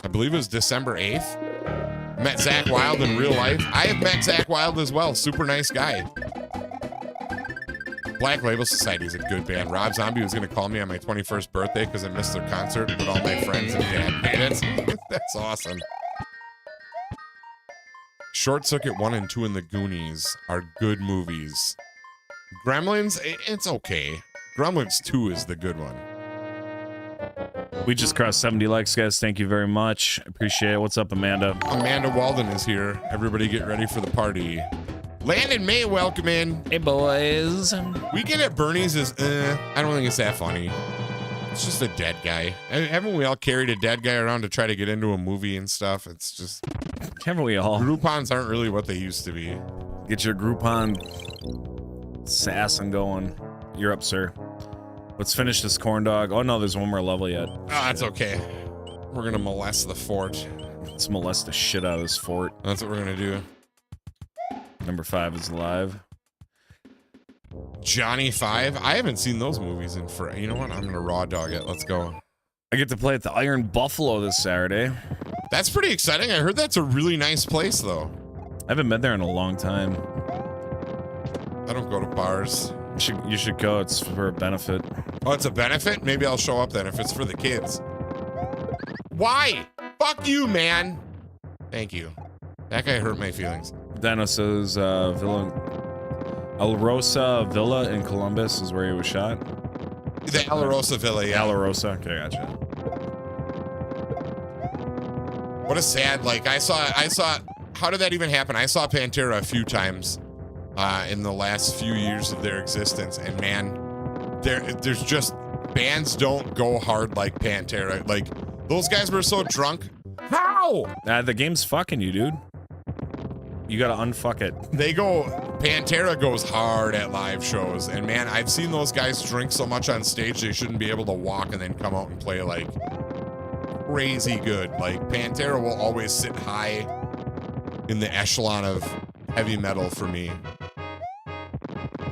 I believe it was December 8th. Met Zach Wilde in real life. I have met Zach Wilde as well. Super nice guy. Black Label Society is a good band. Rob Zombie was going to call me on my 21st birthday because I missed their concert, but all my friends and dad paid it. That's awesome. Short Circuit 1 and 2 and The Goonies are good movies. Gremlins, it's okay. Gremlins 2 is the good one. we just crossed 70 likes, guys. Thank you very much. Appreciate it. What's up, Amanda? Amanda Walden is here. Everybody get ready for the party. Landon May, welcome in. Hey, boys. Weekend at Bernie's is, I don't think it's that funny. It's just a dead guy. Haven't we all carried a dead guy around to try to get into a movie and stuff? It's just... Haven't we all? Groupons aren't really what they used to be. Get your Groupon sass and going. You're up, sir. Let's finish this corn dog. Oh, no, there's one more level yet. Oh, that's okay. We're going to molest the fort. Let's molest the shit out of this fort. That's what we're going to do. Number 5 is alive. Johnny 5. I haven't seen those movies in forever. You know what? I'm going to raw dog it. Let's go. I get to play at the Iron Buffalo this Saturday. That's pretty exciting. I heard that's a really nice place, though. I haven't been there in a long time. I don't go to bars. You should go. It's for a benefit. Oh, it's a benefit? Maybe I'll show up then if it's for the kids. Why? Fuck you, man. Thank you. That guy hurt my feelings. Dino says Villa... El Rosa Villa in Columbus is where he was shot. The El Rosa Villa, yeah. El Rosa. Okay, gotcha. What a sad, like, I saw, how did that even happen? I saw Pantera a few times in the last few years of their existence, and man, there's just, bands don't go hard like Pantera. Like, those guys were so drunk. How? The game's fucking you, dude. You gotta unfuck it. Pantera goes hard at live shows, and man, I've seen those guys drink so much on stage they shouldn't be able to walk and then come out and play like crazy good. Like, Pantera will always sit high in the echelon of heavy metal for me.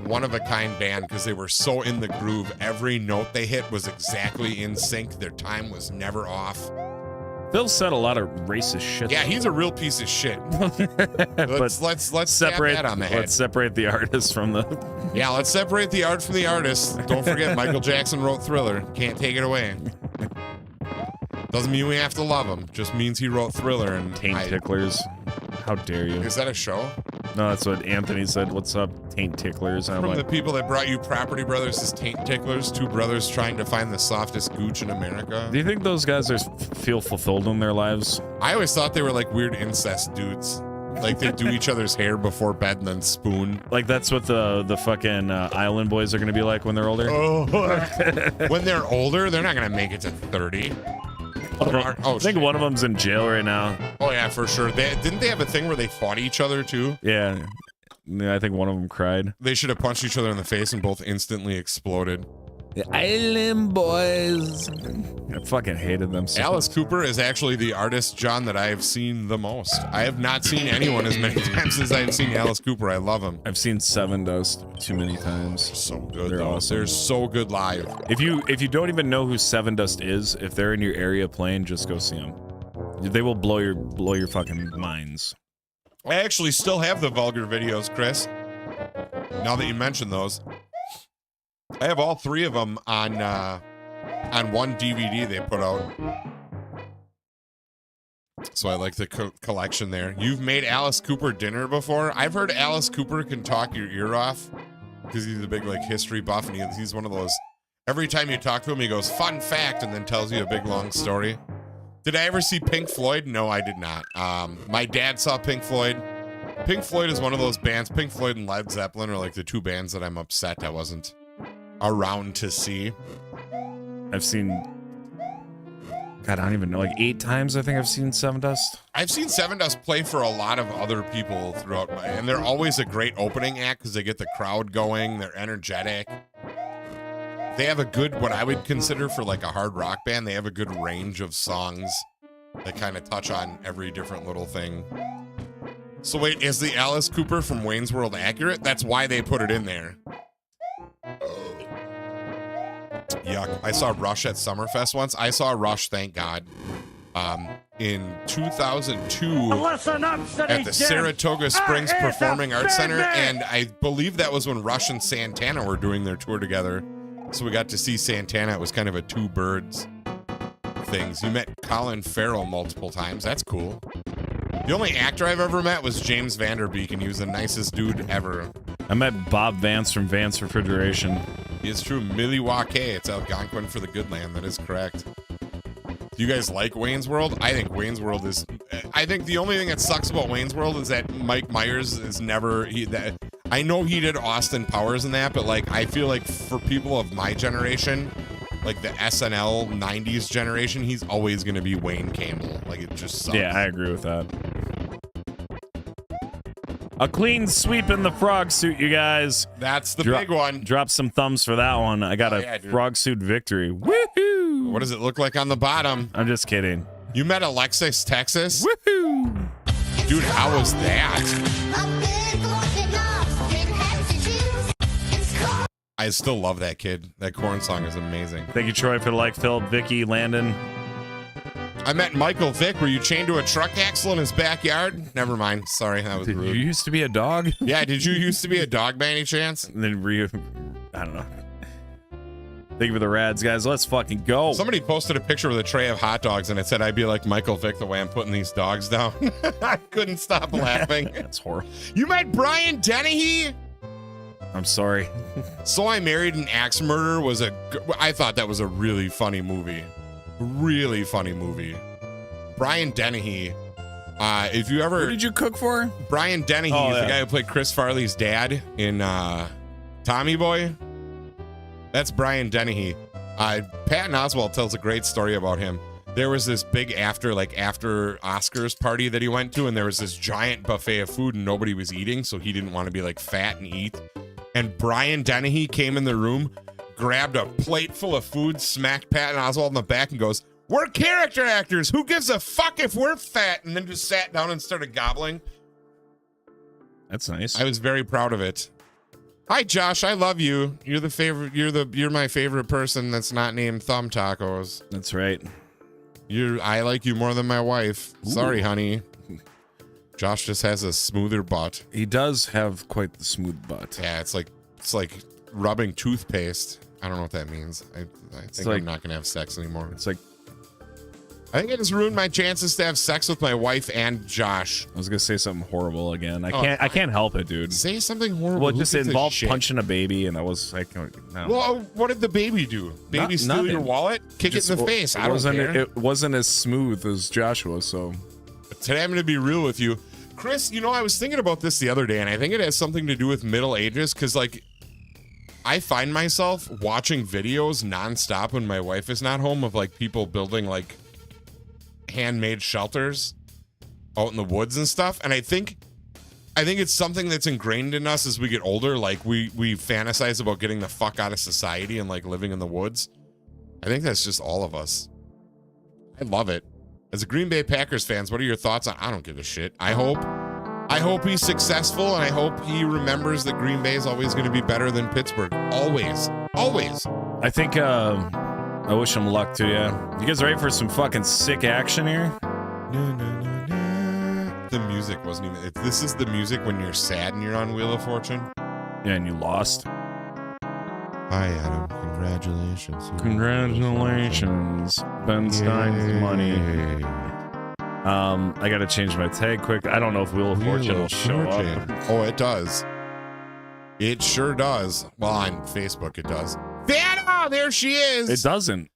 One of a kind band because they were so in the groove. Every note they hit was exactly in sync. Their time was never off. Phil said a lot of racist shit. Yeah, he's a real piece of shit. let's separate that on the head. Let's separate the artist from the... Yeah, let's separate the art from the artist. Don't forget, Michael Jackson wrote Thriller. Can't take it away. Doesn't mean we have to love him. Just means he wrote Thriller. And Taint Ticklers. How dare you? Is that a show? No, that's what Anthony said. What's up, Taint Ticklers? From the people that brought you Property Brothers is Taint Ticklers, two brothers trying to find the softest gooch in America. Do you think those guys feel fulfilled in their lives? I always thought they were like weird incest dudes. Like they do each other's hair before bed and then spoon. Like that's what the fucking Island Boys are going to be like when they're older? Oh. When they're older, they're not going to make it to 30. Oh, I think one of them's in jail right now. Oh yeah, for sure. Didn't they have a thing where they fought each other too? Yeah. I think one of them cried. They should have punched each other in the face and both instantly exploded. The Island Boys. I fucking hated them so Alice much. Cooper is actually the artist, John, that I have seen the most. I have not seen anyone as many times as I have seen Alice Cooper. I love him. I've seen Seven Dust too many times. So good. They're though. awesome. They're so good live. If you don't even know who Seven Dust is, if they're in your area playing, just go see them. They will blow your fucking minds. I actually still have the vulgar videos, Chris. Now that you mention those, I have all 3 of them on one DVD they put out. So I like the collection there. You've made Alice Cooper dinner before? I've heard Alice Cooper can talk your ear off because he's a big like history buff, and he's one of those. Every time you talk to him, he goes fun fact and then tells you a big long story. Did I ever see Pink Floyd? No, I did not. My dad saw Pink Floyd. Pink Floyd is one of those bands. Pink Floyd and Led Zeppelin are like the 2 bands that I'm upset I wasn't around to see. I've seen, God, I don't even know, like 8 times I think I've seen Seven Dust. I've seen Seven Dust play for a lot of other people throughout and they're always a great opening act because they get the crowd going. They're energetic. They have a good, what I would consider for like a hard rock band, they have a good range of songs that kind of touch on every different little thing. So wait, is the Alice Cooper from Wayne's World accurate? That's why they put it in there. Yuck. I saw Rush at Summerfest once. I saw Rush, thank God, in 2002 Listen up, City at the Jim. Saratoga Springs I is Performing Arts Center, offended. and I believe that was when Rush and Santana were doing their tour together. So we got to see Santana. It was kind of a 2 birds things. You met Colin Farrell multiple times. That's cool. The only actor I've ever met was James Van Der Beek, and he was the nicest dude ever. I met Bob Vance from Vance Refrigeration. It's true. Milwaukee. It's Algonquin for the good land. That is correct. Do you guys like Wayne's World? I think Wayne's World is. I think the only thing that sucks about Wayne's World is that Mike Myers is never. I know he did Austin Powers and that, but like I feel like for people of my generation, like the SNL 90s generation, he's always going to be Wayne Campbell. Like it just sucks. Yeah, I agree with that. A clean sweep in the frog suit, you guys. That's the big one. Drop some thumbs for that one. I got a frog suit victory. Woohoo! What does it look like on the bottom? I'm just kidding. You met Alexis, Texas? Woohoo! Dude, how was that? I still love that kid. That corn song is amazing. Thank you, Troy, for the like, Phil, Vicky, Landon. I met Michael Vick. Were you chained to a truck axle in his backyard? Never mind. Sorry, that was Did rude. you used to be a dog? Yeah, did you used to be a dog by any chance? And then I don't know. Thank you for the rads, guys. Let's fucking go. Somebody posted a picture with a tray of hot dogs and it said, I'd be like Michael Vick the way I'm putting these dogs down. I couldn't stop laughing. That's horrible. You met Brian Dennehy? I'm sorry. So I Married an Axe Murderer I thought that was a really funny movie. Really funny movie. Brian Dennehy. If you ever... Who did you cook for? Brian Dennehy is the guy who played Chris Farley's dad in Tommy Boy. That's Brian Dennehy. Patton Oswalt tells a great story about him. There was this big after Oscars party that he went to, and there was this giant buffet of food and nobody was eating, so he didn't want to be like fat and eat. And Brian Dennehy came in the room, grabbed a plate full of food, smacked Patton Oswalt in the back and goes, "We're character actors. Who gives a fuck if we're fat?" And then just sat down and started gobbling. That's nice. I was very proud of it. Hi, Josh. I love you. You're the favorite. You're my favorite person that's not named Thumb Tacos. That's right. I like you more than my wife. Ooh. Sorry, honey. Josh just has a smoother butt. He does have quite the smooth butt. Yeah, it's like rubbing toothpaste. I don't know what that means. I think I'm not gonna have sex anymore. It's like, I think I just ruined my chances to have sex with my wife and Josh. I was gonna say something horrible again. I can't help it, dude. Say something horrible. Well, it Who just gives a involved shit? punching a baby, and I was like, no. Well, what did the baby do? Baby steal nothing. your wallet? Kick it in the face. I don't care. It wasn't as smooth as Joshua, so. Today I'm going to be real with you. Chris, I was thinking about this the other day, and I think it has something to do with middle ages, because, I find myself watching videos nonstop when my wife is not home of, people building, handmade shelters out in the woods and stuff. And I think it's something that's ingrained in us as we get older. Like we fantasize about getting the fuck out of society and like living in the woods. I think that's just all of us. I love it. As a Green Bay Packers fans, what are your thoughts on? I don't give a shit. I hope he's successful, and I hope he remembers that Green Bay is always going to be better than Pittsburgh. Always. I think I wish him luck too. Yeah, you guys ready for some fucking sick action here? The music wasn't even. This is the music when you're sad and you're on Wheel of Fortune. Yeah, and you lost. Hi, Adam. Congratulations. Congratulations, Ben Stein's money. I gotta change my tag quick. I don't know if Wheel of Fortune will show up. Oh, it does. It sure does. Well, on Facebook, it does. Vanna, there she is. It doesn't.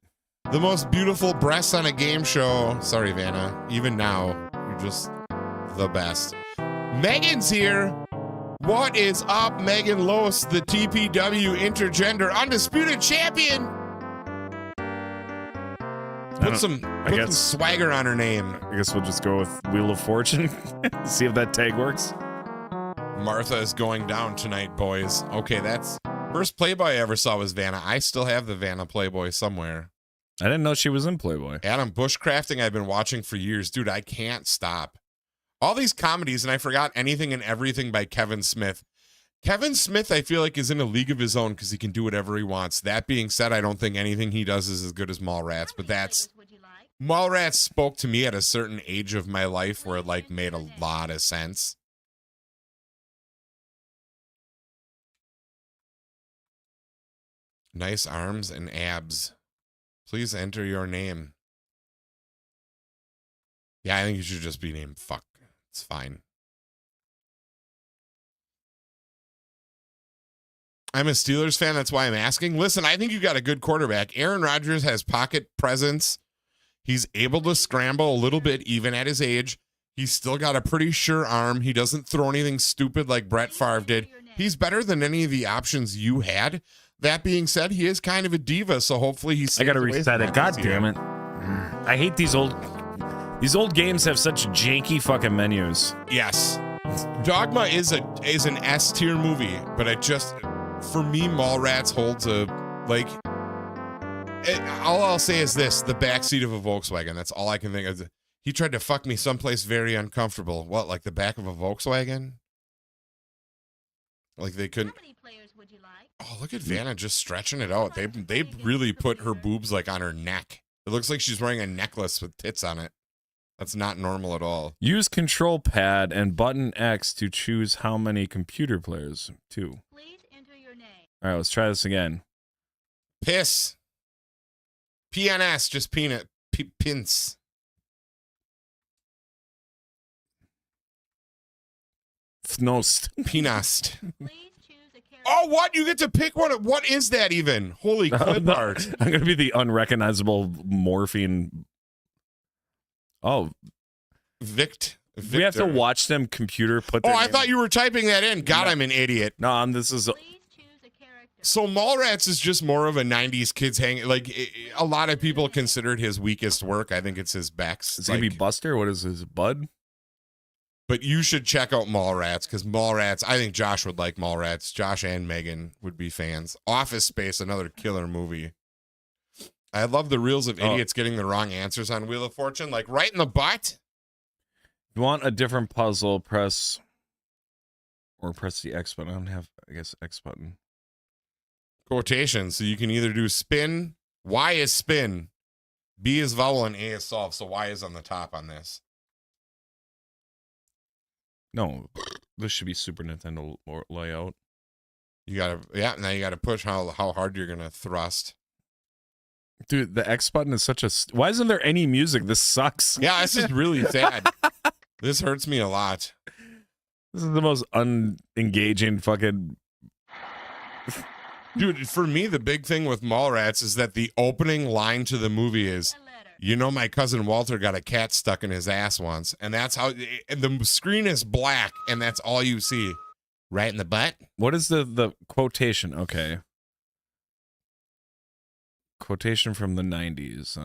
The most beautiful breasts on a game show. Sorry, Vanna. Even now, you're just the best. Megan's here. What is up, Megan Los, the TPW intergender undisputed champion? Put some swagger on her name. I guess we'll just go with Wheel of Fortune. See if that tag works. Martha is going down tonight, boys. Okay, that's first Playboy I ever saw was Vanna. I still have the Vanna Playboy somewhere. I didn't know she was in Playboy. Adam, bushcrafting I've been watching for years. Dude, I can't stop. All these comedies, and I forgot Anything and Everything by Kevin Smith. Kevin Smith, I feel like, is in a league of his own because he can do whatever he wants. That being said, I don't think anything he does is as good as Mallrats, but Mallrats spoke to me at a certain age of my life where it like made a lot of sense. Nice arms and abs. Please enter your name. Yeah, I think you should just be named Fuck. It's fine. I'm a Steelers fan. That's why I'm asking. Listen, I think you got a good quarterback. Aaron Rodgers has pocket presence. He's able to scramble a little bit even at his age. He's still got a pretty sure arm. He doesn't throw anything stupid like Brett Favre did. He's better than any of the options you had. That being said, he is kind of a diva, so hopefully he's. I gotta reset it. God damn it! I hate these old games have such janky fucking menus. Yes, Dogma is an S tier movie, but it just, for me, Mallrats holds a like. All I'll say is this: the backseat of a Volkswagen. That's all I can think of. He tried to fuck me someplace very uncomfortable. What, like the back of a Volkswagen? Like they couldn't. How many players would you like? Oh, look at Vanna just stretching it out. They really put her boobs like on her neck. It looks like she's wearing a necklace with tits on it. That's not normal at all. Use control pad and button X to choose how many computer players. 2. Please enter your name. All right, let's try this again. Piss. PNS, just peanut. Pins. Fnost. Penast. Please choose a character. Oh, what? You get to pick one. What is that even? Holy clip art. I'm gonna be the unrecognizable morphine. Oh, Victor. we have to watch them computer put. Oh, Their I name. thought you were typing that in. God, No. I'm an idiot. No, this is. Please choose a character. So Mallrats is just more of a 90s kids hang. Like a lot of people considered his weakest work. I think it's his Bex. It's gonna be Buster. What is his Bud? But you should check out Mallrats because Mallrats, I think Josh would like Mallrats. Josh and Megan would be fans. Office Space, another killer movie. I love the reels of idiots getting the wrong answers on Wheel of Fortune, like right in the butt. If you want a different puzzle, press the X button. I don't have, I guess, X button. Quotation. So you can either do spin, Y is spin, B is vowel, and A is solve. So Y is on the top on this. No, this should be Super Nintendo layout. You gotta, now you gotta push how hard you're gonna thrust. Dude, the X button is such a. Why isn't there any music? This sucks. Yeah, this is really sad. This hurts me a lot. This is the most unengaging fucking. Dude, for me, the big thing with Mallrats is that the opening line to the movie is, A letter. you know, my cousin Walter got a cat stuck in his ass once. And that's how, and the screen is black, and that's all you see. Right in the butt? What is the quotation? Okay. Quotation from the 90s.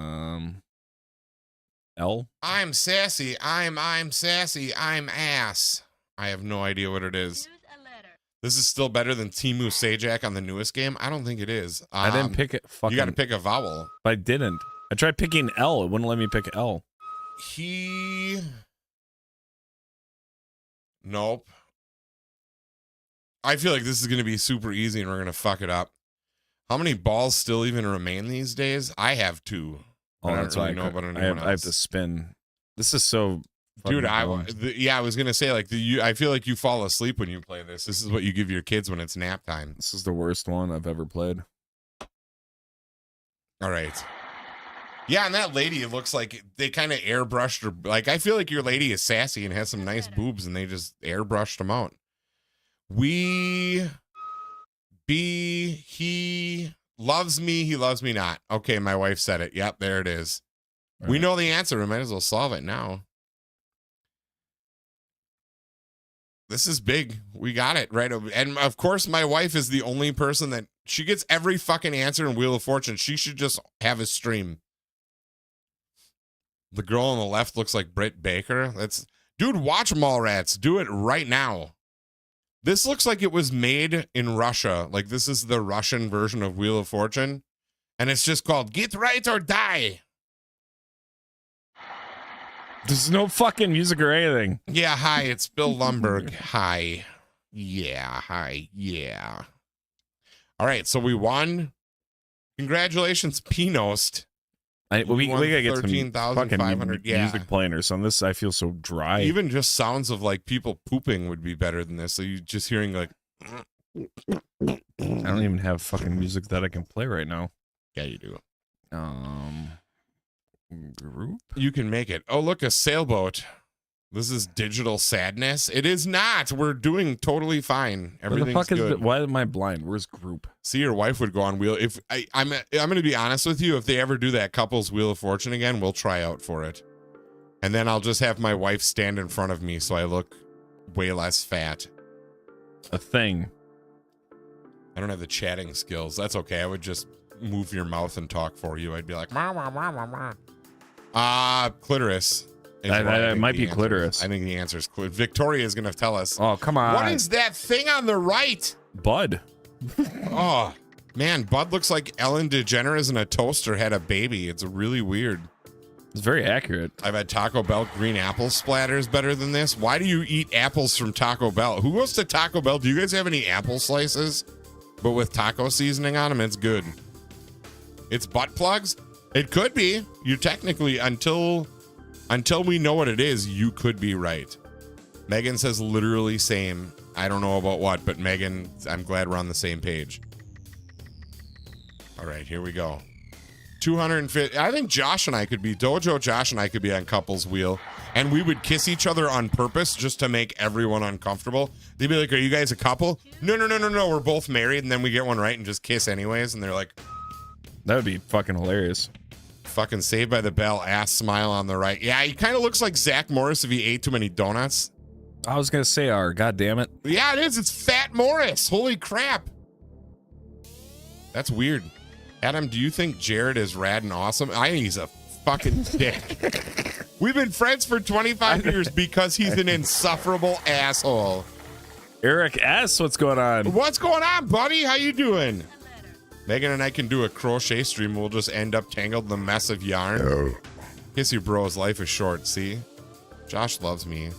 L? I'm sassy. I'm sassy. I'm ass. I have no idea what it is. Choose a letter. This is still better than Timu Sajak on the newest game. I don't think it is. I didn't pick it. You got to pick a vowel. I didn't. I tried picking L. It wouldn't let me pick L. Nope. I feel like this is going to be super easy and we're going to fuck it up. How many balls still even remain these days? I have 2. Oh, I don't that's really why know about anyone I have else. to spin. This is so. Dude, fucking dumb. I was going to say, like, I feel like you fall asleep when you play this. This is what you give your kids when it's nap time. This is the worst one I've ever played. All right. Yeah, and that lady, it looks like they kind of airbrushed her. Like, I feel like your lady is sassy and has some nice boobs, and they just airbrushed them out. He loves me, he loves me not. Okay, my wife said it. Yep, there it is. All We right. know the answer. We might as well solve it now. This is big. We got it right. And of course, my wife is the only person that she gets every fucking answer in Wheel of Fortune. She should just have a stream. The girl on the left looks like Britt Baker. Dude, watch Mallrats. Do it right now. This looks like it was made in Russia. Like this is the Russian version of Wheel of Fortune. And it's just called Get Right or Die. There's no fucking music or anything. Yeah, hi, it's Bill Lumberg. Hi. Yeah, hi. Yeah. All right, so we won. Congratulations, Pinost. We gotta get some 13,500. fucking Yeah. music playing or something. This I feel so dry. Even just sounds of like people pooping would be better than this. So you just hearing like, I don't even have fucking music that I can play right now. yeah, you do. Group. You can make it. Oh, look, a sailboat. This is digital sadness. It is not. We're doing totally fine. Where the Everything's fuck is good. it? Why am I blind? Where's group? See, your wife would go on Wheel. If I'm going to be honest with you, if they ever do that couple's Wheel of Fortune again, we'll try out for it. And then I'll just have my wife stand in front of me so I look way less fat. A thing. I don't have the chatting skills. That's okay. I would just move your mouth and talk for you. I'd be like, "Mah, mah, mah, mah, mah." Clitoris. is what I It think might the be answer is. clitoris. I think the answer is Victoria is going to tell us. Oh, come on. What is that thing on the right? Bud? Oh, man. Bud looks like Ellen DeGeneres in a toaster had a baby. It's really weird. It's very accurate. I've had Taco Bell green apple splatters better than this. Why do you eat apples from Taco Bell? Who goes to Taco Bell? Do you guys have any apple slices? But with taco seasoning on them, it's good. It's butt plugs? It could be. You technically, until we know what it is, you could be right. Megan says literally same. I don't know about what, but Megan, I'm glad we're on the same page. All right, here we go. 250. I think Josh and I could be Josh and I could be on couples wheel, and we would kiss each other on purpose just to make everyone uncomfortable. They'd be like, "Are you guys a couple?" No. We're both married, and then we get one right and just kiss anyways. And they're like, That would be fucking hilarious. "Fucking Saved by the Bell, ass smile on the right." Yeah, he kind of looks like Zach Morris if he ate too many donuts. I was gonna say R. God damn it. Yeah, it is. It's Fat Morris. Holy crap. That's weird. Adam, do you think Jared is rad and awesome? I think he's a fucking dick. We've been friends for 25 years because he's an insufferable asshole. Eric S. What's going on? What's going on, buddy? How you doing? A letter. Megan and I can do a crochet stream. We'll just end up tangled in a mess of yarn. Kiss you, bros. Life is short. See? Josh loves me.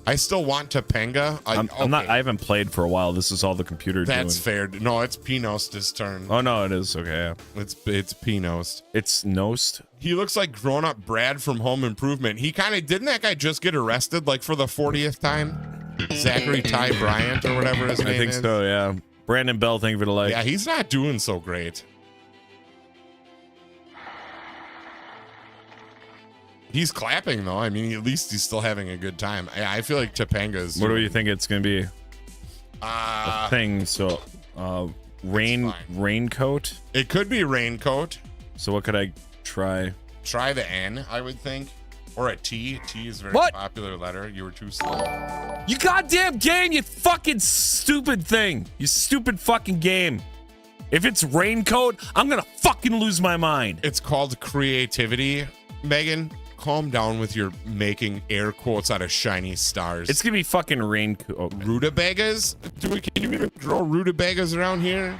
I still want Topanga. I'm not. I haven't played for a while. This is all the computer That's doing. fair. No, it's Pinos' turn. Oh no, it is okay. Yeah. It's Pinos. It's Nost. He looks like grown-up Brad from Home Improvement. He kind of didn't that guy just get arrested like for the 40th time? Zachary Ty Bryant or whatever his name I think is. so. Yeah. Brandon Bell. Thank you for the like. Yeah, he's not doing so great. He's clapping though. I mean, at least he's still having a good time. I feel like Topanga's. What do you think it's gonna be? A thing. So, fine. raincoat. It could be raincoat. So what could I try? Try the N, I would think, or a T. T is a very What? popular letter. You were too slow. You goddamn game, you fucking stupid thing. You stupid fucking game. If it's raincoat, I'm gonna fucking lose my mind. It's called creativity, Megan. Calm down with your making air quotes out of shiny stars. It's gonna be fucking raincoat. Rutabagas? Can you even grow rutabagas around here?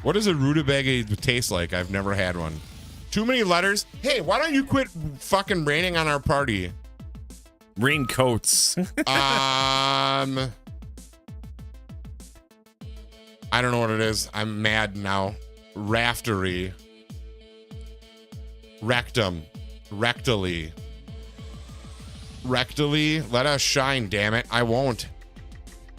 What does a rutabaga taste like? I've never had one. Too many letters. Hey, why don't you quit fucking raining on our party? Raincoats. I don't know what it is. I'm mad now. Raftery. Rectum. Rectally. Rectally. Let us shine, damn it. I won't.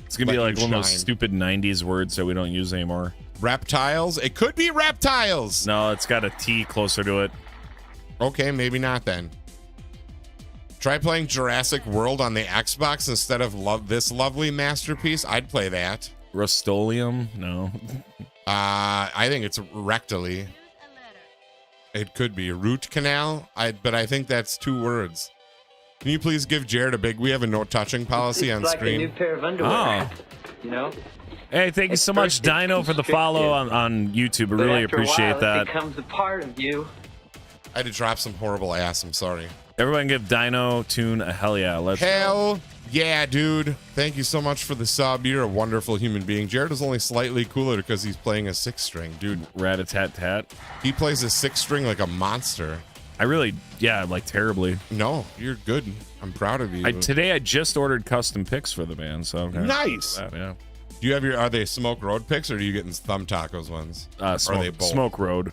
It's gonna be Let like you one of those shine. stupid 90s words that we don't use anymore. Reptiles? It could be reptiles. No, it's got a T closer to it. Okay, maybe not then. Try playing Jurassic World on the Xbox instead of this lovely masterpiece. I'd play that. Rustolium? No. I think it's rectally. It could be root canal. But I think that's 2 words. Can you please give Jared a big? We have a no touching policy on It's like screen. a new pair of underwear. Oh. You know. Hey, thank you so much, Dino, for the follow on YouTube. I But really after a appreciate while, that. It becomes a part of you. I had to drop some horrible ass. I'm sorry. Everyone give Dino Tune a hell yeah. Let's Hell yeah, dude. Thank you so much for the sub. You're a wonderful human being. Jared is only slightly cooler because he's playing a 6-string. Dude, rat-a-tat-tat. he plays a 6-string like a monster. I really, yeah, like terribly. No, you're good. I'm proud of you. Today I just ordered custom picks for the band, so I'm kinda Nice. proud of that, yeah. Do you have are they Smoke Road picks or are you getting Thumb Tacos ones? Or are they both? Smoke Road.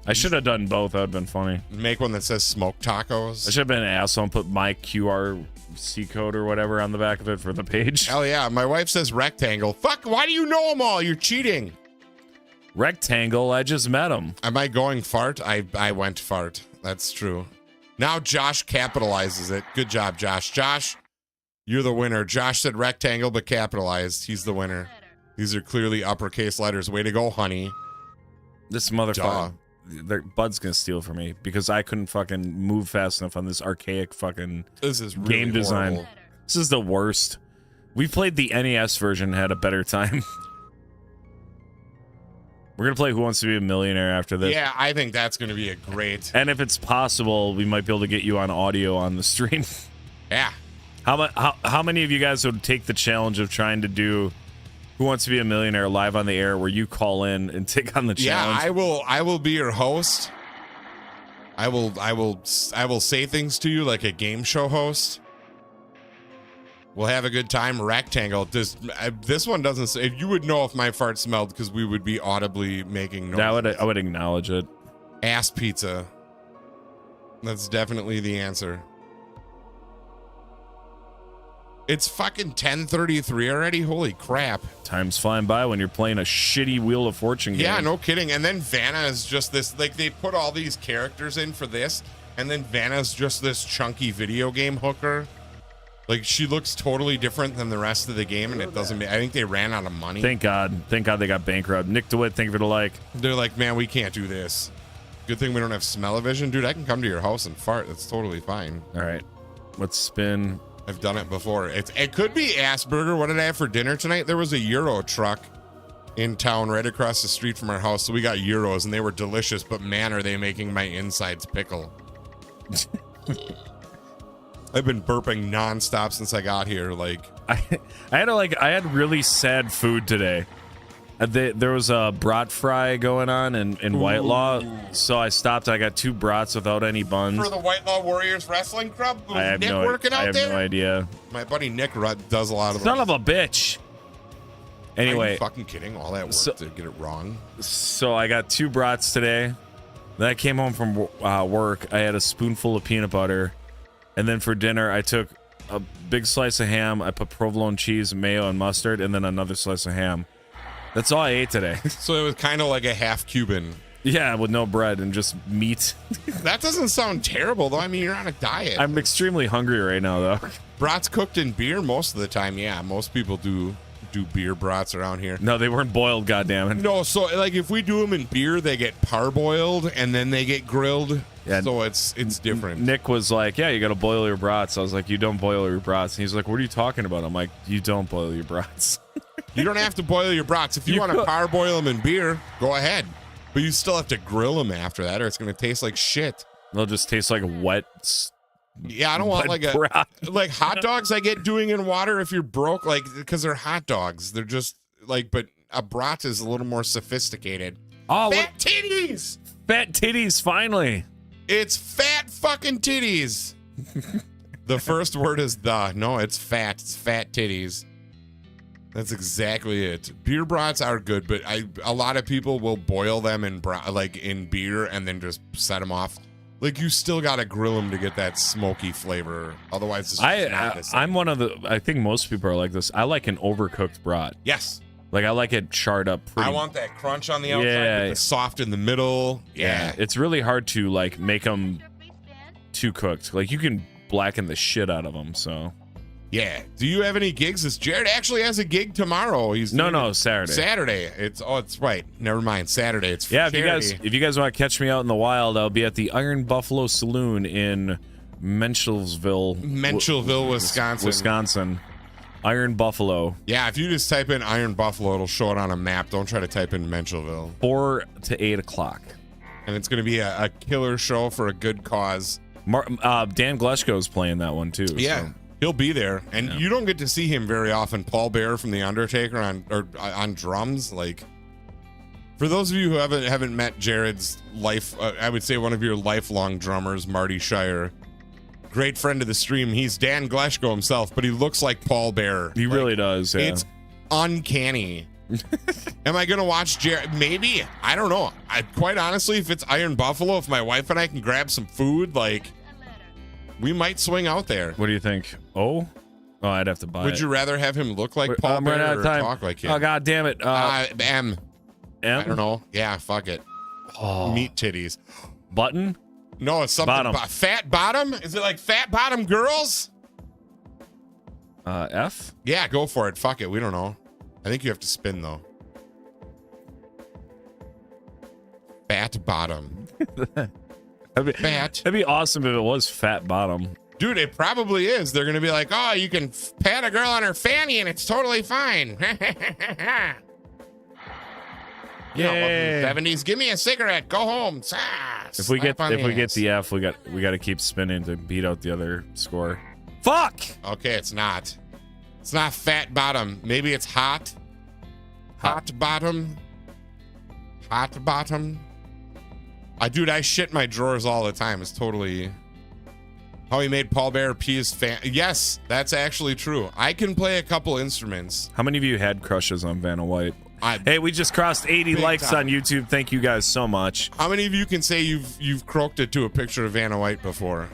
I should have done both. That would have been funny. Make one that says Smoke Tacos. I should have been an asshole and put my QRC code or whatever on the back of it for the page. Hell yeah. My wife says rectangle. Fuck, why do you know them all? You're cheating. Rectangle, I just met him. Am I going fart? I went fart. That's true. Now Josh capitalizes it. Good job, Josh. Josh, you're the winner. Josh said rectangle but capitalized. He's the winner. These are clearly uppercase letters. Way to go, honey. This motherfucker. Their Bud's gonna steal from me because I couldn't fucking move fast enough on this archaic fucking This is really game design. horrible. This is the worst. We played the NES version, had a better time. We're gonna play Who Wants to Be a Millionaire after this. Yeah, I think that's going to be a great. And if it's possible, we might be able to get you on audio on the stream. Yeah. How many of you guys would take the challenge of trying to do Who Wants to Be a Millionaire live on the air, where you call in and take on the challenge? Yeah, I will be your host. I will say things to you like a game show host. We'll have a good time. Rectangle. This one doesn't say. You would know if my fart smelled because we would be audibly making noise. I would acknowledge it. Ass pizza. That's definitely the answer. It's fucking 10:33 already. Holy crap. Time's flying by when you're playing a shitty Wheel of Fortune game. Yeah, no kidding. And then Vanna is just this, like, they put all these characters in for this, and then Vanna's just this chunky video game hooker. Like, she looks totally different than the rest of the game, and it doesn't. I think they ran out of money. Thank God they got bankrupt. Nick DeWitt, thank you for the like. They're like, man, we can't do this. Good thing we don't have smell-o-vision. Dude, I can come to your house and fart. That's totally fine. All right. Let's spin. I've done it before. It could be Asperger. What did I have for dinner tonight? There was a Euro truck in town right across the street from our house. So we got Euros, and they were delicious, but man, are they making my insides pickle. I've been burping nonstop since I got here. Like I had really sad food today. There was a brat fry going on in Whitelaw, so I stopped. I got 2 brats without any buns. for the Whitelaw Warriors Wrestling Club. Was I have Nick working out I have there? no idea. My buddy Nick does a lot of. Son of a bitch. Are Anyway, you fucking kidding? All that work to get it wrong. so I got 2 brats today. Then I came home from work. I had a spoonful of peanut butter, and then for dinner I took a big slice of ham. I put provolone cheese, mayo, and mustard, and then another slice of ham. That's all I ate today. So it was kind of like a half Cuban. Yeah, with no bread and just meat. That doesn't sound terrible, though. I mean, you're on a diet. I'm extremely hungry right now, though. Brats cooked in beer most of the time. Yeah, most people do beer brats around here. No, they weren't boiled, goddammit. No, so like if we do them in beer, they get parboiled and then they get grilled. Yeah. So it's different. Nick was like, yeah, you got to boil your brats. I was like, you don't boil your brats. And he's like, what are you talking about? I'm like, you don't boil your brats. You don't have to boil your brats. If you want to parboil them in beer, go ahead. But you still have to grill them after that or it's going to taste like shit. They'll just taste like wet. Yeah, I don't want wet like brat. like hot dogs I get doing in water if you're broke, like, because they're hot dogs. They're just like, but a brat is a little more sophisticated. Oh, Fat titties! fat titties! Finally. It's fat fucking titties. The first word is the. No, it's fat. It's fat titties. That's exactly it. Beer brats are good, but a lot of people will boil them in in beer and then just set them off. Like, you still gotta grill them to get that smoky flavor. Otherwise, it's just not the same. I'm one of the. I think most people are like this. I like an overcooked brat. Yes. Like, I like it charred up pretty. I want that crunch on the outside, Yeah. but the soft in the middle. Yeah. It's really hard to like make them too cooked. Like, you can blacken the shit out of them. So. Yeah. Do you have any gigs? This Jared actually has a gig tomorrow. He's No, Saturday. Saturday. It's right. Never mind. Saturday. It's for Yeah, charity. if you guys want to catch me out in the wild, I'll be at the Iron Buffalo Saloon in Menschelsville, Wisconsin. Iron Buffalo, Yeah, if you just type in Iron Buffalo, it'll show it on a map. Don't try to type in Menschelville. 4 to 8 o'clock. And it's going to be a killer show for a good cause. Dan Gleschko's playing that one too. Yeah. So. He'll be there, and you don't get to see him very often. Paul Bear from The Undertaker on drums. Like, for those of you who haven't met Jared's life, I would say one of your lifelong drummers, Marty Shire, great friend of the stream. He's Dan Gleschko himself, but he looks like Paul Bear. He really does. Yeah. It's uncanny. Am I gonna watch Jared? Maybe. I don't know. Quite honestly, if it's Iron Buffalo, if my wife and I can grab some food, like, we might swing out there. What do you think? Oh, I'd have to buy it. Would you rather have him look like Paul I'm Bear running out or of time. talk like him? Oh, God damn it. M. M? I don't know. Yeah, fuck it. Oh. Meat titties. Button? No, it's something. Bottom. Fat bottom? Is it like fat bottom girls? F? Yeah, go for it. Fuck it. We don't know. I think you have to spin, though. Fat bottom. That'd be awesome if it was fat bottom. Dude, it probably is. They're going to be like, oh, you can pat a girl on her fanny and it's totally fine. Yeah. 70s. Give me a cigarette. Go home. If we get the F, we got to keep spinning to beat out the other score. Fuck. Okay, it's not. It's not fat bottom. Maybe it's hot. Hot bottom. Hot bottom. Dude, I shit my drawers all the time. It's totally how he made Paul Bear pee his fan. Yes, that's actually true. I can play a couple instruments. How many of you had crushes on Vanna White? I- Hey, we just crossed 80 Big likes time. on YouTube. Thank you guys so much. How many of you can say you've croaked it to a picture of Vanna White before?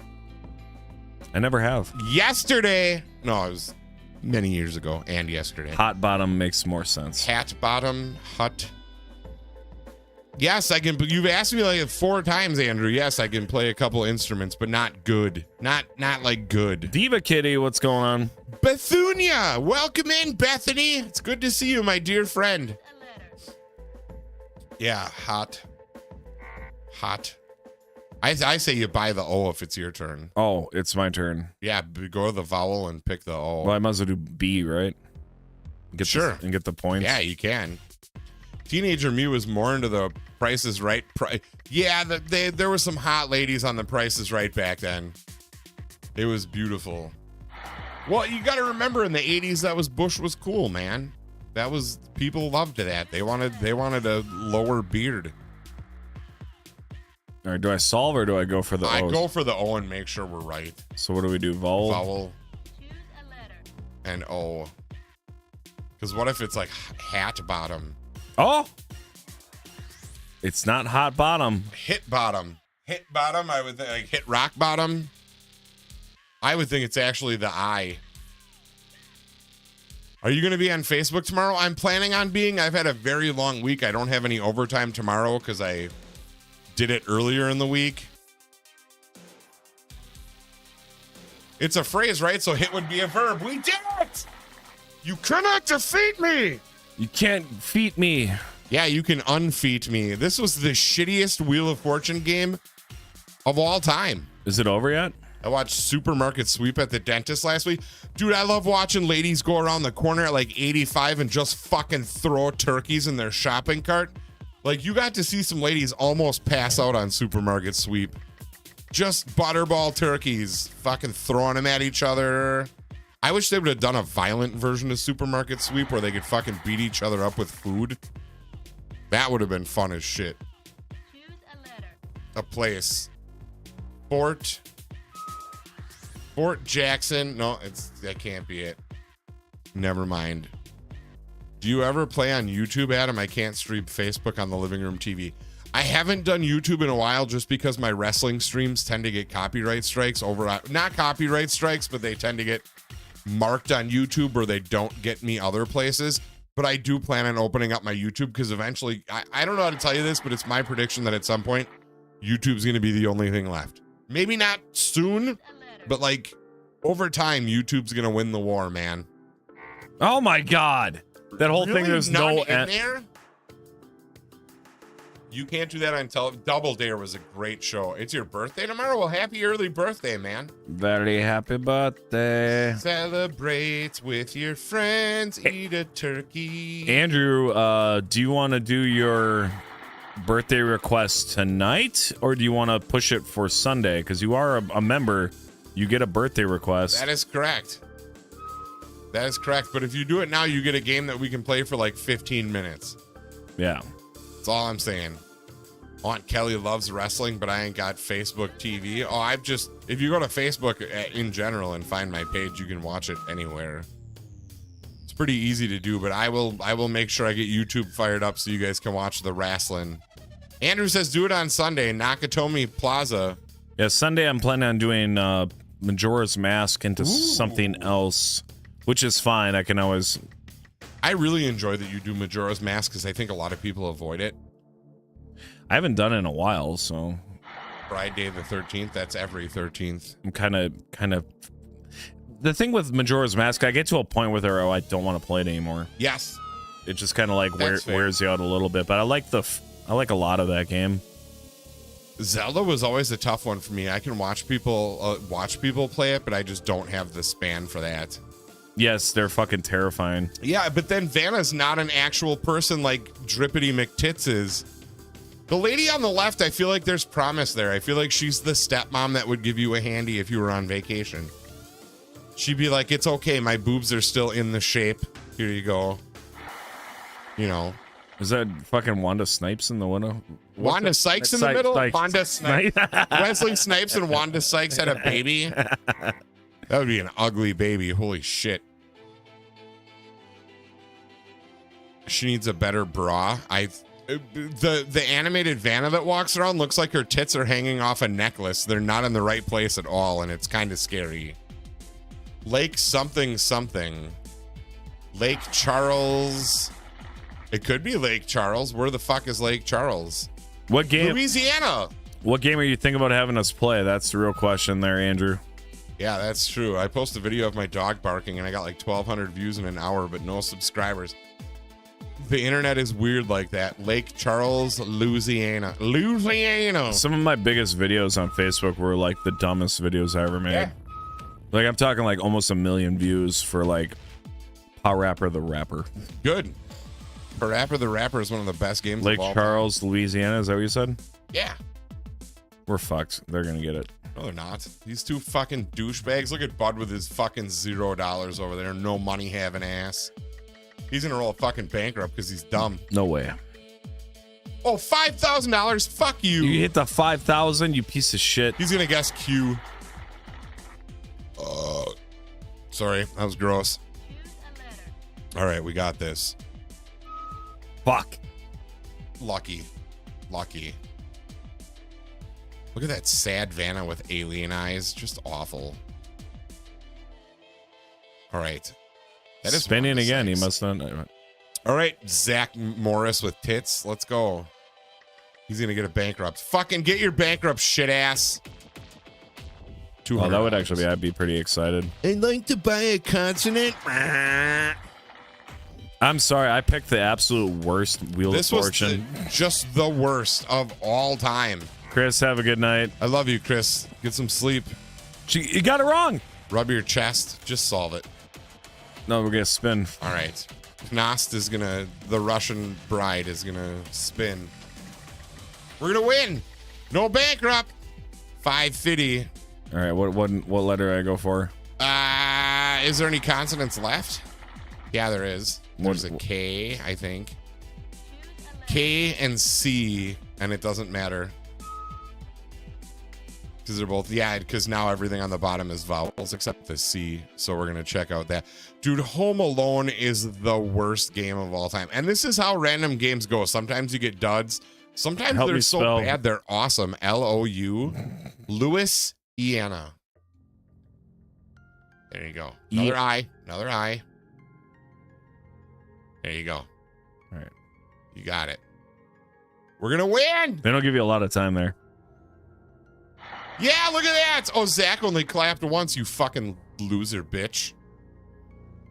I never have. Yesterday. No, it was many years ago and yesterday. Hot bottom makes more sense. Hat bottom, hut. Yes, I can. You've asked me like 4 times, Andrew. Yes, I can play a couple instruments, but not good. Not like good. Diva Kitty, what's going on? Bethunia, welcome in, Bethany. It's good to see you, my dear friend. Yeah, hot. I say you buy the O if it's your turn. Oh, it's my turn. Yeah, go to the vowel and pick the O. Well, I might as well do B, right? Sure. And get the points. Yeah, you can. Teenager me was more into the Price is Right. Yeah, there were some hot ladies on the Price is Right back then. It was beautiful. Well, you got to remember in the 80s, Bush was cool, man. People loved that. They wanted a lower beard. All right, do I solve or do I go for the I O's? go for the O and make sure we're right. So what do we do? Vowel? Vowel and O. Because what if it's like hat bottom? Oh! It's not hot bottom. Hit bottom. Hit bottom, I would think, like hit rock bottom. I would think it's actually the I. Are you going to be on Facebook tomorrow? I'm planning on being. I've had a very long week. I don't have any overtime tomorrow because I did it earlier in the week. It's a phrase, right? So hit would be a verb. We did it! You cannot defeat me! You can't feat me. Yeah, you can unfeat me. This was the shittiest Wheel of Fortune game of all time. Is it over yet? I watched Supermarket Sweep at the dentist last week. Dude, I love watching ladies go around the corner at like 85 and just fucking throw turkeys in their shopping cart. Like, you got to see some ladies almost pass out on Supermarket Sweep. just butterball turkeys, fucking throwing them at each other. I wish they would have done a violent version of Supermarket Sweep where they could fucking beat each other up with food. That would have been fun as shit. Choose a letter. A place. Fort Jackson. No, that can't be it. Never mind. Do you ever play on YouTube, Adam? I can't stream Facebook on the living room TV. I haven't done YouTube in a while just because my wrestling streams tend to get copyright strikes not copyright strikes, but they tend to get marked on YouTube or they don't get me other places. But I do plan on opening up my YouTube because eventually, I don't know how to tell you this, but it's my prediction that at some point, YouTube's going to be the only thing left. Maybe not soon, but like over time, YouTube's going to win the war, man. Oh my God. That whole Really? thing, there's None no in end. there? You can't do that on television. Double Dare was a great show. It's your birthday tomorrow? Well, happy early birthday, man. Very happy birthday. Celebrate with your friends. Eat a turkey. Andrew, do you want to do your birthday request tonight or do you want to push it for Sunday? Because you are a member, you get a birthday request. That is correct. That is correct. But if you do it now, you get a game that we can play for like 15 minutes. Yeah. That's all I'm saying. Aunt Kelly loves wrestling, but I ain't got Facebook TV. Oh, if you go to Facebook in general and find my page, you can watch it anywhere. It's pretty easy to do, but I will make sure I get YouTube fired up so you guys can watch the wrestling. Andrew says do it on Sunday, Nakatomi Plaza. Yeah, Sunday I'm planning on doing Majora's Mask into something else, which is fine. I can always... I really enjoy that you do Majora's Mask because I think a lot of people avoid it. I haven't done it in a while, so... Friday the 13th, that's every 13th. I'm kind of... The thing with Majora's Mask, I get to a point where I don't want to play it anymore. Yes. It just kind of like That's fair. wears you out a little bit, but I like a lot of that game. Zelda was always a tough one for me. I can watch people play it, but I just don't have the span for that. Yes, they're fucking terrifying. Yeah, but then Vanna's not an actual person like Drippity McTits is. The lady on the left, I feel like there's promise there. I feel like she's the stepmom that would give you a handy if you were on vacation. She'd be like, it's okay, my boobs are still in the shape. Here you go. You know. Is that fucking Wanda Snipes in the window? Wanda Sykes in the middle? Sykes. Wanda Snipes. Wesley Snipes and Wanda Sykes had a baby? That would be an ugly baby. Holy shit. She needs a better bra. The animated Vanna that walks around looks like her tits are hanging off a necklace. They're not in the right place at all, and it's kind of scary. Lake something something. Lake Charles. It could be Lake Charles. Where the fuck is Lake Charles? What game? Louisiana. What game are you thinking about having us play? That's the real question there, Andrew. Yeah, that's true. I posted a video of my dog barking and I got like 1,200 views in an hour, but no subscribers. The internet is weird like that. Lake Charles, Louisiana. Some of my biggest videos on Facebook were like the dumbest videos I ever made. Yeah. Like I'm talking like almost 1 million views for like Parappa the Rapper. Good. Parappa the Rapper is one of the best games Lake of all Charles, Louisiana. Is that what you said? time. Yeah. We're fucked. They're gonna get it. No, they're not. These two fucking douchebags. Look at Bud with his fucking $0 over there. No money having ass. He's gonna roll fucking bankrupt because he's dumb. No way. Oh, $5,000. Fuck you. You hit the 5,000, you piece of shit. He's gonna guess Q. Sorry, that was gross. Choose a letter. All right, we got this. Fuck. Lucky. Look at that sad Vanna with alien eyes. Just awful. All right. That is Spinning Wanda again. He Sykes. must not. All right, Zach Morris with tits. Let's go. He's going to get a bankrupt. Fucking get your bankrupt, shit ass. Oh, that would actually be. I'd be pretty excited. I'd like to buy a consonant. I'm sorry. I picked the absolute worst Wheel This of was Fortune. just the worst of all time. Chris, have a good night. I love you, Chris. Get some sleep. You got it wrong. Rub your chest. Just solve it. No, we're gonna spin. All right. Knost is gonna, the Russian bride is gonna spin. We're gonna win. No bankrupt. 550. All right, what letter I go for? Is there any consonants left? Yeah, there is. There's a K, I think. K and C, and it doesn't matter. Because they're both, yeah, because now everything on the bottom is vowels except the C. So we're going to check out that. Dude, Home Alone is the worst game of all time. And this is how random games go. Sometimes you get duds. Sometimes they're so bad, they're awesome. L-O-U, Louisiana. There you go. Another I. Another I. There you go. All right. You got it. We're going to win. They don't give you a lot of time there. Yeah, look at that. Oh, Zach only clapped once, you fucking loser bitch.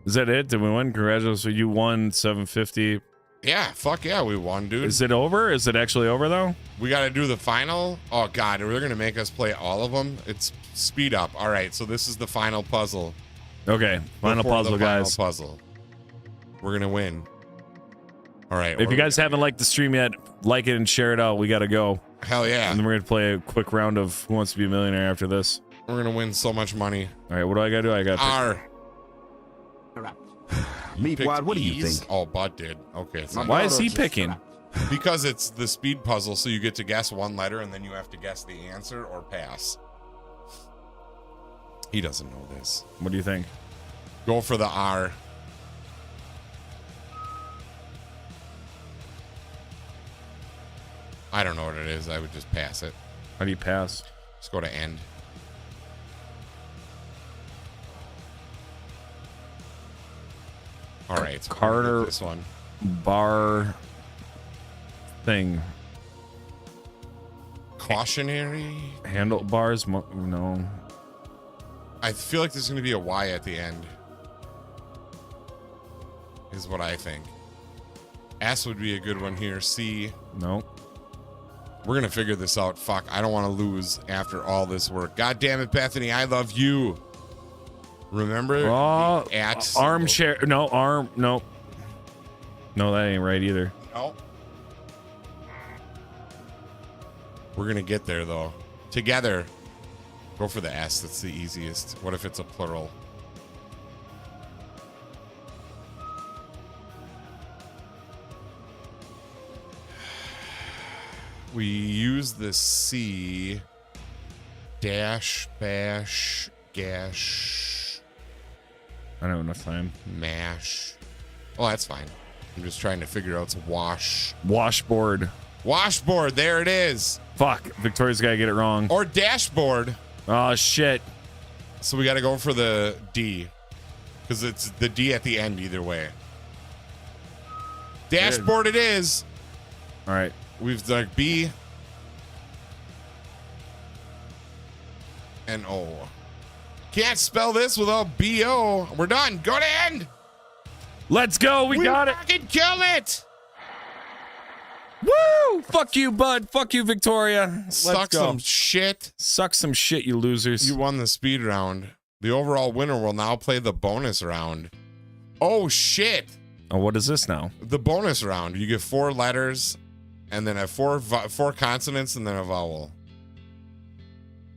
Is that it? Did we win? Congratulations. So you won 750. Yeah, fuck yeah, we won, dude. Is it over? Is it actually over, though? We got to do the final. Oh, God, they're going to make us play all of them. It's speed up. All right, so this is the final puzzle. Okay, final puzzle, guys. Final puzzle. We're going to win. All right. If you guys haven't liked the stream yet, like it and share it out. We got to go. Hell yeah. And then we're going to play a quick round of Who Wants to Be a Millionaire after this. We're going to win so much money. All right, what do I got to do? I got to R. Meatwad, what do you think? Oh, Bud did. Okay. It's Why is he picking? Because it's the speed puzzle, so you get to guess one letter, and then you have to guess the answer or pass. He doesn't know this. What do you think? Go for the R. I don't know what it is. I would just pass it. How do you pass? Just go to end. All right. So Carter. This one. Bar thing. Cautionary. Handlebars? No. I feel like there's going to be a Y at the end. Is what I think. S would be a good one here. C. No. We're going to figure this out. Fuck. I don't want to lose after all this work. God damn it, Bethany. I love you. Remember? Oh, the at armchair. No, arm. No. No, that ain't right either. No. We're going to get there, though. Together. Go for the S. That's the easiest. What if it's a plural? We use the C. Dash, bash, gash. I don't have enough time. Mash. Oh, that's fine. I'm just trying to figure out. It's wash. Washboard. Washboard. There it is. Fuck. Victoria's got to get it wrong. Or dashboard. Oh, shit. So we got to go for the D. Because it's the D at the end either way. Dashboard it is. All right. We've done B. And O. Can't spell this without B-O. We're done. Go to end. Let's go. We got it. Fucking kill it. Woo! Fuck you, bud. Fuck you, Victoria. Suck some shit. Suck some shit, you losers. You won the speed round. The overall winner will now play the bonus round. Oh, shit. Oh, what is this now? The bonus round. You get 4 letters and then four consonants and then a vowel.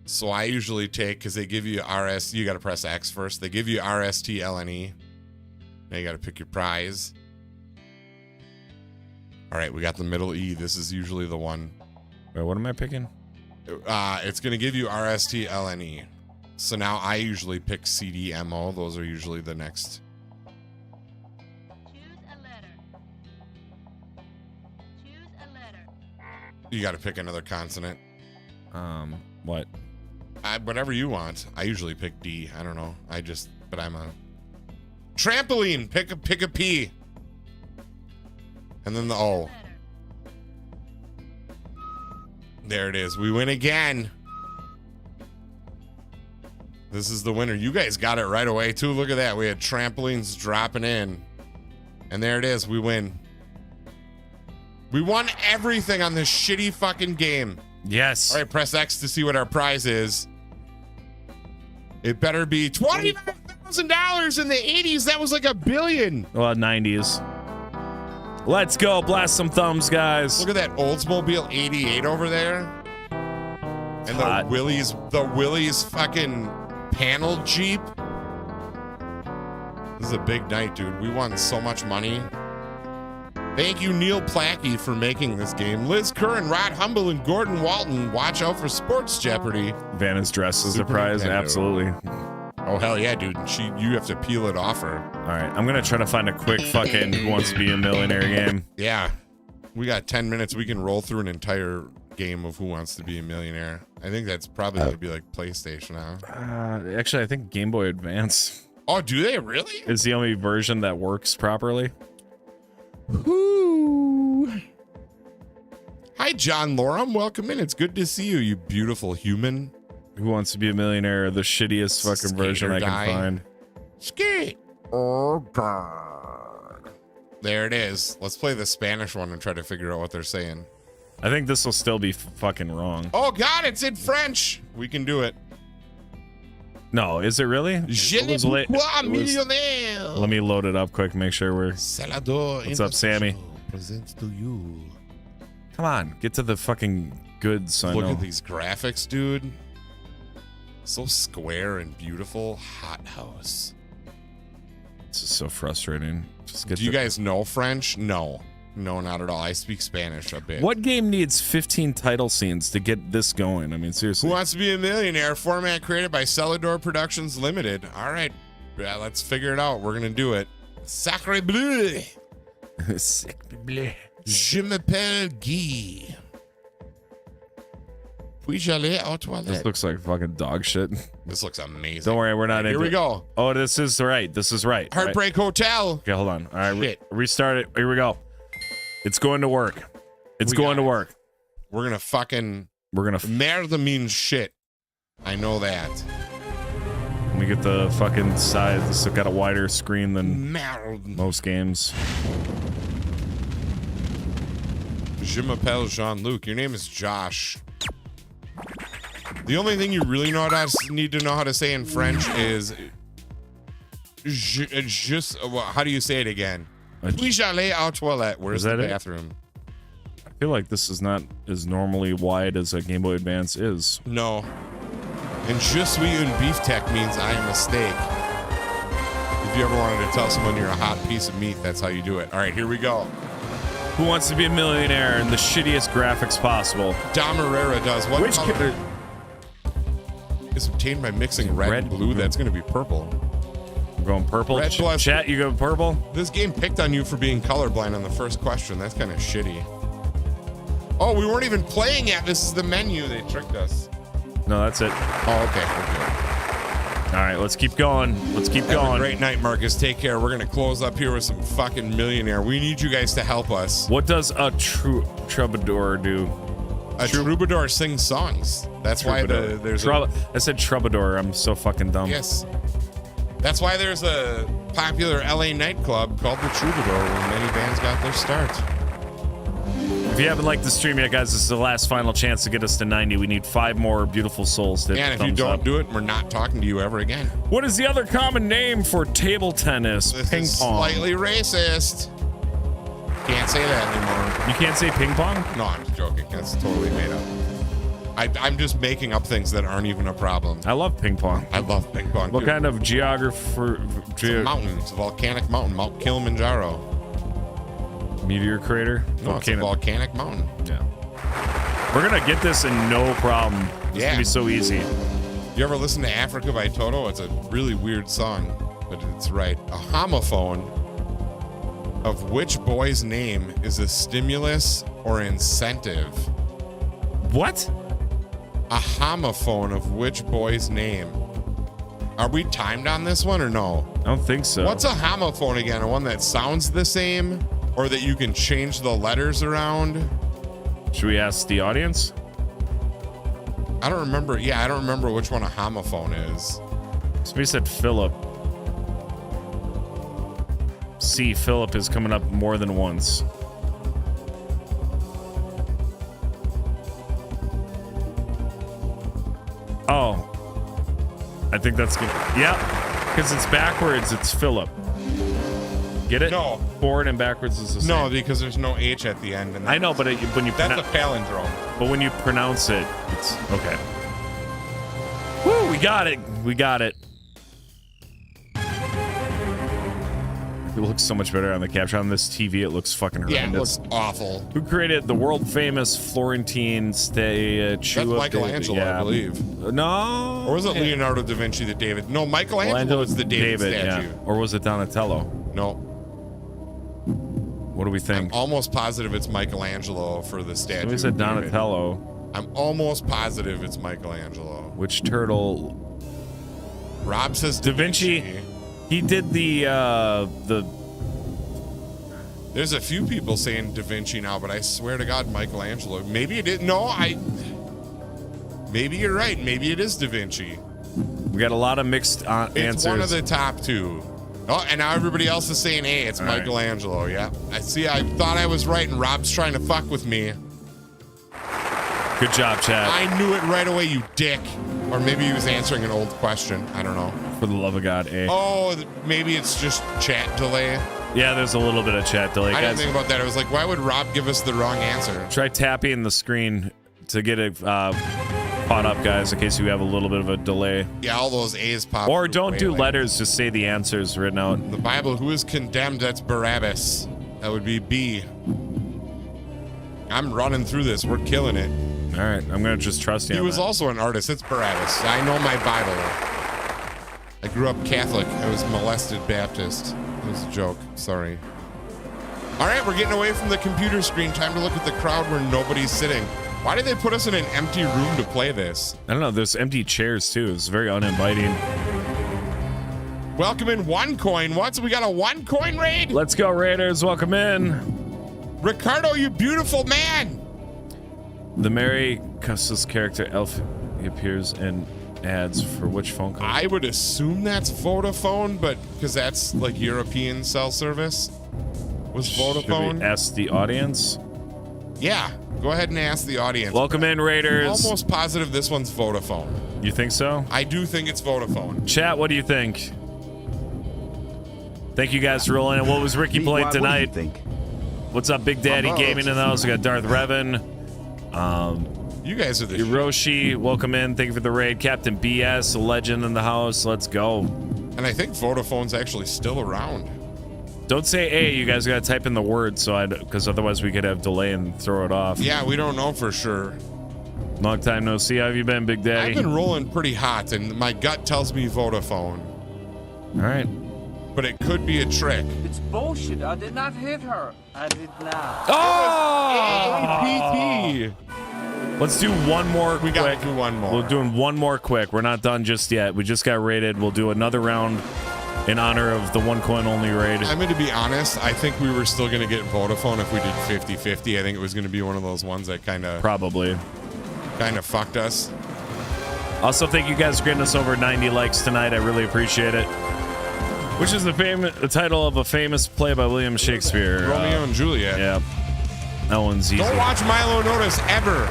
So I usually take, because they give you RS, you got to press X first. They give you RSTLNE. Now you got to pick your prize. All right, we got the middle E. This is usually the one. Wait, what am I picking? It's going to give you RSTLNE. So now I usually pick CDMO. Those are usually the next. Choose a letter. Choose a letter. You got to pick another consonant. What? Whatever you want. I usually pick D. I don't know. But I'm a trampoline. Pick a P. And then the O. There it is. We win again. This is the winner. You guys got it right away, too. Look at that. We had trampolines dropping in. And there it is. We win. We won everything on this shitty fucking game. Yes. All right, press X to see what our prize is. It better be $25,000 in the 80s. That was like $1 billion. Well, 90s. Let's go. Blast some thumbs, guys. Look at that Oldsmobile 88 over there. And hot. the Willie's fucking panel Jeep. This is a big night, dude. We won so much money. Thank you, Neil Plackey, for making this game. Liz Curran, Rod Humble, and Gordon Walton. Watch out for Sports Jeopardy. Vanna's dressed as a Super prize. Nintendo. Absolutely. Oh, hell yeah, dude. You have to peel it off her. All right, I'm gonna try to find a quick fucking Who Wants to Be a Millionaire game. Yeah. We got 10 minutes. We can roll through an entire game of Who Wants to Be a Millionaire. I think that's probably going to be like PlayStation now. Actually, I think Game Boy Advance Oh, do they really? is the only version that works properly. Ooh. Hi, John Loram. Welcome in. It's good to see you, you beautiful human. Who Wants to Be a Millionaire? The shittiest fucking version I Skater can guy. find. Skate. Oh, God. There it is. Let's play the Spanish one and try to figure out what they're saying. I think this will still be fucking wrong. Oh, God, it's in French. We can do it. No, is it really? Je It ne was late- peux pas it was- millionnaire. Let me load it up quick, make sure we're... Salvador What's up, Sammy? Presents to you. Come on, get to the fucking goods. I Look know. at these graphics, dude. So square and beautiful. Hot house. This is so frustrating. Just get Do you the- guys know French? No. No, not at all. I speak Spanish a bit. What game needs 15 title scenes to get this going? I mean, seriously. Who Wants to Be a Millionaire? Format created by Celador Productions Limited. All right. Yeah, let's figure it out. We're going to do it. Sacre bleu. Je m'appelle Guy. Puis-je aller aux This toilettes? looks like fucking dog shit. This looks amazing. Don't worry, we're not Here into we it. go. Oh, this is right. This is right. Right. Heartbreak Hotel. Okay, hold on. All right, Shit. restart it. Here we go. It's going to work. It's We going got to it. work. We're going to fucking... We're gonna. Merda means shit. I know that. Let me get the fucking size. This has got a wider screen than Merde. most games. Je m'appelle Jean-Luc. Your name is Josh. The only thing you really need to know how to say in French is just how do you say it again? Puis-je aller aux toilettes? Where's Is the that it? bathroom? I feel like this is not as normally wide as a Game Boy Advance is. No. And je suis un beef tech means I am a steak. If you ever wanted to tell someone you're a hot piece of meat, that's how you do it. All right, here we go. Who Wants to Be a Millionaire in the shittiest graphics possible? Dom Herrera does. What Which color is obtained by mixing red and blue? That's going to be purple. I'm going purple. Red plus- Chat, you go purple? This game picked on you for being colorblind on the first question. That's kind of shitty. Oh, we weren't even playing yet. This is the menu. They tricked us. No, that's it. Oh, okay. We're good. All right, let's keep going. Let's keep Have a going. great night, Marcus. Take care. We're going to close up here with some fucking millionaire. We need you guys to help us. What does a troubadour do? A troubadour sings songs. That's why there's I said troubadour. I'm so fucking dumb. yes. That's why there's a popular LA nightclub called the Troubadour where many bands got their start. If you haven't liked the stream yet, guys, this is the last final chance to get us to 90. We need 5 more beautiful souls to And if you thumbs don't up. do it, we're not talking to you ever again. What is the other common name for table tennis? This Ping is pong. slightly racist. Can't say that anymore. You can't say ping pong? No, I'm just joking. That's totally made up. I'm just making up things that aren't even a problem. I love ping pong. I love ping pong. What too. kind of geographer? It's a mountain. It's a volcanic mountain. Mount Kilimanjaro. Meteor crater? No, it's a volcanic mountain. Yeah. We're gonna get this in no problem. It's Yeah. gonna be so easy. You ever listen to Africa by Toto? It's a really weird song, but it's right. A homophone of which boy's name is a stimulus or incentive? What? A homophone of which boy's name? Are we timed on this one or no? I don't think so. What's a homophone again? A one that sounds the same or that you can change the letters around? Should we ask the audience? I don't remember. Yeah, I don't remember which one a homophone is. Somebody said Philip. See, Philip is coming up more than once. Oh. I think that's good. Yep. Because it's backwards, it's Philip. Get it? No. Forward and backwards is the same. No, because there's no H at the end. And I know, but when you that's a palindrome. but when you pronounce it, it's okay. Woo! We got it. We got it. It looks so much better on the capture. On this TV, it looks fucking Yeah, it horrendous. looks awful. Who created the world famous Florentine statue? That's Michelangelo, I believe. No. Or was it Leonardo da Vinci that David? No, Michelangelo was the David statue. Yeah. Or was it Donatello? No. What do we think? I'm almost positive it's Michelangelo for the statue. We said of David. Donatello. I'm almost positive it's Michelangelo. Which turtle? Rob says Da Vinci. He did the There's a few people saying Da Vinci now, but I swear to God, Michelangelo. Maybe it didn't. No, maybe you're right. Maybe it is Da Vinci. We got a lot of mixed answers. It's one of the top two. Oh, and now everybody else is saying, hey, it's All right. Michelangelo. Yeah. I see. I thought I was right, and Rob's trying to fuck with me. Good job, Chad. I knew it right away, you dick. Or maybe he was answering an old question. I don't know. For the love of God, eh? Oh, maybe it's just chat delay. Yeah, there's a little bit of chat delay. I didn't Guys, think about that. I was like, why would Rob give us the wrong answer? try tapping the screen to get it caught up, guys, in case you have a little bit of a delay. Yeah, all those A's pop. Or through don't way do late. letters, just say the answers written out. The Bible, who is condemned? That's Barabbas. That would be B. I'm running through this. We're killing it. All right, I'm going to just trust you. He on was that. also an artist. It's Barabbas. I know my Bible. I grew up Catholic. I was molested Baptist. It was a joke. Sorry. All right, we're getting away from the computer screen. Time to look at the crowd where nobody's sitting. Why did they put us in an empty room to play this? I don't know. There's empty chairs, too. It's very uninviting. Welcome in one coin. What? So we got a one coin raid? Let's go, Raiders. Welcome in. Ricardo, you beautiful man. The Mary Custis character Elf he appears in ads for which phone call? I would assume that's Vodafone, but because that's like European cell service. Was Should Vodafone? we ask the audience? Yeah, go ahead and ask the audience. Welcome in, Raiders. Almost positive this one's Vodafone. You think so? I do think it's Vodafone. Chat, what do you think? Thank you guys for rolling in. What was Ricky playing tonight? What's up, Big Daddy Gaming in the house? We got Darth Revan. You guys are the Hiroshi, welcome in. Thank you for the raid. Captain BS, a legend in the house. Let's go. And I think Vodafone's actually still around. Don't say A. You guys got to type in the word, so because otherwise we could have delay and throw it off. Yeah, we don't know for sure. Long time no see. How have you been, Big Daddy? I've been rolling pretty hot, and my gut tells me Vodafone. All right. But it could be a trick. It's bullshit. I did not hit her. I did not. Oh! APT. Let's do one more quick. We got to do one more. We're doing one more quick. We're not done just yet. We just got raided. We'll do another round in honor of the one coin only raid. I'm going to be honest. I think we were still going to get Vodafone if we did 50-50. I think it was going to be one of those ones that kind of fucked us. Also, thank you guys for getting us over 90 likes tonight. I really appreciate it. Which is the title of a famous play by William Shakespeare. Romeo and Juliet. Yeah. That one's easy. Don't watch Milo Notice ever.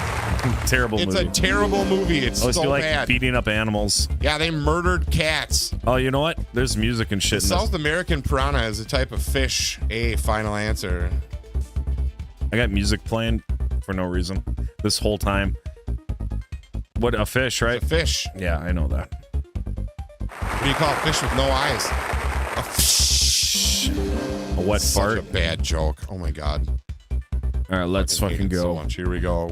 Terrible movie. It's a terrible movie. It's always so feel like bad. beating up animals. Yeah, they murdered cats. Oh, you know what? There's music and shit The in this. South American piranha is a type of fish. A final answer. I got music playing for no reason this whole time. What, a fish, right? A fish. Yeah, I know that. What do you call a fish with no eyes? A fish. A wet Such fart. a bad joke. Oh my god. All right, let's Hate fucking it so go. much. Here we go.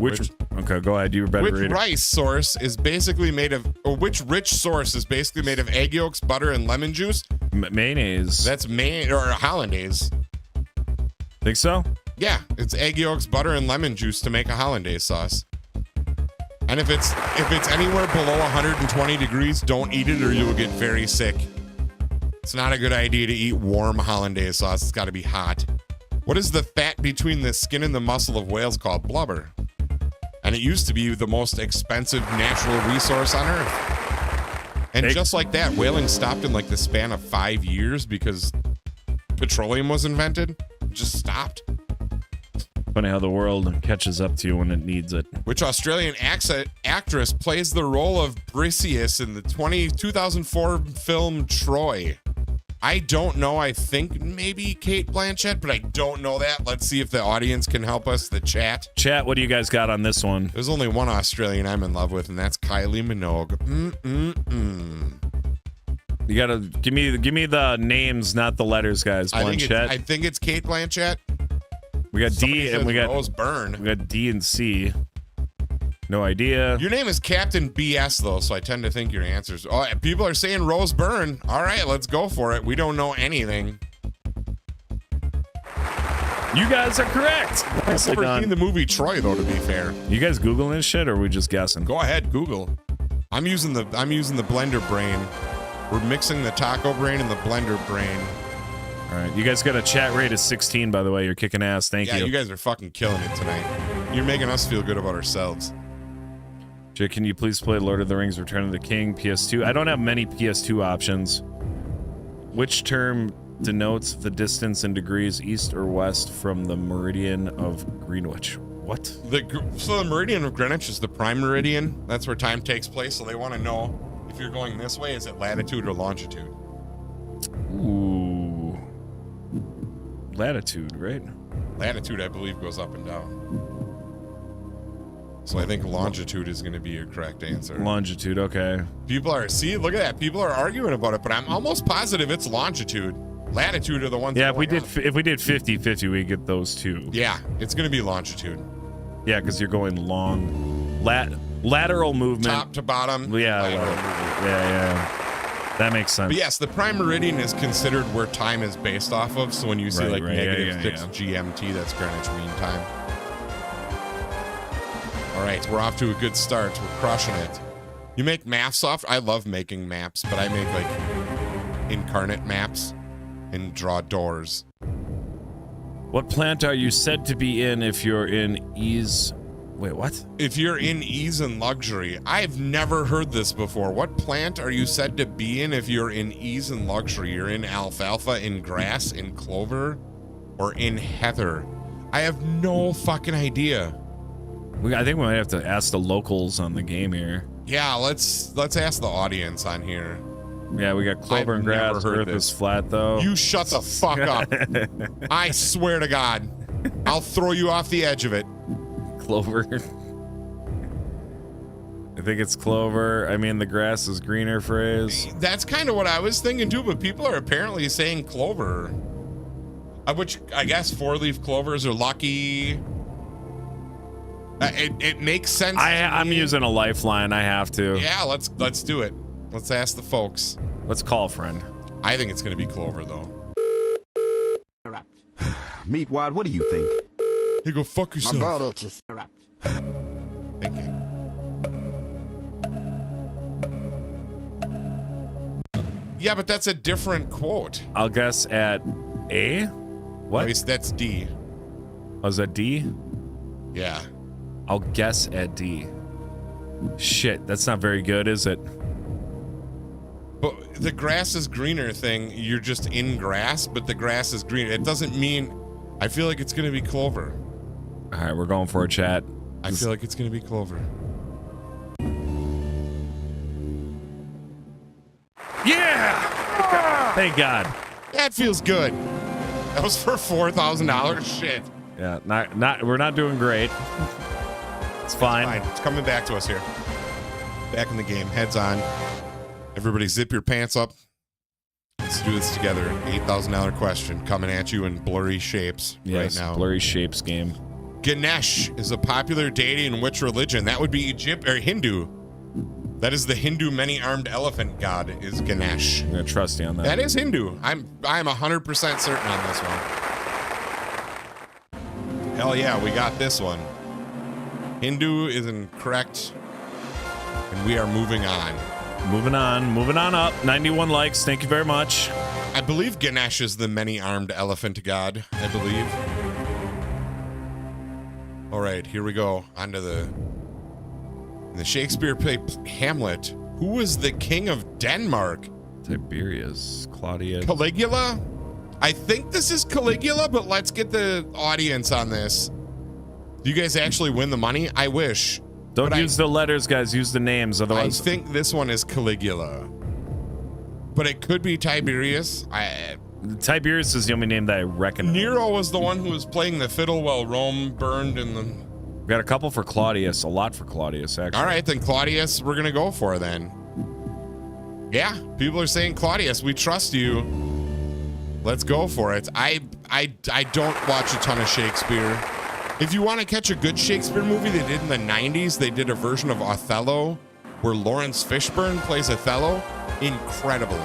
Okay, go ahead. You better Which read it. rice source is basically made of, or which rich source is basically made of egg yolks, butter, and lemon juice? Mayonnaise. That's or hollandaise. Think so? Yeah, it's egg yolks, butter, and lemon juice to make a hollandaise sauce. And if it's anywhere below 120 degrees, don't eat it or you'll get very sick. It's not a good idea to eat warm hollandaise sauce. It's got to be hot. What is the fat between the skin and the muscle of whales called? Blubber. And it used to be the most expensive natural resource on Earth. And just like that, whaling stopped in like the span of 5 years because petroleum was invented. It just stopped. Funny how the world catches up to you when it needs it. Which Australian actress plays the role of Briseis in the 2004 film Troy? I don't know. I think maybe Kate Blanchett, but I don't know that. Let's see if the audience can help us. The chat. Chat, what do you guys got on this one? There's only one Australian I'm in love with, and that's Kylie Minogue. You gotta give me the names, not the letters, guys. I Blanchett. think it's Kate Blanchett. We got Somebody D and says we got Rose Byrne. We got D and C. No idea. Your name is Captain BS though, so I tend to think your answers. Oh, people are saying Rose Byrne. All right, let's go for it. We don't know anything. You guys are correct. I've never seen the movie Troy though. To be fair, You guys googling this shit, or are we just guessing? go ahead, Google. I'm using the blender brain. We're mixing the taco brain and the blender brain. All right, you guys got a chat rate of 16, by the way. You're kicking ass. Thank Yeah, you. you guys are fucking killing it tonight. You're making us feel good about ourselves. Jay, can you please play Lord of the Rings: Return of the King PS2? I don't have many PS2 options. Which term denotes the distance in degrees east or west from the meridian of Greenwich? What? So the meridian of Greenwich is the prime meridian. That's where time takes place. So they want to know if you're going this way, is it latitude or longitude? Ooh. Latitude, right? Latitude, I believe, goes up and down. So I think longitude is going to be your correct answer. Longitude, okay. Look at that. People are arguing about it, but I'm almost positive it's longitude. Latitude are the ones. Yeah, that if we did 50-50, we get those two. Yeah, it's going to be longitude. Yeah, because you're going long, lateral movement, Top to bottom. Yeah, yeah. That makes sense. But yes, the prime meridian is considered where time is based off of. So when you see Right, negative yeah. 6 GMT, that's Greenwich Mean Time. All right, we're off to a good start. We're crushing it. You make maps off. I love making maps, but I make like incarnate maps and draw doors. What plant are you said to be in if you're in ease? Wait, what? If you're in ease and luxury, I've never heard this before. What plant are you said to be in if you're in ease and luxury? You're in alfalfa, in grass, in clover, or in heather? I have no fucking idea. I think we might have to ask the locals on the game here. Yeah, let's ask the audience on here. Yeah, we got clover and I've never grass. heard Earth this. is flat, though. You shut the fuck up. I swear to God, I'll throw you off the edge of it. Clover. I think it's clover. I mean, the grass is greener phrase. That's kind of what I was thinking too, but people are apparently saying clover. Which I guess 4-leaf clovers are lucky. It makes sense. I'm using a lifeline. I have to. Yeah, let's do it. Let's ask the folks. Let's call a friend. I think it's gonna be clover though. Meatwad, what do you think? Hey, go fuck yourself. My brother just Thank you. Yeah, but that's a different quote. I'll guess at A. What? At least that's D. Oh, is that D? Yeah. I'll guess at D. Shit, that's not very good, is it? But the grass is greener thing, you're just in grass, but the grass is greener. It doesn't mean, I feel like it's going to be clover. All right, we're going for a chat. I feel like it's going to be clover. Yeah! Thank God. That feels good. That was for $4,000. Shit. Yeah, we're not doing great. It's fine. It's coming back to us here. Back in the game. Heads on. Everybody zip your pants up. Let's do this together. $8,000 question coming at you in blurry shapes right now. Blurry shapes game. Ganesh is a popular deity in which religion? That would be Egypt or Hindu. That is the Hindu many-armed elephant god is Ganesh. I'm gonna trust you on that. That is Hindu. I'm 100% certain on this one. Hell yeah, we got this one. Hindu is incorrect, and we are moving on. Moving on up. 91 likes. Thank you very much. I believe Ganesh is the many-armed elephant god. I believe. All right, here we go. On to the Shakespeare play Hamlet. Who was the king of Denmark? Tiberius, Claudius. Caligula? I think this is Caligula, but let's get the audience on this. Do you guys actually win the money? I wish. Don't use the letters, guys. Use the names. I Otherwise, think this one is Caligula. but it could be Tiberius. Tiberius is the only name that I recognize. Nero was the one who was playing the fiddle while Rome burned in the... We got a couple for Claudius, a lot for Claudius, actually. All right, then Claudius, we're gonna go for then. Yeah, people are saying Claudius, we trust you. Let's go for it. I don't watch a ton of Shakespeare. If you want to catch a good Shakespeare movie they did in the 90s, they did a version of Othello where Lawrence Fishburne plays Othello. Incredible.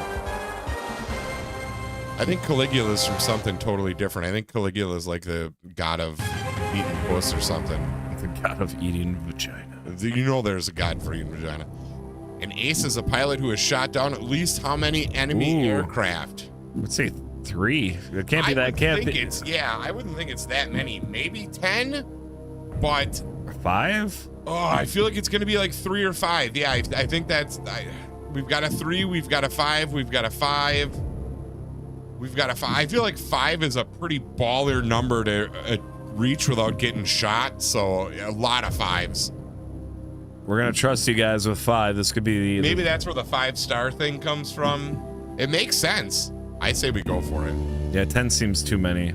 I think Caligula is from something totally different. I think Caligula is like the god of eating puss or something. The god of eating vagina. You know there's a god for eating vagina. An ace is a pilot who has shot down at least how many enemy aircraft? Let's say 3. It can't be that. I wouldn't think it's that many. Maybe 10, but 5. Oh, I feel like it's gonna be like 3 or 5. Yeah, I think that's. We've got a 3. We've got a 5. We've got a 5. We've got a 5. I feel like 5 is a pretty baller number to reach without getting shot. So a lot of 5s. We're gonna trust you guys with 5. This could be Maybe that's where the 5-star thing comes from. It makes sense. I say we go for it. Yeah, 10 seems too many.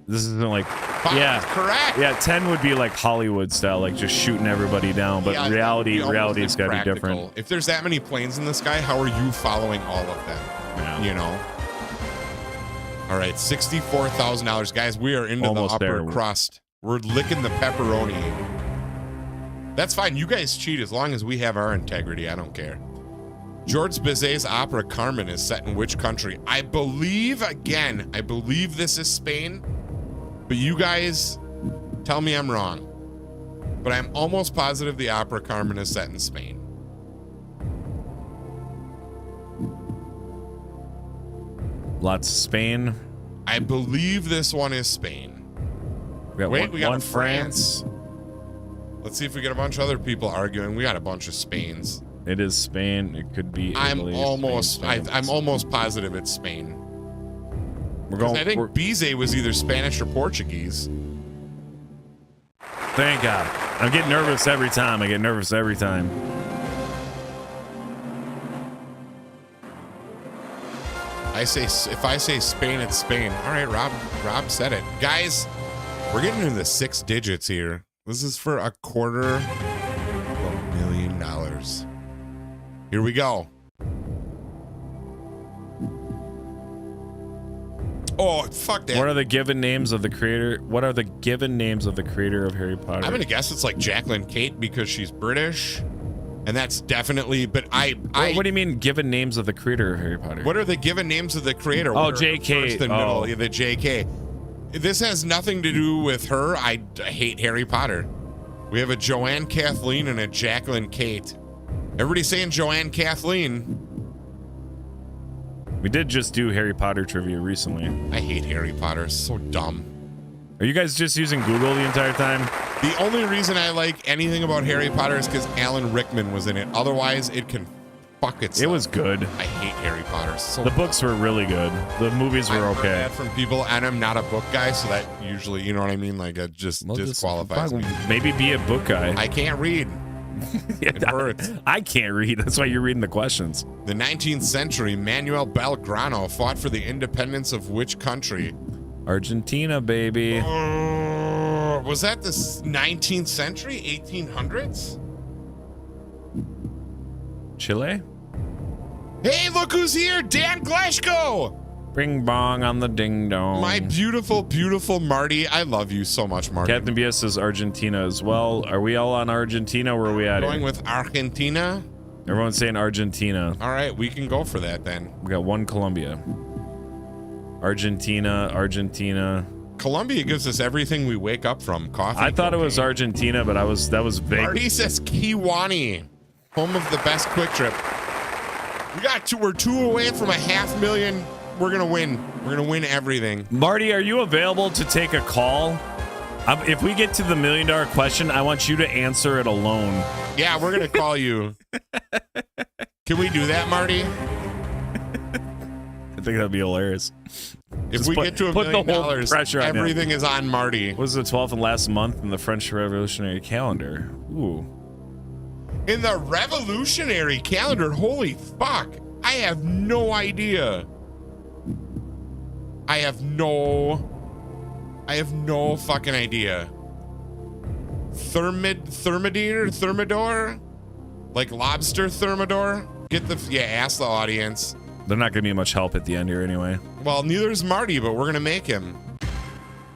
This isn't like 5 yeah, is correct. Yeah, 10 would be like Hollywood style, like just shooting everybody down. But Yeah, reality's got to be different. If there's that many planes in the sky, how are you following all of them? Yeah. You know. All right, $64,000, guys. We are into Almost the upper there. crust. We're licking the pepperoni. That's fine. You guys cheat as long as we have our integrity. I don't care. George Bizet's opera Carmen is set in which country? I believe this is Spain. But you guys tell me I'm wrong. But I'm almost positive the opera Carmen is set in Spain. Lots of Spain. I believe this one is Spain. We got Wait, we got one a France. Let's see if we get a bunch of other people arguing. We got a bunch of Spains. It is Spain. It could be. I'm Italy, almost positive it's Spain. I think Bizet was either Spanish or Portuguese. Thank God. I'm getting nervous every time. If I say Spain, it's Spain. All right, Rob said it. Guys, we're getting into the 6 digits here. This is for $250,000. Here we go. Oh, fuck that. What are the given names of the creator? What are the given names of the creator of Harry Potter? I'm gonna guess it's like Jacqueline Kate because she's British, and that's definitely. But what do you mean given names of the creator of Harry Potter? What are the given names of the creator? Oh, What are J.K. First and middle, yeah, the J.K. This has nothing to do with her. I hate Harry Potter. We have a Joanne Kathleen and a Jacqueline Kate. Everybody's saying Joanne Kathleen. We did just do Harry Potter trivia recently. I hate Harry Potter. It's so dumb. Are you guys just using Google the entire time? The only reason I like anything about Harry Potter is because Alan Rickman was in it. Otherwise, it can fuck itself. It was good. I hate Harry Potter. So the books were really good. The movies were I've heard okay. that from people, and I'm not a book guy, so that usually, you know what I mean? Like, it just disqualifies me. Maybe be a book guy. I can't read. It hurts. I can't read. That's why you're reading the questions. The 19th century, Manuel Belgrano fought for the independence of which country? Argentina, baby. Was that the 19th century? 1800s? Chile? Hey, look who's here! Dan Gleshko! Bing bong on the ding dong. My beautiful, beautiful Marty. I love you so much, Marty. Captain BS says Argentina as well. Are we all on Argentina? Where are we at? Going here? with Argentina? Everyone's saying Argentina. All right, we can go for that then. We got one Colombia. Argentina. Colombia gives us everything we wake up from. Coffee. I thought cocaine. it was Argentina, but that was vague. Marty says Kiwani, home of the best quick trip. We're 2 away from $500,000. We're gonna win. We're gonna win everything. Marty, are you available to take a call? If we get to the $1 million question, I want you to answer it alone. Yeah, we're gonna call you. Can we do that, Marty? I think that'd be hilarious. If we get to $1 million, pressure on everything is on Marty. What was the 12th and last month in the French Revolutionary calendar? Ooh. In the revolutionary calendar, holy fuck. I have no idea. I have no fucking idea. Thermidor? Like lobster thermidor? Ask the audience. They're not gonna be much help at the end here anyway. Well, neither is Marty, but we're gonna make him.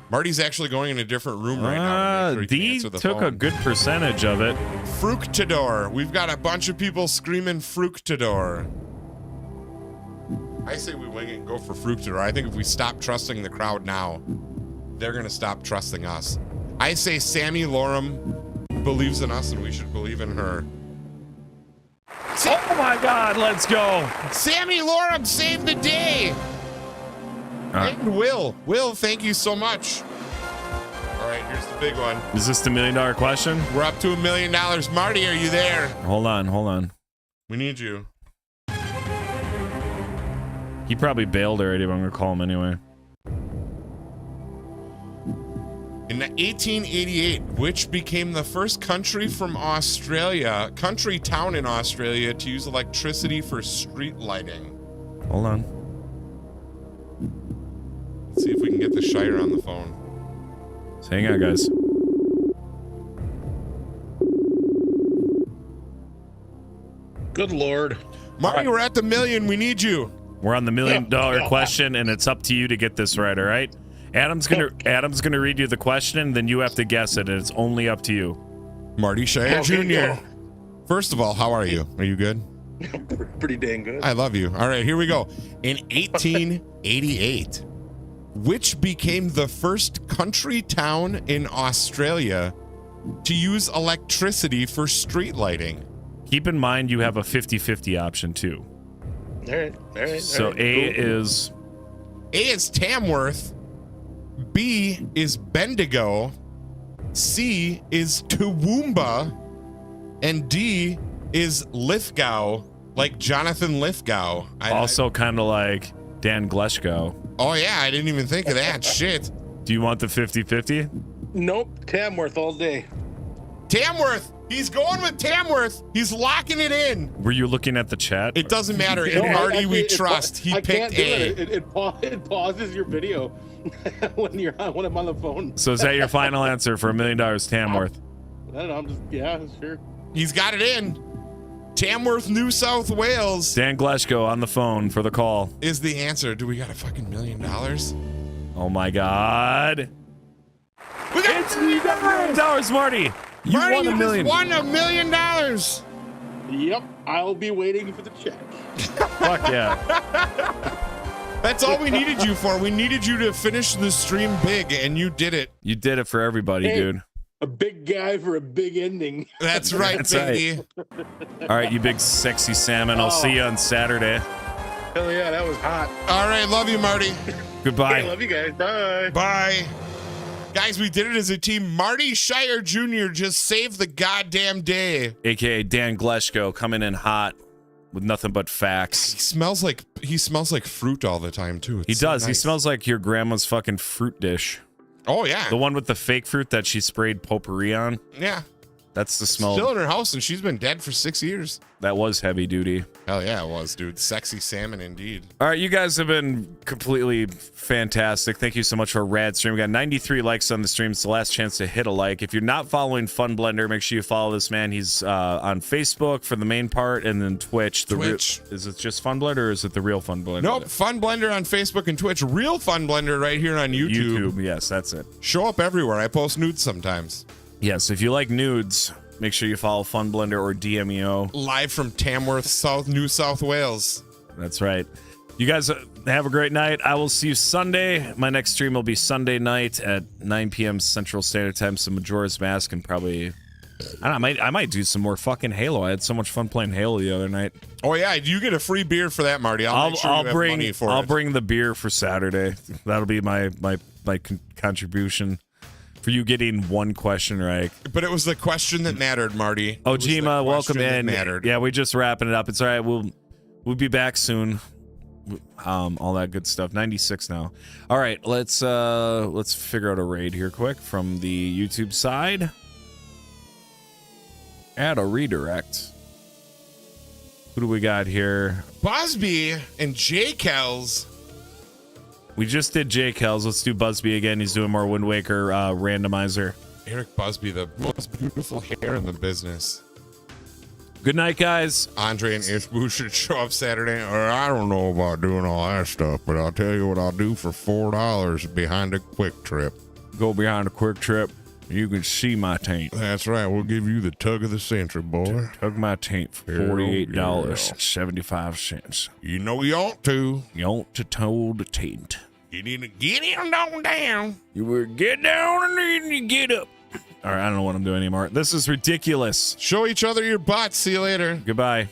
Marty's actually going in a different room right now. To make sure he can D answer the took phone. a good percentage of it. Fructador. We've got a bunch of people screaming Fructador. I say we wing it and go for Fructador. I think if we stop trusting the crowd now, they're gonna stop trusting us. I say Sammy Lorem believes in us and we should believe in her. Oh my God, let's go. Sammy Lorem saved the day. And Will, thank you so much. All right, here's the big one. Is this the $1 million question? We're up to $1 million. Marty, are you there? Hold on. We need you. He probably bailed already, but I'm gonna call him anyway. In 1888, which became the first country town in Australia to use electricity for street lighting? Hold on. Let's see if we can get the Shire on the phone. So hang on, guys. Good Lord. Marty, we're at the million. We need you. We're on the $1 million question, and it's up to you to get this right, all right? Adam's gonna read you the question, and then you have to guess it, and it's only up to you. Marty Shire Jr. First of all, how are you? Are you good? Pretty dang good. I love you. All right, here we go. In 1888, which became the first country town in Australia to use electricity for street lighting? Keep in mind you have a 50-50 option too. All right. So all right, A cool. is Tamworth, B is Bendigo, C is Toowoomba, and D is Lithgow, like Jonathan Lithgow. Also kind of like Dan Gleschko. Oh yeah, I didn't even think of that. Shit. Do you want the 50-50? Nope. Tamworth all day. Tamworth. He's going with Tamworth. He's locking it in. Were you looking at the chat? It doesn't matter. In No, Marty, actually, we trust. He I picked can't do A. it pauses your video when I'm on the phone. So is that your final answer for $1 million, Tamworth? I don't know. I'm just sure. He's got it in. Tamworth, New South Wales Dan Gleschko on the phone for the call. is the answer. Do we got a fucking $1 million? Oh my God. We got It's $1 million, Marty. You Marty, won $1 million. Won $1 million. Yep. I'll be waiting for the check. Fuck yeah. That's all we needed you for. We needed you to finish the stream big, and you did it. You did it for everybody, Hey. dude. A big guy for a big ending. That's right, That's baby. All right, you big sexy salmon. I'll see you on Saturday. Hell yeah, that was hot. All right, love you, Marty. Goodbye. Hey, love you guys. Bye. Bye. Guys, we did it as a team. Marty Shire Jr. just saved the goddamn day. AKA Dan Gleschko coming in hot with nothing but He facts. smells like fruit all the time too. It's He so does. He nice. smells like your grandma's fucking fruit dish. Oh yeah. The one with the fake fruit that she sprayed potpourri on. Yeah. That's the smell. Still in her house, and she's been dead for 6 years. That was heavy duty. Hell yeah, it was, dude. Sexy salmon indeed. All right, you guys have been completely fantastic. Thank you so much for a rad stream. We got 93 likes on the stream. It's the last chance to hit a like. If you're not following FunBlender, make sure you follow this man. He's on Facebook for the main part, and then Twitch. Twitch. Is it just FunBlender, or is it the real FunBlender? Nope, FunBlender on Facebook and Twitch. Real FunBlender right here on YouTube. Yes, that's it. Show up everywhere. I post nudes sometimes. Yes, if you like nudes, make sure you follow FunBlender or DMEO. Live from Tamworth, New South Wales. That's right. You guys have a great night. I will see you Sunday. My next stream will be Sunday night at 9 p.m. Central Standard Time. Some Majora's Mask and probably, I don't know, I might do some more fucking Halo. I had so much fun playing Halo the other night. Oh yeah, you get a free beer for that, Marty. I'll make sure you have money for it. bring the beer for Saturday. That'll be my contribution for you getting one question right. But it was the question that mattered, Marty. Oh, It was the Jima, welcome question that in. mattered. Yeah, we're just wrapping it up. It's all right. We'll be back soon. All that good stuff. 96 now. All right, let's figure out a raid here quick from the YouTube side. Add a redirect. Who do we got here? Busby and J. Kells. We just did J. Kells. Let's do Busby again. He's doing more Wind Waker randomizer. Eric Busby, the most beautiful hair in the business. Good night, guys. Andre and Ishbu should show up Saturday. Or I don't know about doing all that stuff, but I'll tell you what I'll do for $4 behind a Quick Trip. Go behind a Quick Trip. You can see my taint. That's right. We'll give you the tug of the century, boy. Tug my taint for $48.75. You know you ought to. You ought to told the taint. You need to get in on down. You were get down and then you get up. All right, I don't know what I'm doing anymore. This is ridiculous. Show each other your butts. See you later. Goodbye.